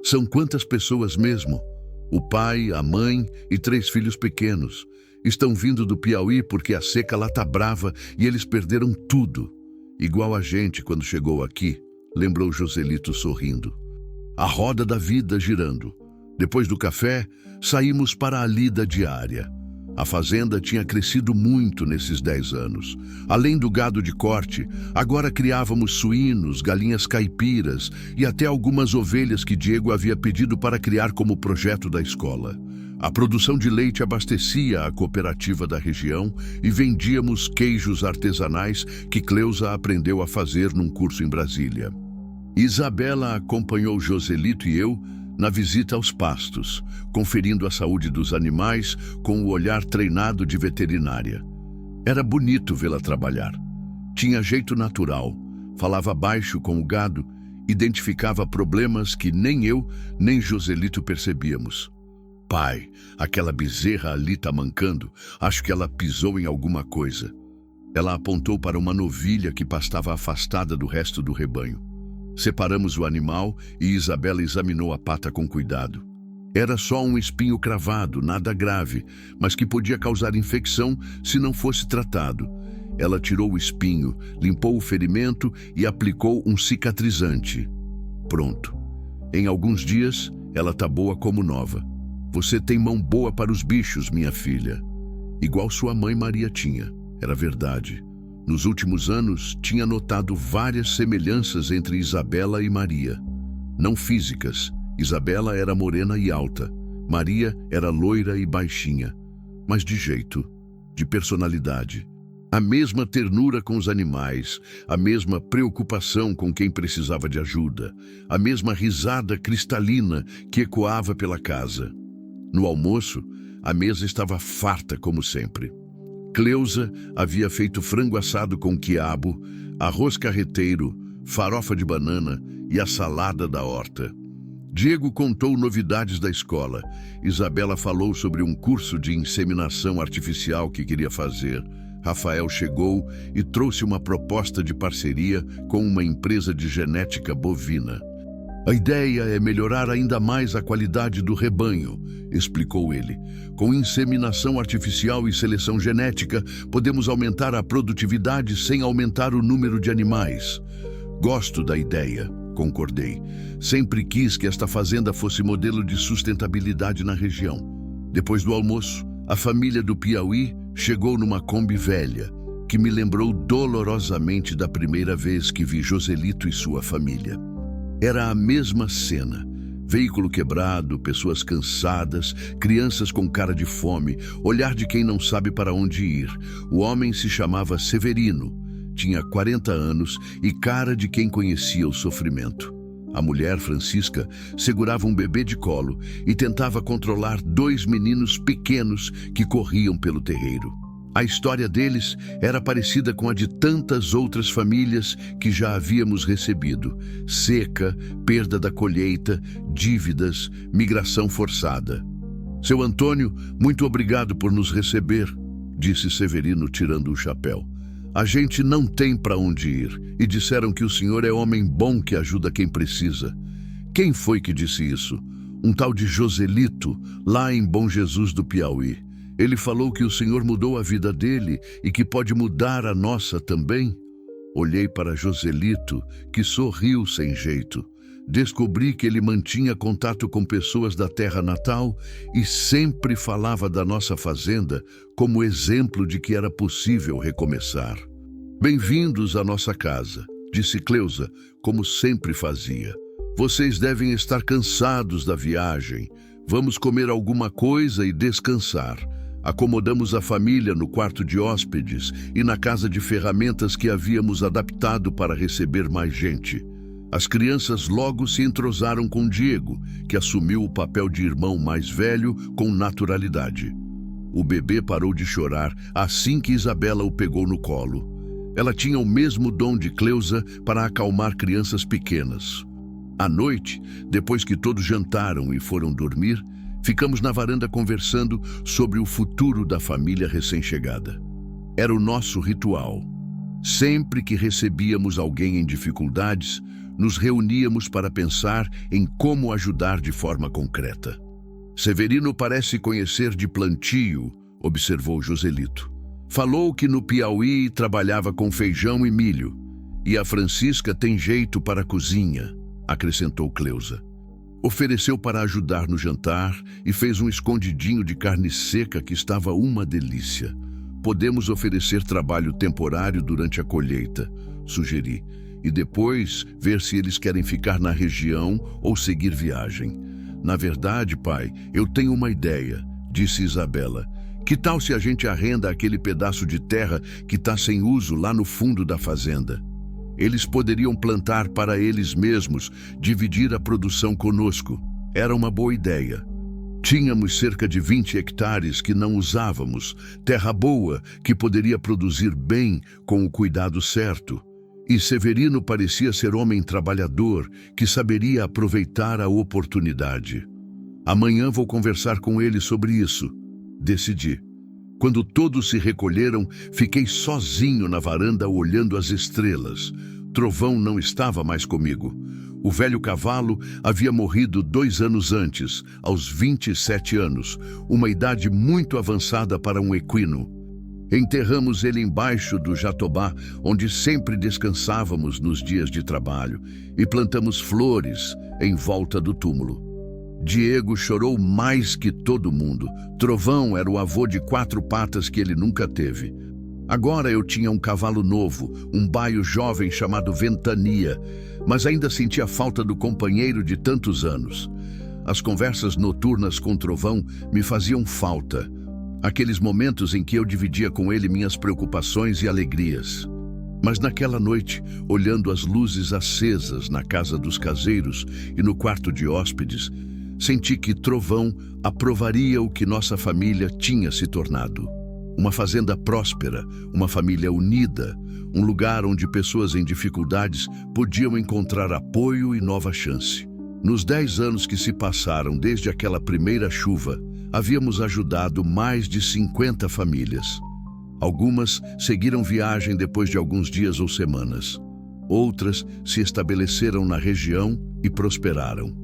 A: São quantas pessoas mesmo? O pai, a mãe e 3 filhos pequenos. Estão vindo do Piauí porque a seca lá tá brava e eles perderam tudo. Igual a gente quando chegou aqui, lembrou Joselito sorrindo. A roda da vida girando. Depois do café, saímos para a lida diária. A fazenda tinha crescido muito nesses 10 anos. Além do gado de corte, agora criávamos suínos, galinhas caipiras e até algumas ovelhas que Diego havia pedido para criar como projeto da escola. A produção de leite abastecia a cooperativa da região e vendíamos queijos artesanais que Cleusa aprendeu a fazer num curso em Brasília. Isabela acompanhou Joselito e eu na visita aos pastos, conferindo a saúde dos animais com o olhar treinado de veterinária. Era bonito vê-la trabalhar. Tinha jeito natural, falava baixo com o gado, identificava problemas que nem eu nem Joselito percebíamos. Pai, aquela bezerra ali tá mancando, acho que ela pisou em alguma coisa. Ela apontou para uma novilha que pastava afastada do resto do rebanho. Separamos o animal e Isabela examinou a pata com cuidado. Era só um espinho cravado, nada grave, mas que podia causar infecção se não fosse tratado. Ela tirou o espinho, limpou o ferimento e aplicou um cicatrizante. Pronto. Em alguns dias, ela tá boa como nova. Você tem mão boa para os bichos, minha filha. Igual sua mãe Maria tinha. Era verdade. Nos últimos anos, tinha notado várias semelhanças entre Isabela e Maria. Não físicas. Isabela era morena e alta. Maria era loira e baixinha. Mas de jeito, de personalidade. A mesma ternura com os animais, a mesma preocupação com quem precisava de ajuda, a mesma risada cristalina que ecoava pela casa. No almoço, a mesa estava farta como sempre. Cleusa havia feito frango assado com quiabo, arroz carreteiro, farofa de banana e a salada da horta. Diego contou novidades da escola. Isabela falou sobre um curso de inseminação artificial que queria fazer. Rafael chegou e trouxe uma proposta de parceria com uma empresa de genética bovina. A ideia é melhorar ainda mais a qualidade do rebanho, explicou ele. Com inseminação artificial e seleção genética, podemos aumentar a produtividade sem aumentar o número de animais. Gosto da ideia, concordei. Sempre quis que esta fazenda fosse modelo de sustentabilidade na região. Depois do almoço, a família do Piauí chegou numa Kombi velha, que me lembrou dolorosamente da primeira vez que vi Joselito e sua família. Era a mesma cena. Veículo quebrado, pessoas cansadas, crianças com cara de fome, olhar de quem não sabe para onde ir. O homem se chamava Severino, tinha 40 anos e cara de quem conhecia o sofrimento. A mulher, Francisca, segurava um bebê de colo e tentava controlar 2 meninos pequenos que corriam pelo terreiro. A história deles era parecida com a de tantas outras famílias que já havíamos recebido: seca, perda da colheita, dívidas, migração forçada. Seu Antônio, muito obrigado por nos receber, disse Severino tirando o chapéu. A gente não tem para onde ir e disseram que o senhor é homem bom que ajuda quem precisa. Quem foi que disse isso? Um tal de Joselito, lá em Bom Jesus do Piauí. Ele falou que o senhor mudou a vida dele e que pode mudar a nossa também. Olhei para Joselito, que sorriu sem jeito. Descobri que ele mantinha contato com pessoas da terra natal e sempre falava da nossa fazenda como exemplo de que era possível recomeçar. Bem-vindos à nossa casa, disse Cleusa, como sempre fazia. Vocês devem estar cansados da viagem. Vamos comer alguma coisa e descansar. Acomodamos a família no quarto de hóspedes e na casa de ferramentas que havíamos adaptado para receber mais gente. As crianças logo se entrosaram com Diego, que assumiu o papel de irmão mais velho com naturalidade. O bebê parou de chorar assim que Isabela o pegou no colo. Ela tinha o mesmo dom de Cleusa para acalmar crianças pequenas. À noite, depois que todos jantaram e foram dormir, ficamos na varanda conversando sobre o futuro da família recém-chegada. Era o nosso ritual. Sempre que recebíamos alguém em dificuldades, nos reuníamos para pensar em como ajudar de forma concreta. Severino parece conhecer de plantio, observou Joselito. Falou que no Piauí trabalhava com feijão e milho. E a Francisca tem jeito para a cozinha, acrescentou Cleusa. Ofereceu para ajudar no jantar e fez um escondidinho de carne seca que estava uma delícia. Podemos oferecer trabalho temporário durante a colheita, sugeri, e depois ver se eles querem ficar na região ou seguir viagem. Na verdade, pai, eu tenho uma ideia, disse Isabela. Que tal se a gente arrenda aquele pedaço de terra que está sem uso lá no fundo da fazenda? Eles poderiam plantar para eles mesmos, dividir a produção conosco. Era uma boa ideia. Tínhamos cerca de 20 hectares que não usávamos, terra boa que poderia produzir bem com o cuidado certo. E Severino parecia ser homem trabalhador, que saberia aproveitar a oportunidade. Amanhã vou conversar com ele sobre isso, decidi. Quando todos se recolheram, fiquei sozinho na varanda olhando as estrelas. Trovão não estava mais comigo. O velho cavalo havia morrido 2 anos antes, aos 27 anos, uma idade muito avançada para um equino. Enterramos ele embaixo do jatobá, onde sempre descansávamos nos dias de trabalho, e plantamos flores em volta do túmulo. Diego chorou mais que todo mundo. Trovão era o avô de 4 patas que ele nunca teve. Agora eu tinha um cavalo novo, um baio jovem chamado Ventania, mas ainda sentia falta do companheiro de tantos anos. As conversas noturnas com Trovão me faziam falta. Aqueles momentos em que eu dividia com ele minhas preocupações e alegrias. Mas naquela noite, olhando as luzes acesas na casa dos caseiros e no quarto de hóspedes, senti que Trovão aprovaria o que nossa família tinha se tornado. Uma fazenda próspera, uma família unida, um lugar onde pessoas em dificuldades podiam encontrar apoio e nova chance. Nos 10 anos que se passaram desde aquela primeira chuva, havíamos ajudado mais de 50 famílias. Algumas seguiram viagem depois de alguns dias ou semanas. Outras se estabeleceram na região e prosperaram.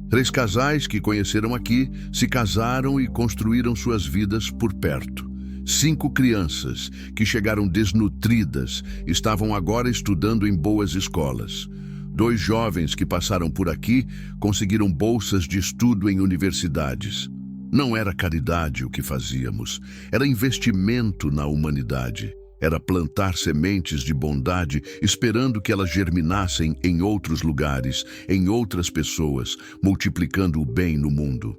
A: 3 casais que conheceram aqui se casaram e construíram suas vidas por perto. 5 crianças que chegaram desnutridas estavam agora estudando em boas escolas. 2 jovens que passaram por aqui conseguiram bolsas de estudo em universidades. Não era caridade o que fazíamos, era investimento na humanidade. Era plantar sementes de bondade, esperando que elas germinassem em outros lugares, em outras pessoas, multiplicando o bem no mundo.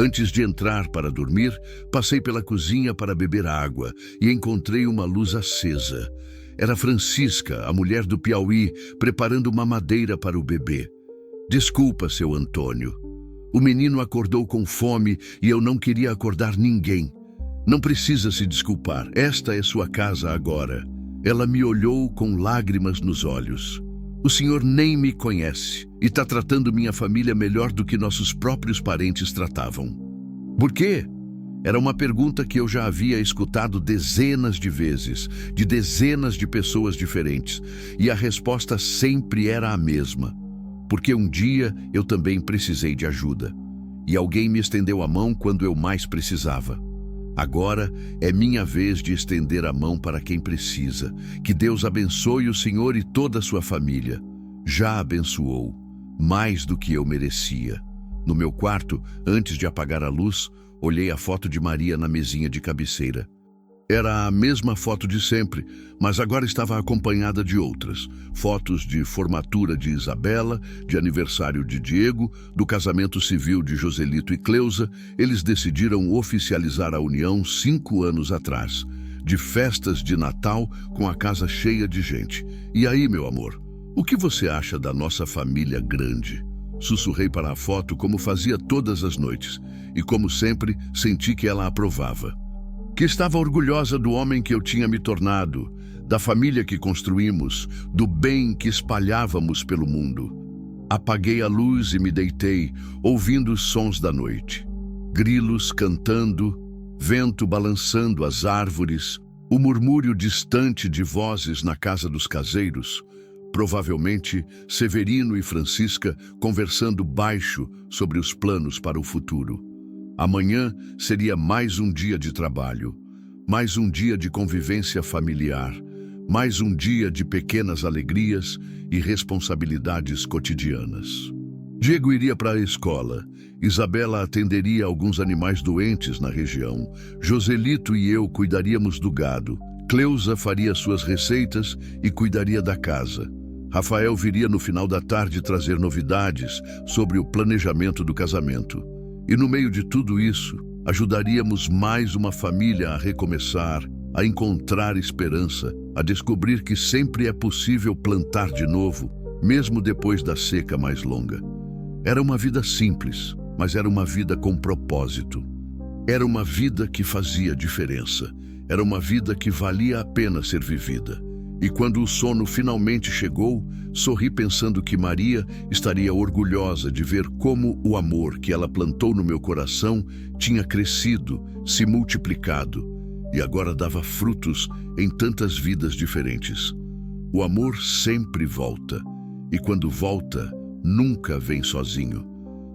A: Antes de entrar para dormir, passei pela cozinha para beber água e encontrei uma luz acesa. Era Francisca, a mulher do Piauí, preparando uma madeira para o bebê. Desculpa, seu Antônio. O menino acordou com fome e eu não queria acordar ninguém. Não precisa se desculpar, esta é sua casa agora. Ela me olhou com lágrimas nos olhos. O senhor nem me conhece e está tratando minha família melhor do que nossos próprios parentes tratavam. Por quê? Era uma pergunta que eu já havia escutado dezenas de vezes, de dezenas de pessoas diferentes, e a resposta sempre era a mesma. Porque um dia eu também precisei de ajuda, e alguém me estendeu a mão quando eu mais precisava. Agora é minha vez de estender a mão para quem precisa. Que Deus abençoe o senhor e toda a sua família. Já abençoou, mais do que eu merecia. No meu quarto, antes de apagar a luz, olhei a foto de Maria na mesinha de cabeceira. Era a mesma foto de sempre, mas agora estava acompanhada de outras. Fotos de formatura de Isabela, de aniversário de Diego, do casamento civil de Joselito e Cleusa. Eles decidiram oficializar a união 5 anos atrás. De festas de Natal com a casa cheia de gente. E aí, meu amor, o que você acha da nossa família grande? Sussurrei para a foto como fazia todas as noites. E como sempre, senti que ela aprovava. Que estava orgulhosa do homem que eu tinha me tornado, da família que construímos, do bem que espalhávamos pelo mundo. Apaguei a luz e me deitei, ouvindo os sons da noite. Grilos cantando, vento balançando as árvores, o murmúrio distante de vozes na casa dos caseiros, provavelmente Severino e Francisca conversando baixo sobre os planos para o futuro. Amanhã seria mais um dia de trabalho, mais um dia de convivência familiar, mais um dia de pequenas alegrias e responsabilidades cotidianas. Diego iria para a escola, Isabela atenderia alguns animais doentes na região, Joselito e eu cuidaríamos do gado, Cleusa faria suas receitas e cuidaria da casa. Rafael viria no final da tarde trazer novidades sobre o planejamento do casamento. E no meio de tudo isso, ajudaríamos mais uma família a recomeçar, a encontrar esperança, a descobrir que sempre é possível plantar de novo, mesmo depois da seca mais longa. Era uma vida simples, mas era uma vida com propósito. Era uma vida que fazia diferença. Era uma vida que valia a pena ser vivida. E quando o sono finalmente chegou, sorri pensando que Maria estaria orgulhosa de ver como o amor que ela plantou no meu coração tinha crescido, se multiplicado, e agora dava frutos em tantas vidas diferentes. O amor sempre volta, e quando volta, nunca vem sozinho.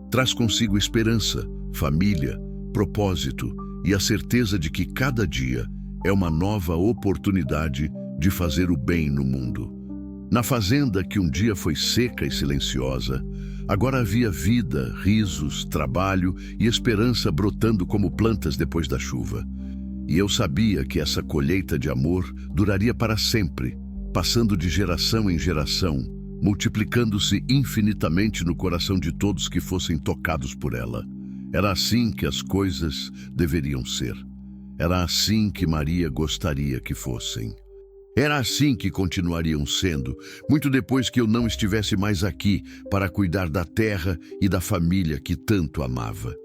A: Traz consigo esperança, família, propósito e a certeza de que cada dia é uma nova oportunidade de fazer o bem no mundo. Na fazenda que um dia foi seca e silenciosa, agora havia vida, risos, trabalho e esperança brotando como plantas depois da chuva. E eu sabia que essa colheita de amor duraria para sempre, passando de geração em geração, multiplicando-se infinitamente no coração de todos que fossem tocados por ela. Era assim que as coisas deveriam ser. Era assim que Maria gostaria que fossem. Era assim que continuariam sendo, muito depois que eu não estivesse mais aqui para cuidar da terra e da família que tanto amava.